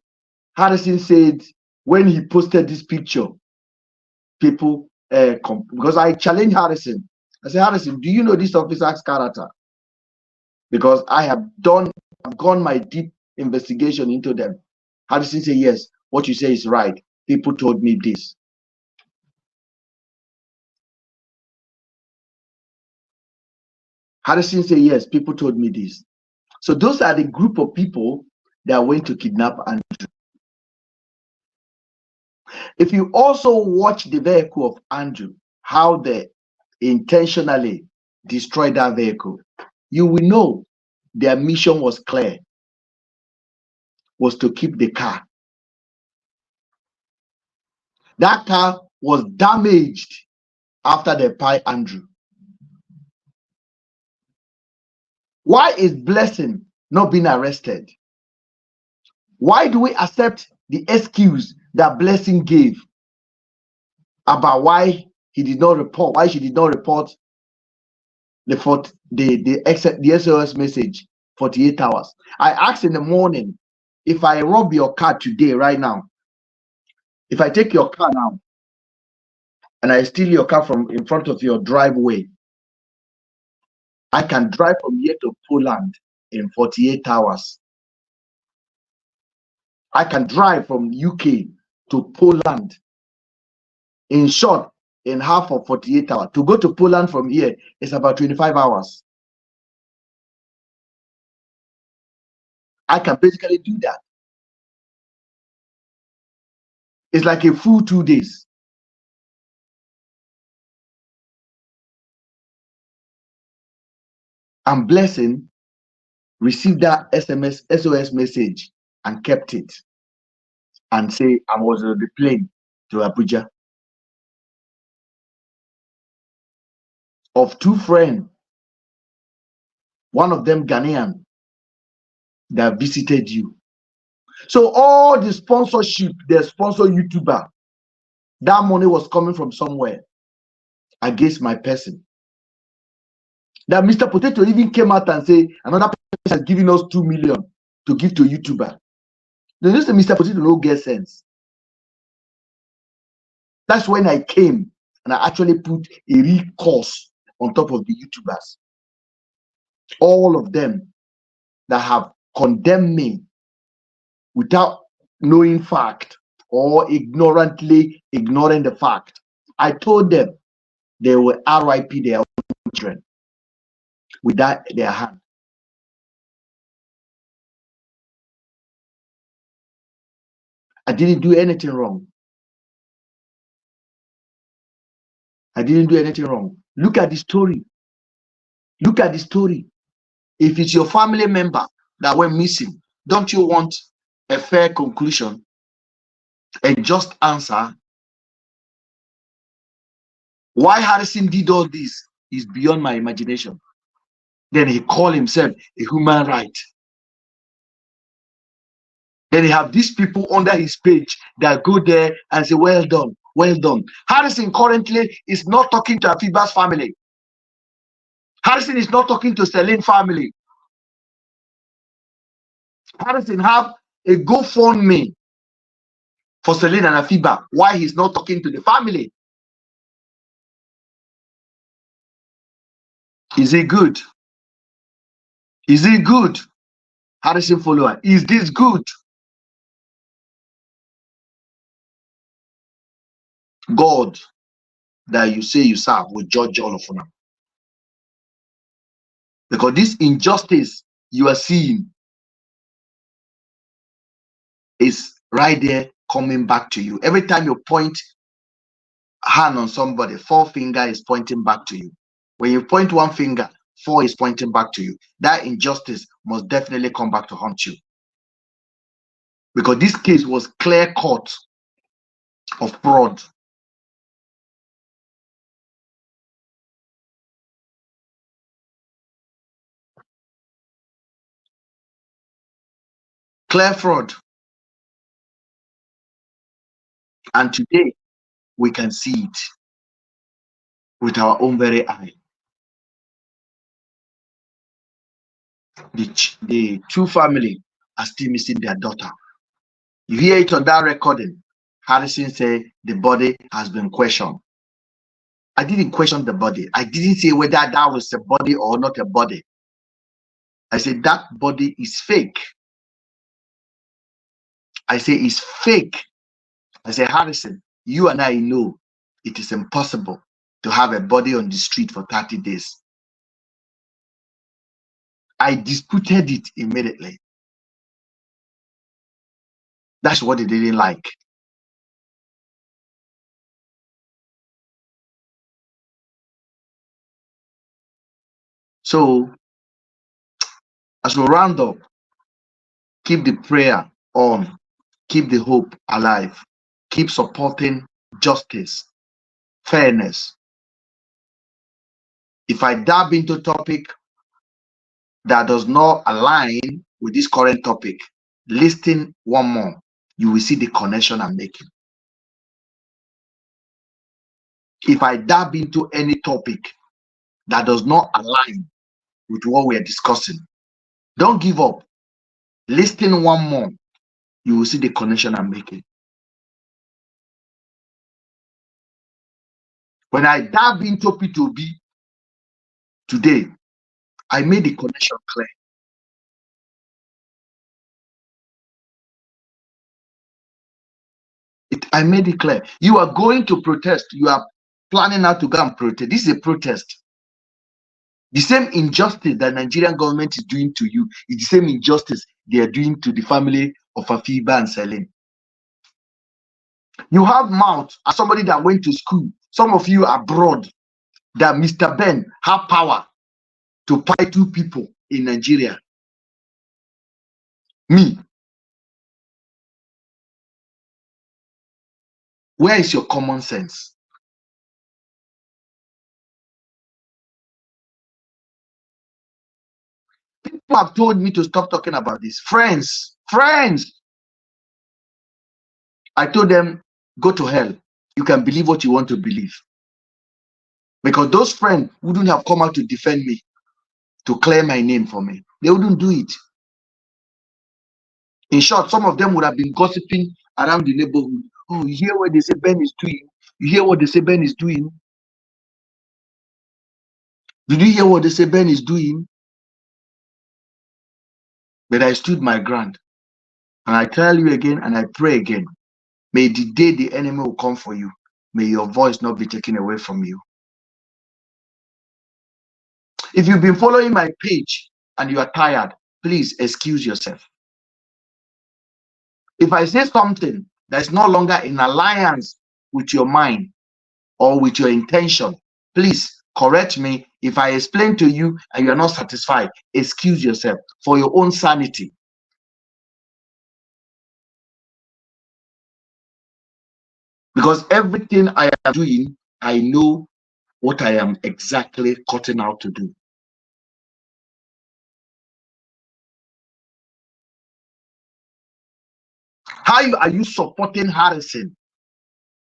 Harrison said when he posted this picture, people because I challenged Harrison. I said, Harrison, do you know this officer's character? Because I have gone my deep investigation into them. Harrison said, yes, what you say is right. People told me this. Harrison said, yes, people told me this. So those are the group of people that went to kidnap Andrew. If you also watch the vehicle of Andrew, how they intentionally destroyed that vehicle, you will know their mission was clear, was to keep the car. That car was damaged after they piled Andrew. Why is Blessing not being arrested? Why do we accept the excuse that Blessing gave about why he did not report, why she did not report the SOS message 48 hours. I asked in the morning, if I rob your car today, right now, if I take your car now and I steal your car from in front of your driveway, I can drive from here to Poland in 48 hours. I can drive from UK to Poland. In short, in half of 48 hours. To go to Poland from here is about 25 hours. I can basically do that. It's like a full 2 days. And Blessing received that SOS message and kept it and say, I was on the plane to Abuja. Of 2 friends, one of them Ghanaian, that visited you. So all the sponsorship, the sponsor YouTuber, that money was coming from somewhere against my person. That Mr. Potato even came out and say another person has given us 2 million to give to YouTuber. Then just Mr. Potato no get sense. That's when I came and I actually put a real course on top of the YouTubers. All of them that have condemned me without knowing fact or ignorantly ignoring the fact. I told them they will RIP their own children with that their hand. I didn't do anything wrong. I didn't do anything wrong. Look at the story. Look at the story. If it's your family member that went missing, don't you want a fair conclusion? A just answer? Why Harrison did all this is beyond my imagination. Then he called himself a human right. Then he have these people under his page that go there and say, well done, well done. Harrison currently is not talking to Afiba's family. Harrison is not talking to Celine family. Harrison have a GoFundMe for Celine and Afiba. Why he's not talking to the family? Is it good? Is it good? Harrison follower, is this good? God that you say you serve will judge all of them. Because this injustice you are seeing is right there coming back to you. Every time you point hand on somebody, 4 finger is pointing back to you. When you point 1 finger, 4 is pointing back to you. That injustice must definitely come back to haunt you. Because this case was clear cut of fraud. Clear fraud. And today, we can see it with our own very eye. The 2 family are still missing their daughter. You hear it on that recording. Harrison said the body has been questioned. I didn't question the body. I didn't say whether that was a body or not a body. I said that body is fake. I say it's fake. I say, Harrison, you and I know it is impossible to have a body on the street for 30 days. I disputed it immediately. That's what they didn't like. So, as we round up, keep the prayer on, keep the hope alive, keep supporting justice, fairness. If I dab into a topic that does not align with this current topic, listen one more, you will see the connection I'm making. If I dab into any topic that does not align with what we are discussing. Don't give up. Listen one more. You will see the connection I'm making. When I dive into P2B today, I made the connection clear. I made it clear. You are going to protest. You are planning now to go and protest. This is a protest. The same injustice that Nigerian government is doing to you is the same injustice they are doing to the family of Afiba and Selim. You have mouth as somebody that went to school. Some of you abroad, that Mr. Ben have power to buy 2 people in Nigeria. Me. Where is your common sense? People have told me to stop talking about this. Friends. I told them, go to hell. You can believe what you want to believe. Because those friends wouldn't have come out to defend me, to clear my name for me. They wouldn't do it. In short, some of them would have been gossiping around the neighborhood. Oh, you hear what they say Ben is doing? You hear what they say Ben is doing? Did you hear what they say Ben is doing? But I stood my ground. And I tell you again, and I pray again, may the day the enemy will come for you, may your voice not be taken away from you. If you've been following my page and you are tired, please excuse yourself. If I say something that is no longer in alliance with your mind or with your intention, please correct me. If I explain to you and you are not satisfied, excuse yourself for your own sanity. Because everything I am doing, I know what I am exactly cutting out to do. How are you supporting Harrison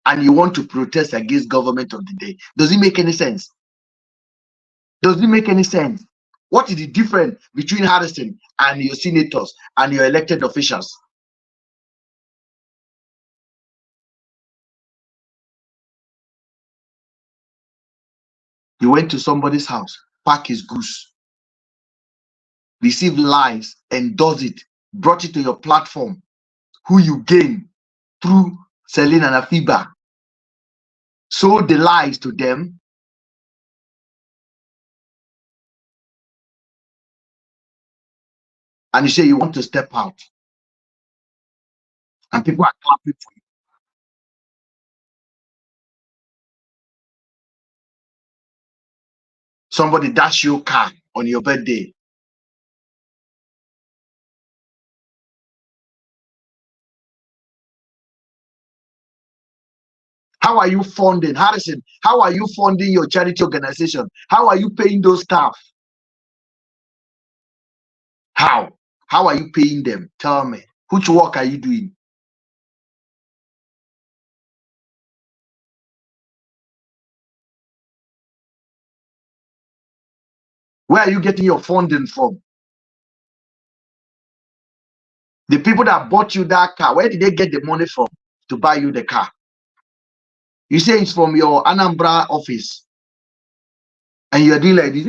and you want to protest against government of the day? Does it make any sense? Does it make any sense? What is the difference between Harrison and your senators and your elected officials? You went to somebody's house, pack his goose, received lies, endorsed it, brought it to your platform, who you gain through Selin and Afiba. Sold the lies to them. And you say you want to step out. And people are clapping for you. Somebody dash your car on your birthday. How are you funding? Harrison, how are you funding your charity organization? How are you paying those staff? How? How are you paying them? Tell me. Which work are you doing? Where are you getting your funding from? The people that bought you that car, where did they get the money from to buy you the car? You say it's from your Anambra office. And you're doing like this.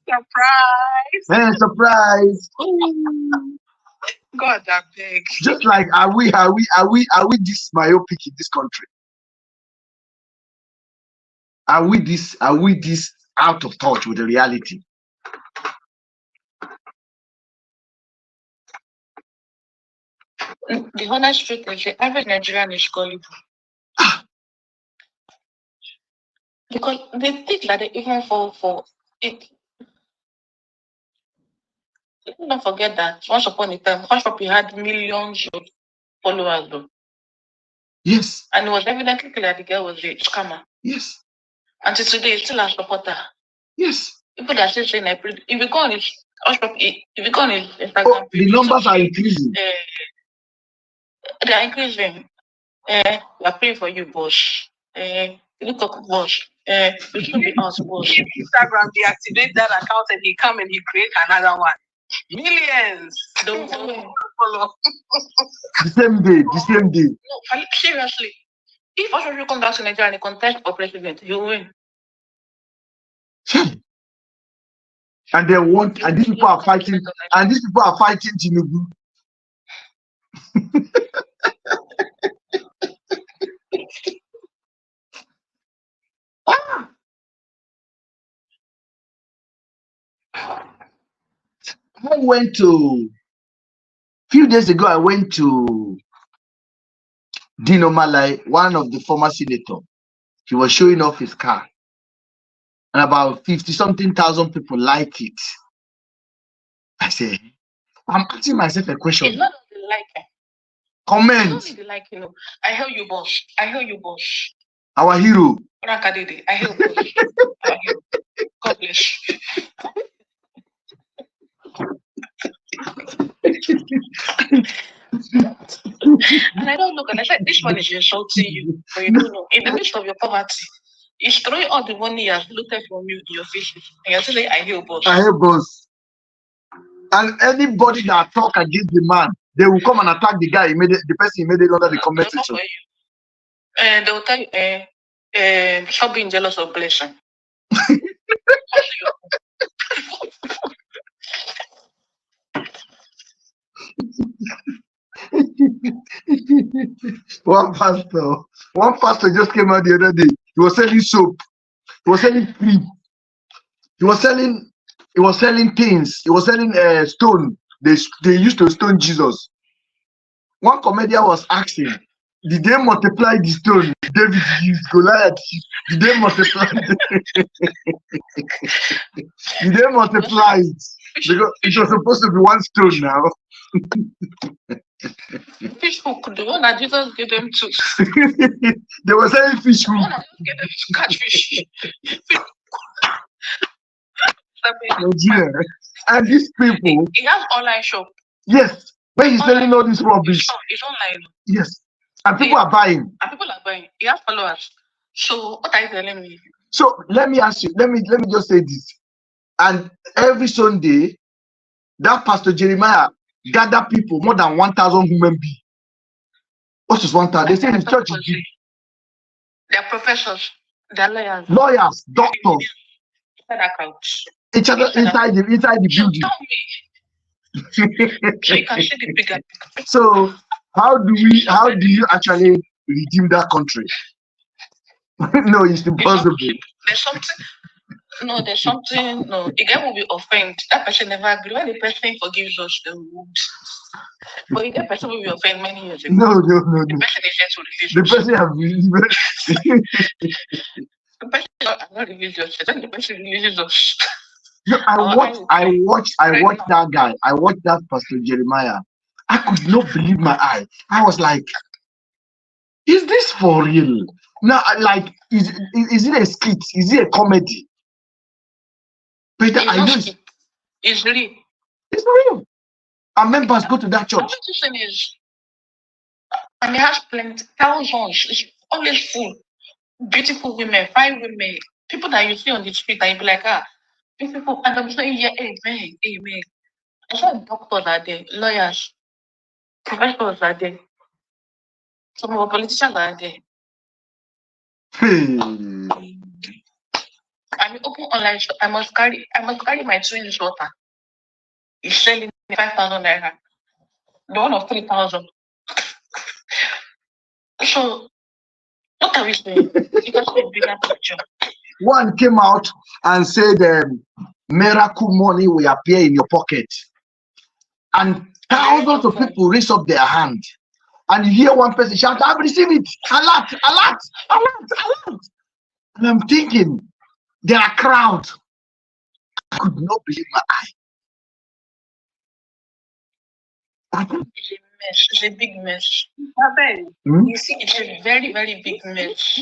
Surprise! Surprise! God, I beg. Just like are we this myopic in this country? Are we this out of touch with the reality? The honest truth is that every Nigerian is gullible. Because they think that they even fall for it. Don't forget that once upon a time, Hushpuppi had millions of followers though. Yes. And it was evidently clear the girl was a scammer. Yes. Until today, it's still a supporter. Yes. People that are still saying, if you go on his Hushpuppi, if you go on his Instagram page, the numbers are increasing. They are increasing. We are praying for you, boss. Look up, boss. We should be us, boss. Instagram deactivate that account and he come and he create another one. Millions. Don't follow. The same day. No, seriously. If Osho come back to Nigeria and contest for president, he will win. And they want, and these people are fighting, Tinubu. Few days ago, I went to Dino Malai, one of the former senators. He was showing off his car. And about 50-something thousand people like it. I say, I'm asking myself a question. It's not that they like it. Comment. They like, I hear you, boss. Our hero. I hear you, boss. Our hero. God bless you. And I don't look, and I said, this one is insulting you, but you don't know. In the midst of your poverty, he's throwing all the money he has looted from you in your faces. And you're saying, I hear boss. And anybody that talk against the man, they will come and attack the guy immediately, the person immediately under the comment section. And they will tell you, stop being jealous of blessing. One pastor just came out the other day. He was selling soap. He was selling cream. He was selling things. He was selling stone. They used to stone Jesus. One comedian was asking, did they multiply the stone David used, Goliath? Did they multiply Did they multiply it? Because it was supposed to be one stone now. Fish hook, the one that Jesus gave them to. They were selling fish hook. Get them to catch fish. And these people. He has online shop. Yes, where he's selling all this rubbish. It's online. Yes, and people are buying. He has followers. So what are you telling me? So let me ask you. Let me just say this. And every Sunday, that Pastor Jeremiah gather people, more than 1,000 human beings. What is 1,000? They say his church is big. They're professors. They're lawyers. Lawyers, doctors. Each other inside the building. Tell me. So you can see the bigger. So how do you actually redeem that country? No, it's impossible. There's something. No, the guy will be offended. That person never agree. When the person forgives us, they would. But the person will be offended many years ago. No. The person is yet to release. The person have released. The person has not released us. Then the person releases us. No, I watched that guy. I watched that Pastor Jeremiah. I could not believe my eye. I was like, is this for real? Now, like, is it a skit? Is it a comedy? But it's real. It's real. Our members go to that church. The thing is, and it has plenty, thousands. It's always full. Beautiful women, fine women, people that you see on the street, and you be like, people, and I'm saying, yeah, amen. I saw doctors are there, lawyers, professors are there, some of our politicians are there. I mean, open online shop. I must carry my twins' daughter. He's selling 5,000 naira. The one of 3,000. So, what are we saying? You can see a bigger picture. One came out and said, miracle money will appear in your pocket. And thousands of people raise up their hand. And you hear one person shout, I've received it. Alert. And I'm thinking, there are crowds. I could not believe my eye. It's a big mess. You see, it's a very, very big mess.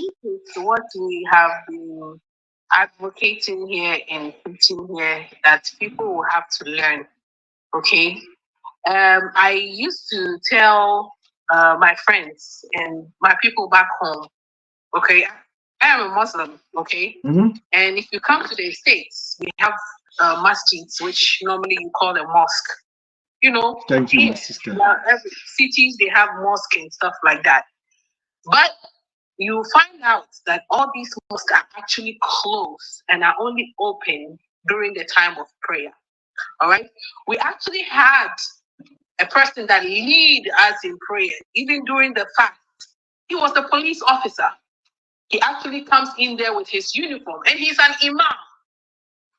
What we have been advocating here and putting here that people will have to learn. Okay. I used to tell my friends and my people back home. Okay, I am a Muslim. Okay, and if you come to the States, we have masjids, which normally you call a mosque. You know, thank you, my sister. Every cities they have mosque and stuff like that, but you find out that all these mosques are actually closed and are only open during the time of prayer. All right, we actually had a person that lead us in prayer, even during the fast. He was a police officer. He actually comes in there with his uniform, and he's an imam.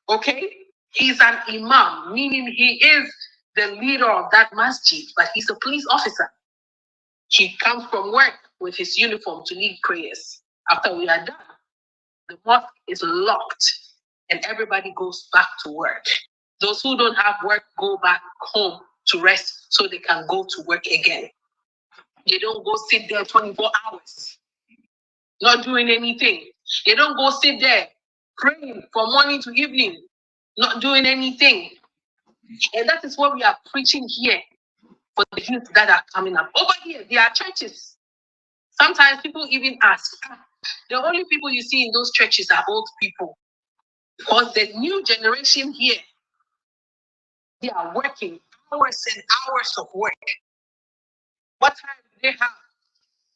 Okay, he's an imam, meaning he is the leader of that masjid, but he's a police officer. He comes from work with his uniform to lead prayers. After we are done, the mosque is locked and everybody goes back to work. Those who don't have work go back home to rest so they can go to work again. They don't go sit there 24 hours, not doing anything. They don't go sit there praying from morning to evening, not doing anything. And that is what we are preaching here for the youth that are coming up. Over here, there are churches. Sometimes people even ask, the only people you see in those churches are old people. Because the new generation here, they are working hours and hours of work. What time do they have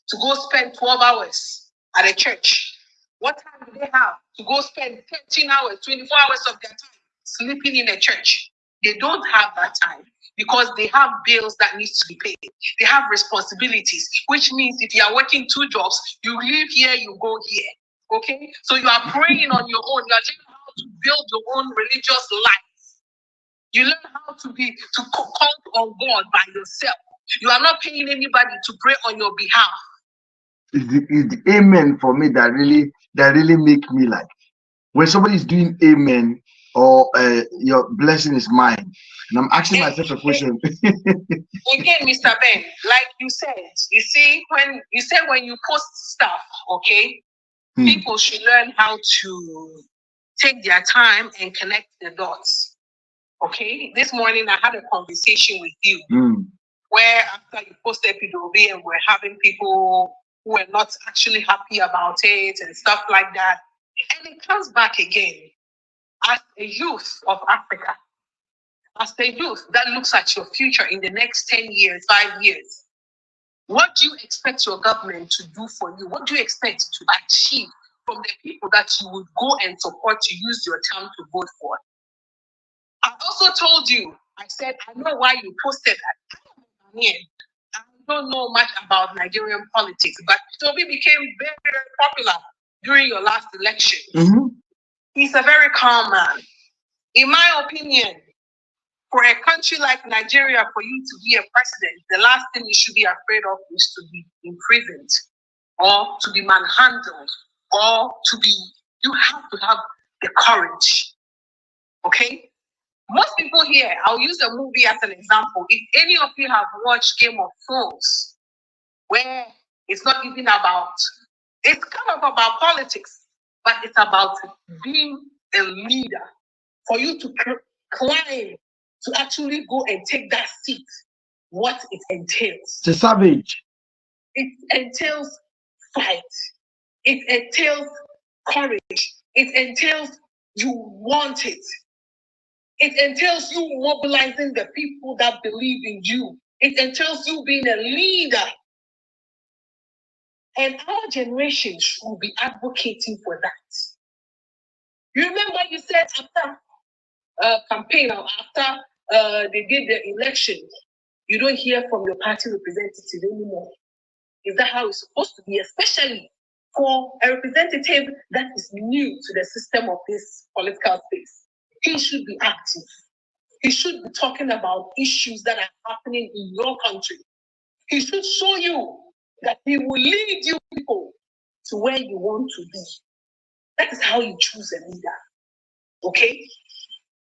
to go spend 12 hours at a church? What time do they have to go spend 13 hours, 24 hours of their time sleeping in a church? They don't have that time because they have bills that needs to be paid. They have responsibilities, which means if you are working 2 jobs, you leave here, you go here. Okay? So you are praying on your own. You are learning how to build your own religious life. You learn how to count on God by yourself. You are not paying anybody to pray on your behalf. It's the amen for me that really make me like, when somebody is doing amen or your blessing is mine, and I'm asking myself a question. Again, Mr. Ben, like you said, you see, when you post stuff, okay, people should learn how to take their time and connect the dots. Okay, this morning I had a conversation with you where after you posted P2B and we're having people who were not actually happy about it and stuff like that. And it comes back again. As a youth of Africa, as a youth that looks at your future in the next 10 years, 5 years, what do you expect your government to do for you? What do you expect to achieve from the people that you would go and support to use your time to vote for? I also told you, I said, I know why you posted that. I don't know much about Nigerian politics, but Toby became very, very popular during your last election. He's a very calm man. In my opinion, for a country like Nigeria, for you to be a president, the last thing you should be afraid of is to be imprisoned or to be manhandled or you have to have the courage. Okay? Most people here, I'll use a movie as an example. If any of you have watched Game of Thrones, where it's not even about, it's kind of about politics, but it's about being a leader. For you to climb, to actually go and take that seat, what it entails. It's a savage. It entails fight. It entails courage. It entails you want it. It entails you mobilizing the people that believe in you. It entails you being a leader. And our generation should be advocating for that. You remember you said after campaign or after they did the election, you don't hear from your party representative anymore. Is that how it's supposed to be? Especially for a representative that is new to the system of this political space. He should be active. He should be talking about issues that are happening in your country. He should show you that he will lead you people to where you want to be. That is how you choose a leader. Okay?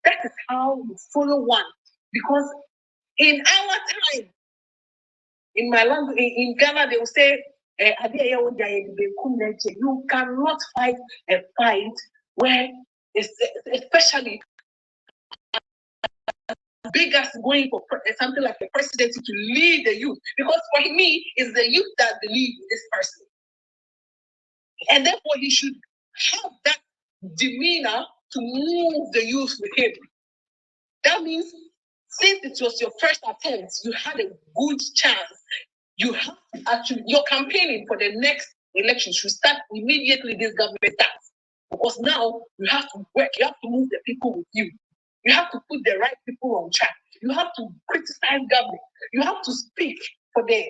That is how you follow one. Because in our time, in my language, in Ghana, they will say, you cannot fight a fight where, especially big as going for something like the presidency to lead the youth, because for me, it's the youth that believe in this person. And therefore, he should have that demeanor to move the youth with him. That means, since it was your first attempt, you had a good chance. You have to actually, your campaigning for the next election should start immediately this government starts. Because now you have to work, you have to move the people with you. You have to put the right people on track. You have to criticize government. You have to speak for the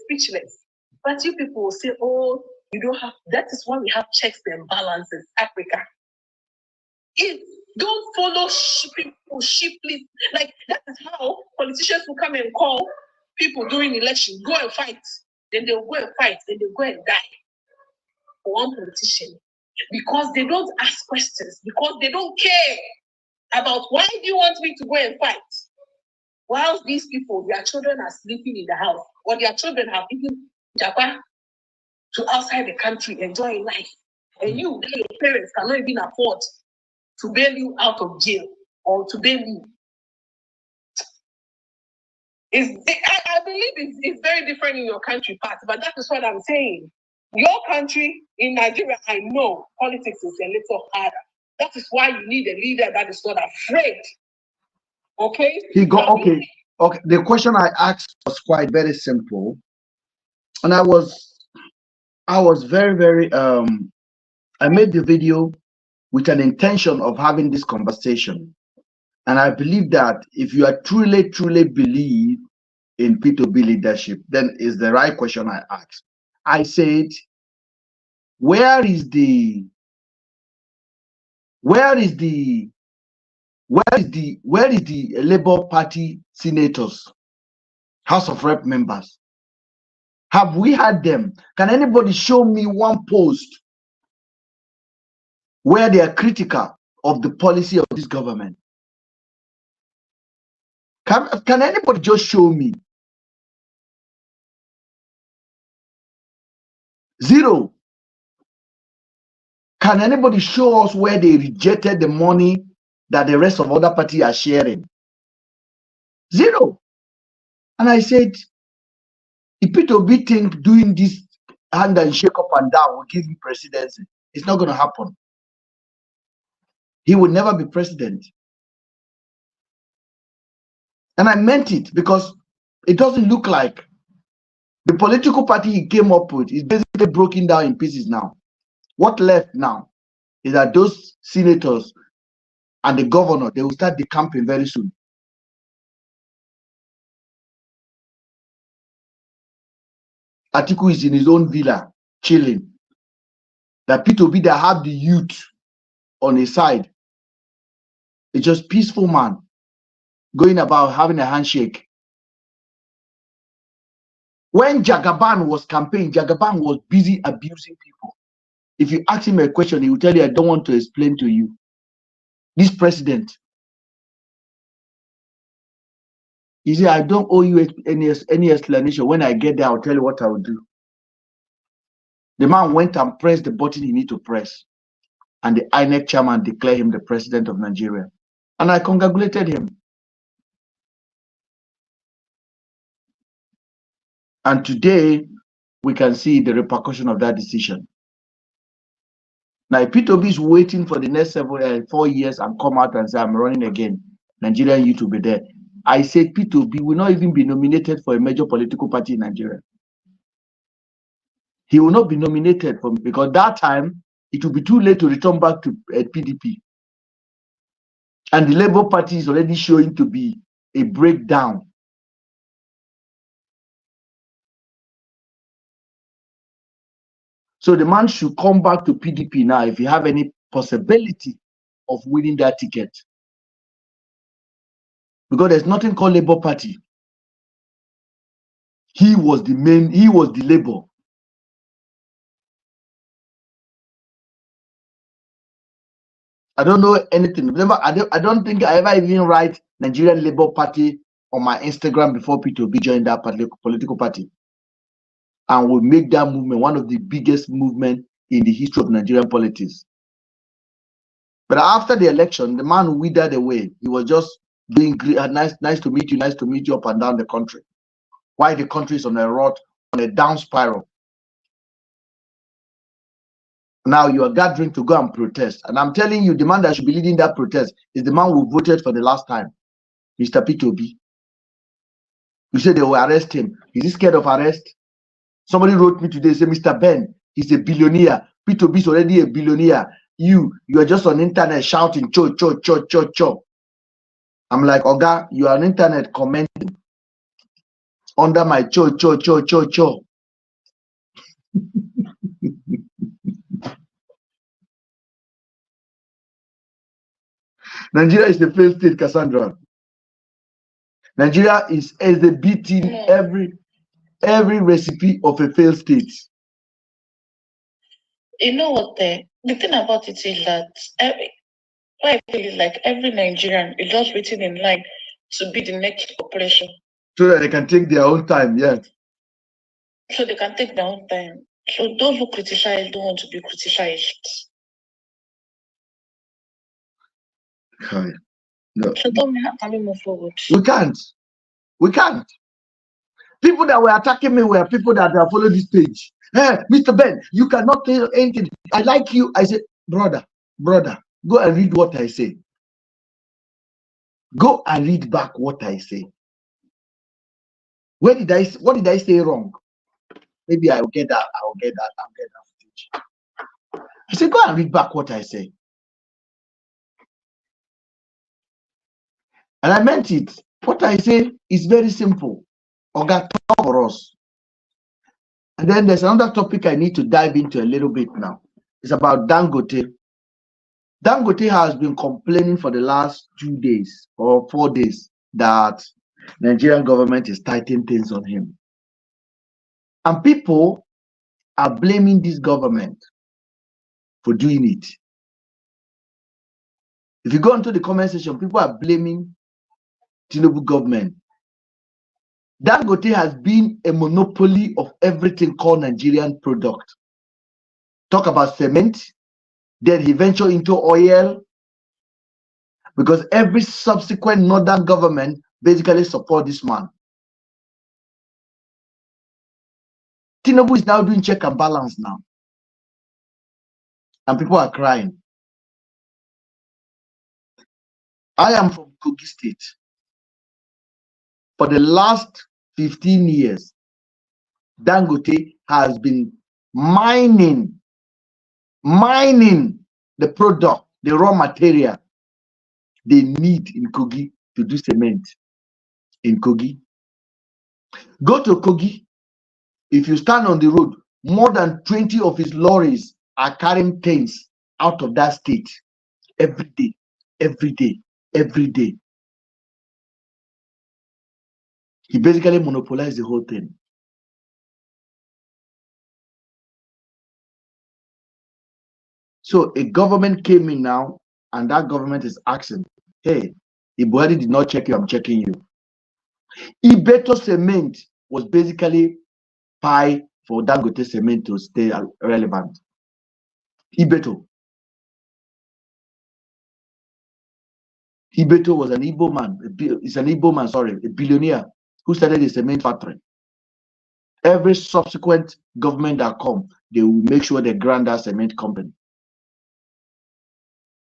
speechless. But you people will say, oh, you don't have, that is why we have checks and balances, Africa. Don't follow people sheeply. Like, that is how politicians will come and call people during election, go and fight. Then they'll go and fight, then they'll go and die for one politician. Because they don't ask questions, because they don't care about why do you want me to go and fight? While these people, their children are sleeping in the house, or their children have even Japan to outside the country enjoying life. And you, your parents cannot even afford to bail you out of jail or to bail you. I believe it's very different in your country part, but that is what I'm saying. Your country, in Nigeria, I know politics is a little harder. That is why you need a leader that is not afraid. Okay? Okay. The question I asked was quite very simple. And I was very, very I made the video with an intention of having this conversation. And I believe that if you are truly believe in P2B leadership, then is the right question I asked. I said, where is the Labour Party senators, House of Rep members? Have we had them? Can anybody show me one post where they are critical of the policy of this government? Can anybody just show me? Zero. Can anybody show us where they rejected the money that the rest of other parties are sharing? Zero. And I said, if P2B think doing this hand and shake up and down will give him presidency, it's not going to happen. He will never be president. And I meant it, because it doesn't look like the political party he came up with is basically broken down in pieces now. What left now is that those senators and the governor, they will start the campaign very soon. Atiku is in his own villa, chilling. That P2B that have the youth on his side. It's just peaceful man going about having a handshake. When Jagaban was campaigning, Jagaban was busy abusing people. If you ask him a question, he will tell you, I don't want to explain to you. This president, he said, I don't owe you any explanation. When I get there, I'll tell you what I will do. The man went and pressed the button he needed to press. And the INEC chairman declared him the president of Nigeria. And I congratulated him. And today, we can see the repercussion of that decision. Now, if P2B is waiting for the next 4 years and come out and say, I'm running again, Nigerian youth will be there. I said P2B will not even be nominated for a major political party in Nigeria. He will not be nominated for, because that time, it will be too late to return back to PDP. And the Labour Party is already showing to be a breakdown. So the man should come back to PDP now if you have any possibility of winning that ticket. Because there's nothing called Labour Party. He was the Labour. I don't know anything. Remember, I don't think I ever even write Nigerian Labour Party on my Instagram before P2B joined that political party. And will make that movement one of the biggest movements in the history of Nigerian politics. But after the election, the man withered away. He was just being nice to meet you up and down the country. Why the country is on a down spiral. Now you are gathering to go and protest. And I'm telling you, the man that should be leading that protest is the man who voted for the last time, Mr. P2B. You said they will arrest him. Is he scared of arrest? Somebody wrote me today, say, Mr. Ben, he's a billionaire. P2B is already a billionaire. You are just on internet shouting, cho, cho, cho, cho, cho. I'm like, Oga, you are on internet commenting under my cho, cho, cho, cho, cho. Nigeria is the failed state, Cassandra. Nigeria is exhibiting every recipe of a failed state. You know what? The thing about it is that I feel like every Nigerian is just waiting in line to be the next operation. So that they can take their own time, yeah. So they can take their own time. So those who criticize don't want to be criticized. Okay. No. So tell me, how can we move forward? We can't. People that were attacking me were people that have followed this page. Hey, Mr. Ben, you cannot tell anything. I like you. I said, brother, go and read what I say. Go and read back what I say. What did I say wrong? Maybe I'll get that footage. I said, go and read back what I say. And I meant it. What I say is very simple. Oga, talk for us. And then there's another topic I need to dive into a little bit now. It's about Dangote. Dangote has been complaining for the last 2 days or 4 days that Nigerian government is tightening things on him. And people are blaming this government for doing it. If you go into the comment section, people are blaming Tinubu government. Dangote has been a monopoly of everything called Nigerian product. Talk about cement, then he ventured into oil, because every subsequent northern government basically support this man. Tinubu is now doing check and balance now. And people are crying. I am from Kogi State. For the last 15 years, Dangote has been mining the product, the raw material they need in Kogi to do cement in Kogi. Go to Kogi. If you stand on the road, more than 20 of his lorries are carrying things out of that state every day. He basically monopolized the whole thing. So a government came in now, and that government is asking, hey, if Buhari did not check you, I'm checking you. Ibeto Cement was basically pie for Dangote Cement to stay relevant. Ibeto was an Igbo man. A billionaire who started a cement factory. Every subsequent government that come, they will make sure they grant that cement company,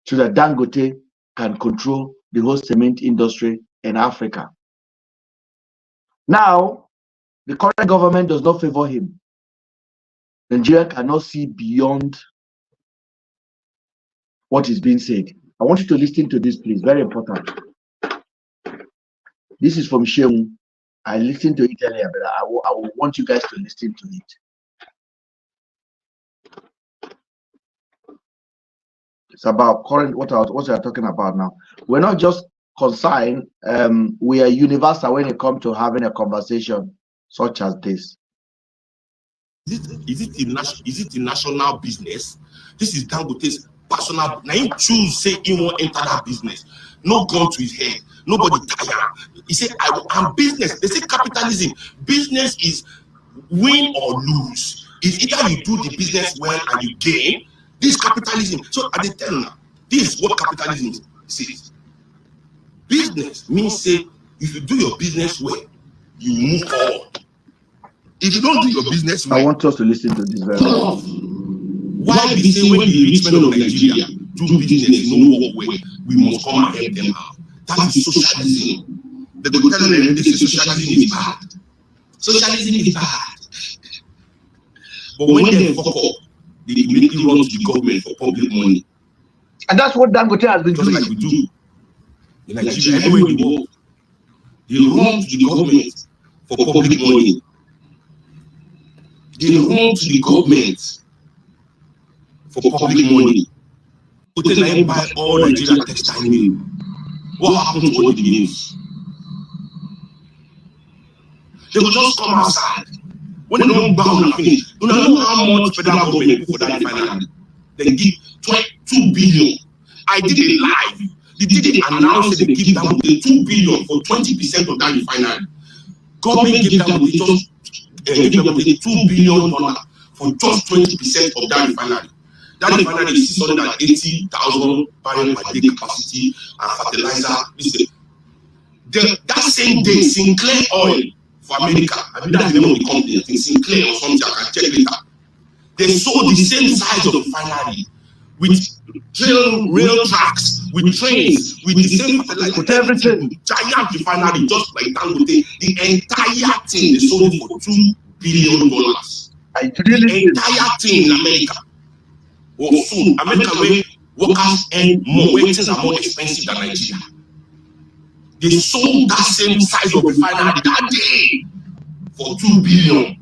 so that Dangote can control the whole cement industry in Africa. Now, the current government does not favor him. Nigeria cannot see beyond what is being said. I want you to listen to this, please. Very important. This is from Sheung. I listened to it earlier, but I will want you guys to listen to it. It's about current what we are talking about now. We're not just consigned. We are universal when it comes to having a conversation such as this. Is it a national business? This is Dangote's personal. Now he choose say he won't enter that business. No gun to his head. Nobody tire. He said, I'm business. They say capitalism. Business is win or lose. It's either you do the business well and you gain. This is capitalism. So at the time, this is what capitalism says. Business means say if you do your business well, you move forward. If you don't do your business well, I want us to listen to this very well. Why we say when the rich men of Nigeria do business, no work well, we must come and help them out. That is socialism. They go tell them they say socialism is bad. Socialism is bad. But when they fuck up, they immediately run to the government for public money. And that's what Dangote has been Just doing. like we do in Nigeria, everywhere in the world. They run to the government for public money. They run to the government for public money. But then I buy all Nigeria textile mill. What happened to all the mills? They will just come outside. When they don't bow and finish, you know how much federal government put for that refinery? They give 2 billion. I did it live. The day they announced they give them 2 billion for 20% of that refinery. Government gave them just $2 billion for just 20% of that refinery. That refinery is 680,000 barrels per day capacity and fertilizer. That same day, Sinclair Oil for America, I mean that's the name of the company, I think Sinclair or something, I can check later. They sold the same size of refinery with rail tracks, with trains, with the same fertilizer, with everything. Giant refinery, just like Dangote. The entire thing they sold it for $2 billion. The entire thing in America was sold. America where workers earn more, where things are more expensive than Nigeria. They sold that same size of refinery that day for $2 billion.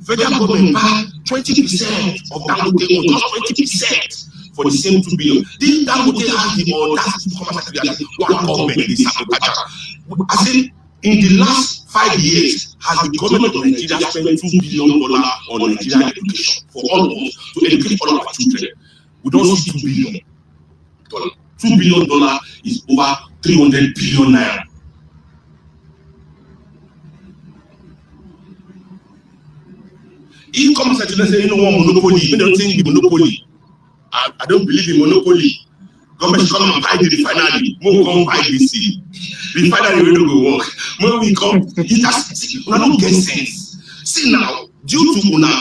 Federal government buy 20% of Dangote, or just 20% for the same $2 billion. This Dangote has the audacity to come and say one government is sabotage. I said, in the last 5 years, has the government of Nigeria spent $2 billion on Nigerian education for all of us to educate all of our children? We don't see $2 billion. $2 billion is over 300 billion naira. If comes and say, you know what, monopoly, you don't think the monopoly. I don't believe in monopoly. Government should come and buy the refinery. More come buy this city. Refinery will go work. When we come, we don't get sense. See now, due to Una,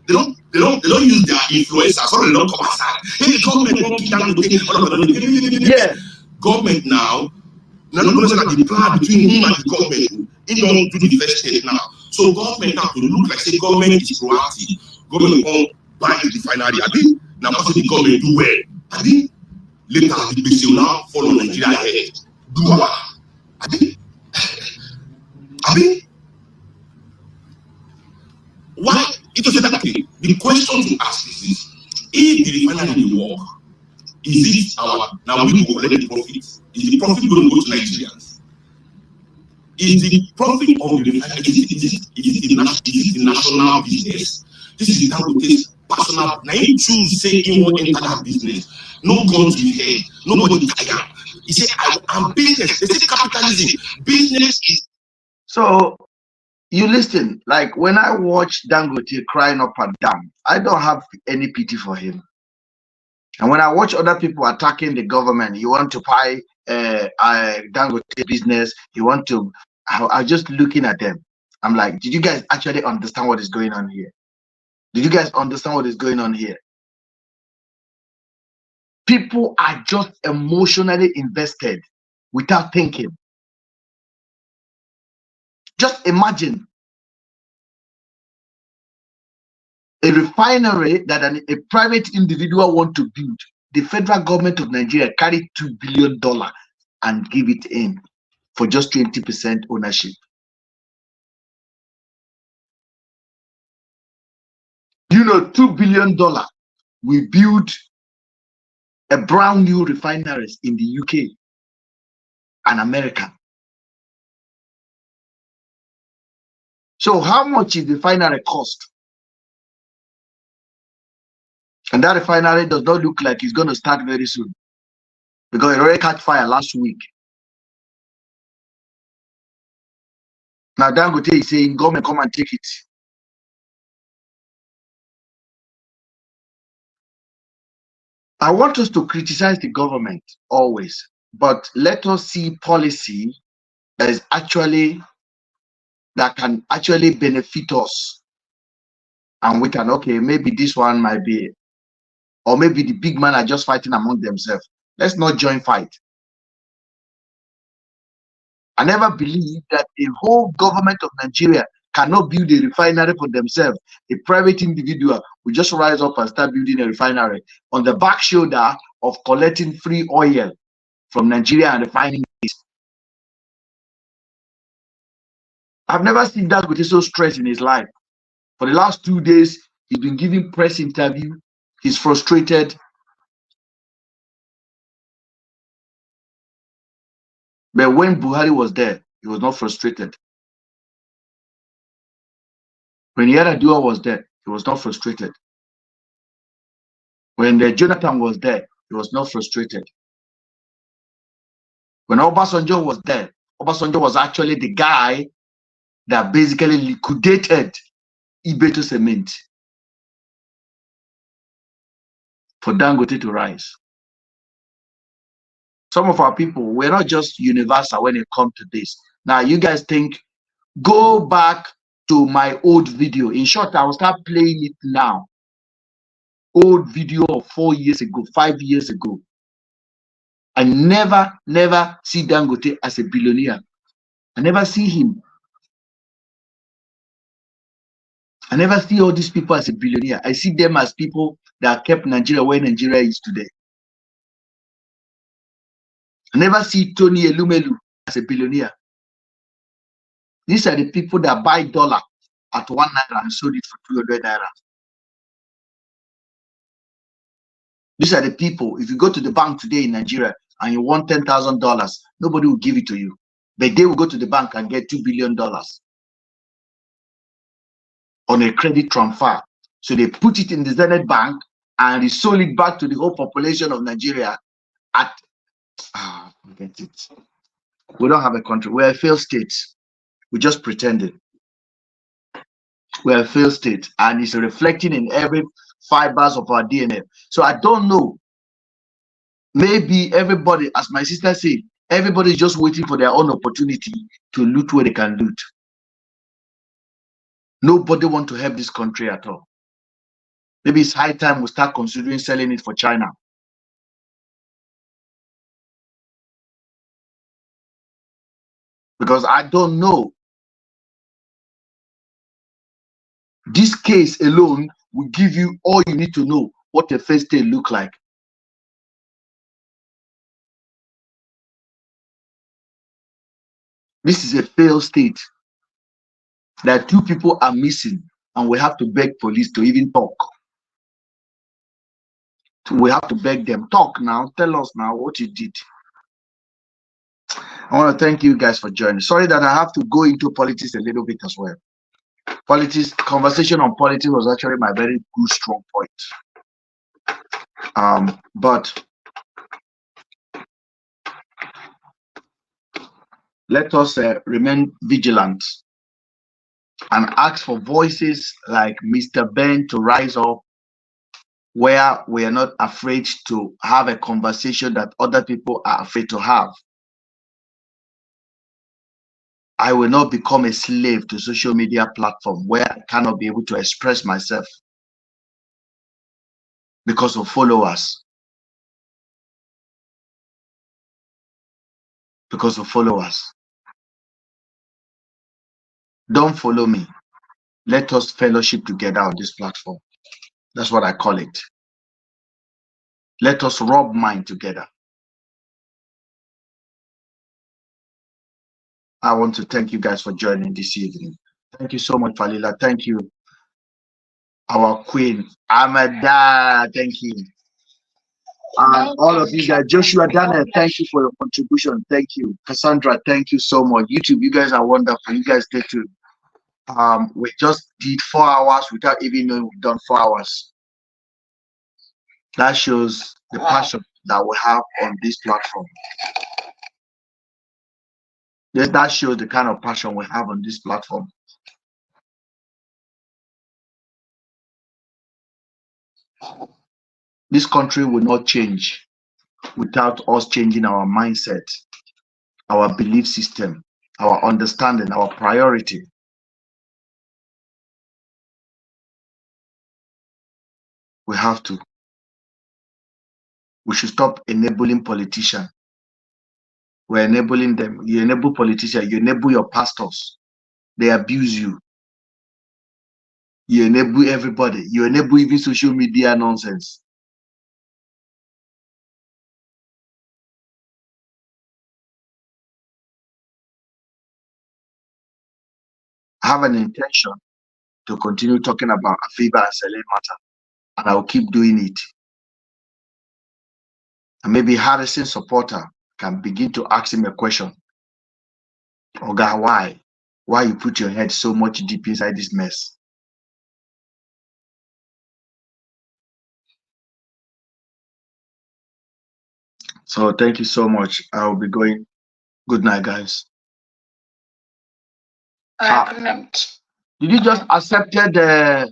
they don't use their influencers, so they don't come outside. Hey, the government won't keep down the yeah. Government now not going to say that the plan between him and the government, he don't do the first step now. So government now to look like say government is proactive. Government won't buy the refinery. I think now because the government do well. I think later the base will now follow Nigeria ahead. Do what? I think why it was that okay. The question to ask is this: if the refinery will work, is it our now we will collect the profit? Is the profit going to go to Nigerians? Is the profit of the refinery is it national business? This is Dangote's personal. Now he choose say he won't enter that business. No gun to his head. Nobody tired. He said, I'm business. They say capitalism. Business is. So you listen, like when I watch Dangote crying up and down, I don't have any pity for him. And when I watch other people attacking the government, you want to buy Dangote business, you want to, I'm just looking at them. I'm like, did you guys actually understand what is going on here? Did you guys understand what is going on here? People are just emotionally invested without thinking. Just imagine a refinery that a private individual want to build. The federal government of Nigeria carried $2 billion and give it in for just 20% ownership. You know, $2 billion we build a brand new refineries in the UK and America. So how much is the refinery cost? And that refinery does not look like it's going to start very soon, because it already caught fire last week. Now Dangote is saying, government, come and take it. I want us to criticize the government always, but let us see policy that can actually benefit us, and we can, okay, maybe this one might be, or maybe the big men are just fighting among themselves. Let's not join fight. I never believed that a whole government of Nigeria cannot build a refinery for themselves. A private individual will just rise up and start building a refinery on the back shoulder of collecting free oil from Nigeria and refining it. I've never seen that with so stressed in his life. For the last 2 days, he's been giving press interview. He's frustrated. But when Buhari was there, he was not frustrated. When Yar'Adua was there, he was not frustrated. When Jonathan was there, he was not frustrated. When Obasanjo was there, Obasanjo was actually the guy that basically liquidated Ibeto Cement for Dangote to rise. Some of our people, we're not just universal when it comes to this. Now, you guys think, go back to my old video. In short, I will start playing it now. Old video of 4 years ago, 5 years ago. I never see Dangote as a billionaire. I never see him. I never see all these people as a billionaire. I see them as people that kept Nigeria where Nigeria is today. I never see Tony Elumelu as a billionaire. These are the people that buy dollar at 1 naira and sold it for 200 naira. These are the people, if you go to the bank today in Nigeria and you want $10,000, nobody will give it to you. But they will go to the bank and get $2 billion on a credit transfer. So they put it in the Zenith Bank and resold it back to the whole population of Nigeria at, forget it. We don't have a country. We're a failed state. We're just pretending. We're a failed state, and it's reflecting in every fibers of our DNA. So I don't know. Maybe everybody, as my sister said, everybody is just waiting for their own opportunity to loot where they can loot. Nobody wants to help this country at all. Maybe it's high time we start considering selling it for China. Because I don't know. This case alone will give you all you need to know what a first day look like. This is a failed state. That 2 people are missing, and we have to beg police to even talk. We have to beg them, talk now, tell us now what you did. I want to thank you guys for joining. Sorry that I have to go into politics a little bit as well. Politics, conversation on politics was actually my very good strong point. But let us remain vigilant and ask for voices like Mr. Ben to rise up, where we are not afraid to have a conversation that other people are afraid to have. I will not become a slave to social media platform where I cannot be able to express myself because of followers. Because of followers. Don't follow me. Let us fellowship together on this platform. That's what I call it. Let us rub mind together. I want to thank you guys for joining this evening. Thank you so much, Falila. Thank you. Our queen, Amada. Thank you. And all of you guys, Joshua Daniel, thank you for your contribution. Thank you. Cassandra, thank you so much. YouTube, you guys are wonderful. You guys stay tuned. We just did 4 hours without even knowing we've done 4 hours. That shows the passion that we have on this platform. Yes, that shows the kind of passion we have on this platform. This country will not change without us changing our mindset, our belief system, our understanding, our priority. We have to. We should stop enabling politicians. We're enabling them. You enable politicians, you enable your pastors. They abuse you. You enable everybody. You enable even social media nonsense. I have an intention to continue talking about Afiba and Sele matter, and I'll keep doing it. And maybe Harrison supporter can begin to ask him a question. Oga, why? Why you put your head so much deep inside this mess? So thank you so much. I'll be going. Good night, guys. Good night. Did you just accepted the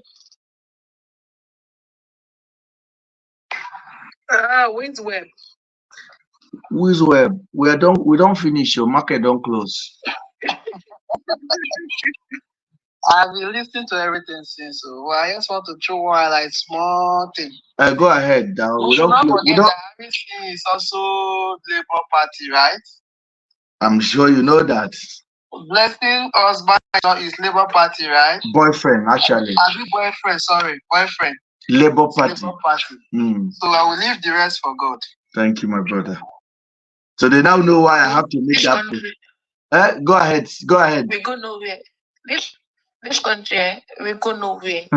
When's web? Who's web? We don't finish. Your market don't close. I've been listening to everything since, so I just want to throw one like small thing. Go ahead. We should not forget that RBC is also Labour Party, right? I'm sure you know that. Blessing husband is Labour Party, right? Boyfriend, actually. Boyfriend, sorry, boyfriend. Labour Party. Labour Party. So I will leave the rest for God. Thank you, my brother. So they now know why I have to make that. Go ahead. Go ahead. We go nowhere. This country, we go nowhere.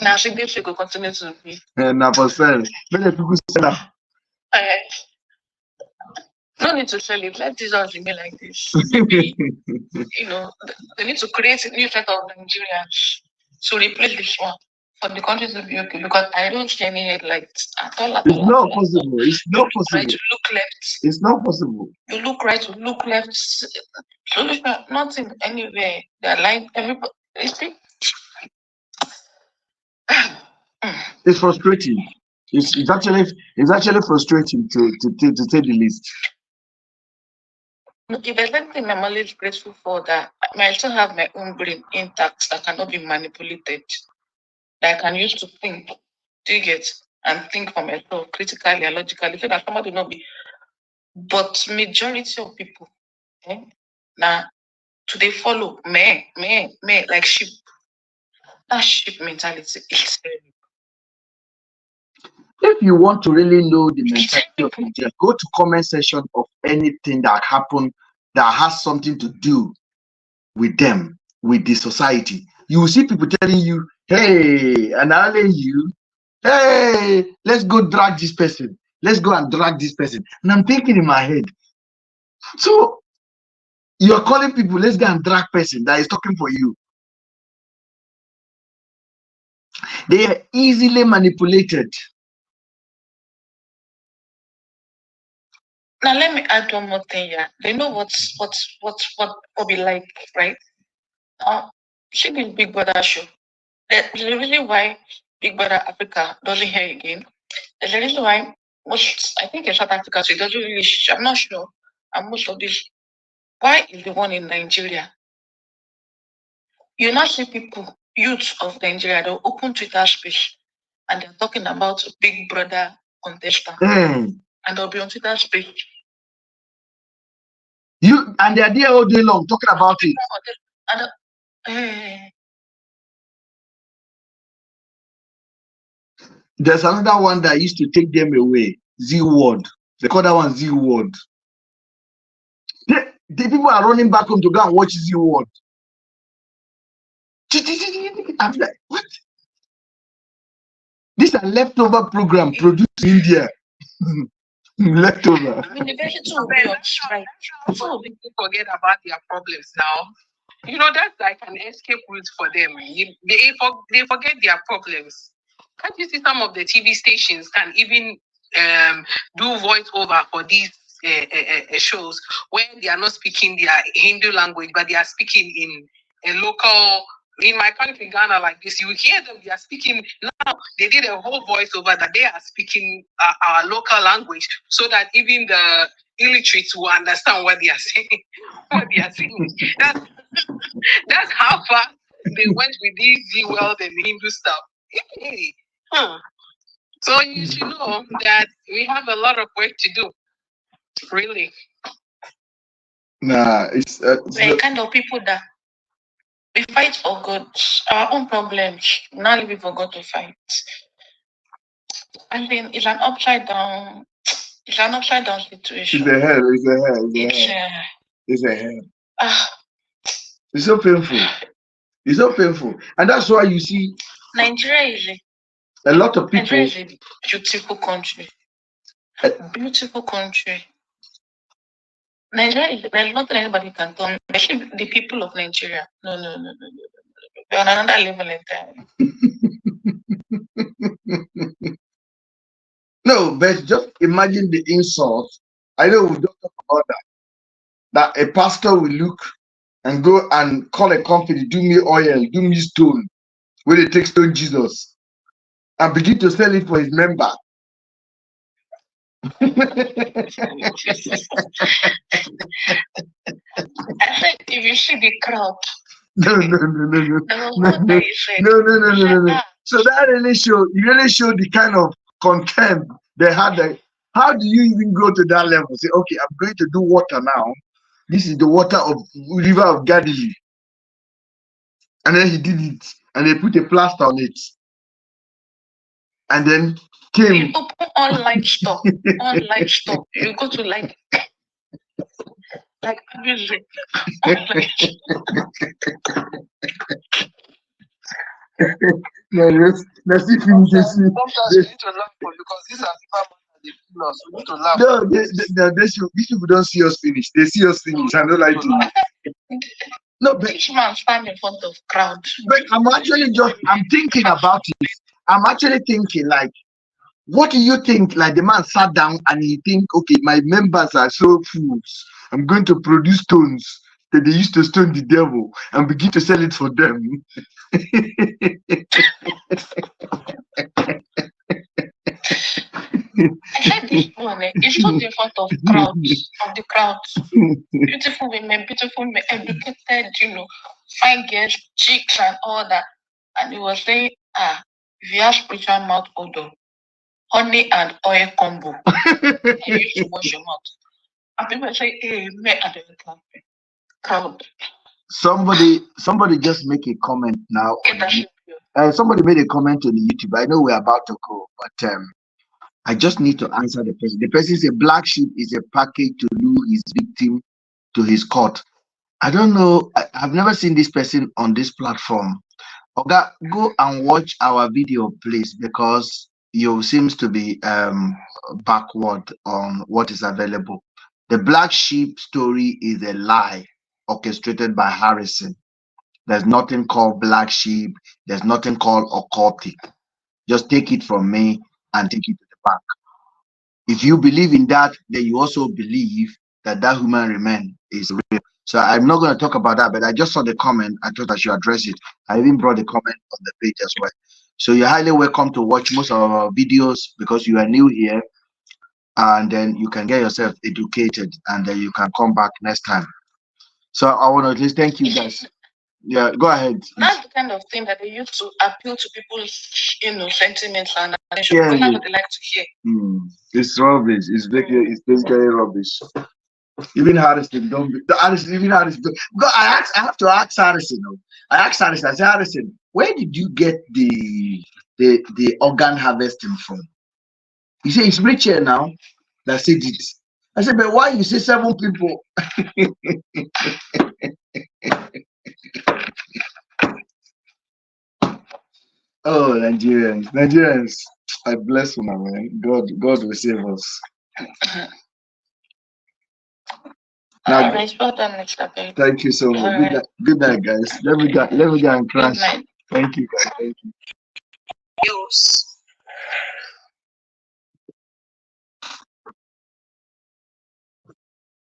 Now, she this we go continue to be. Now, for sale. Many people say that. No need to sell it. Let Jesus remain like this. Maybe, they need to create a new set of Nigerians to replace this one for the country to be okay. Because I don't see any headlights at all. It's not possible. It's not possible. Right to look left. It's not possible. You look right, you look left. Solution, nothing anywhere. They're like everybody. It's frustrating. It's actually frustrating to say the least. If there's anything I'm always grateful for, that I might still have my own brain intact that cannot be manipulated, that I can use to think, dig it, and think for myself critically and logically, so that somebody will not be. But majority of people, now, do they follow me, like sheep? That sheep mentality is terrible. If you want to really know the mentality of Nigeria, go to comment section of anything that happened that has something to do with them, with the society. You will see people telling you, hey, and only you, hey, let's go drag this person. Let's go and drag this person. And I'm thinking in my head, so you're calling people, let's go and drag person that is talking for you. They are easily manipulated. Now let me add one more thing here. They know what we like, right? She did Big Brother show. There's a reason why Big Brother Africa doesn't hear again. There's a reason why I think in South Africa, so it doesn't really. I'm not sure. And most of this, why is the one in Nigeria? You now see people, youths of Nigeria, they'll open Twitter space and they're talking about Big Brother contestant. And they'll be on Twitter space. And they're there all day long talking about it. There's another one that used to take them away. Z-word. They call that one Z-word. The people are running back home to go and watch Z-word. I'm like, what? This is a leftover program produced in India. Leftover. University will be on strike. So people forget about their problems now. That's like an escape route for them. They forget their problems. Can't you see some of the TV stations can even do voiceover for these shows where they are not speaking their Hindu language, but they are speaking in a local in my country, Ghana, like this, you hear them, they are speaking. Now, they did a whole voiceover that they are speaking our local language so that even the illiterate will understand what they are saying. What they are saying. That's how far they went with these G-World and Hindu stuff. Hey. So you should know that we have a lot of work to do, really. Nah, it's we're kind of people that we fight for God, our own problems. Now we forgot to fight. I mean, it's an upside down situation. It's a hell. It's a hell. It's so painful. It's so painful, and that's why you see Nigeria is a lot of people. Nigeria is a beautiful country. Beautiful country. Nigeria is there's nothing anybody can tell me. Especially the people of Nigeria. No. They're on another level entirely. No, but just imagine the insult. I know we don't talk about that. That a pastor will look and go and call a company, do me oil, do me stone, where they take stone Jesus, and begin to sell it for his member. I said, if you see the crowd. No. So that really show the kind of contempt they had. How do you even go to that level? Say, okay, I'm going to do water now. This is the water of river of Galilee. And then he did it, and they put a plaster on it. And then came. You open all livestock. You go to like music. Let's see finish this. Sometimes we need to laugh because these are people that they feel us. We need to laugh. No, these people don't see us finish. They see us finish. I don't like to. No, but each man stand in front of crowd. But I'm thinking about it. I'm actually thinking like, what do you think? Like the man sat down and he think, okay, my members are so fools. I'm going to produce stones that they used to stone the devil and begin to sell it for them. I said this morning, he stood in front of the crowds. Beautiful women, educated, fine girls, chicks and all that. And he was saying, if you have spiritual mouth odor, honey and oil combo, you used to wash your mouth. And people say, hey, me at the crowd. Somebody just make a comment now. Somebody made a comment on the YouTube. I know we're about to go, but I just need to answer the person. The person says a black sheep is a package to lure his victim to his court. I don't know. I've never seen this person on this platform. Oga, go and watch our video, please, because you seems to be backward on what is available. The black sheep story is a lie orchestrated by Harrison. There's nothing called black sheep. There's nothing called occultic. Just take it from me and take it to the bank. If you believe in that, then you also believe that human remain is real. So I'm not going to talk about that, but I just saw the comment. I thought I should address it. I even brought the comment on the page as well. So you're highly welcome to watch most of our videos because you are new here, and then you can get yourself educated, and then you can come back next time. So I want to at least thank you guys. Yeah, go ahead. That's the kind of thing that they use to appeal to people's, sentiments and attention. Yeah, that's what they like to hear. It's rubbish. It's very rubbish. Even Harrison, even Harrison. I have to ask Harrison. I asked Harrison. I said, Harrison, where did you get the organ harvesting from? He said it's Richard now that said it. I said, but why you say 7 people? Oh, Nigerians, I bless you, man. God will save us. Now, thank you so much. Good night, guys. Let me go and crash. Thank you, guys. Thank you.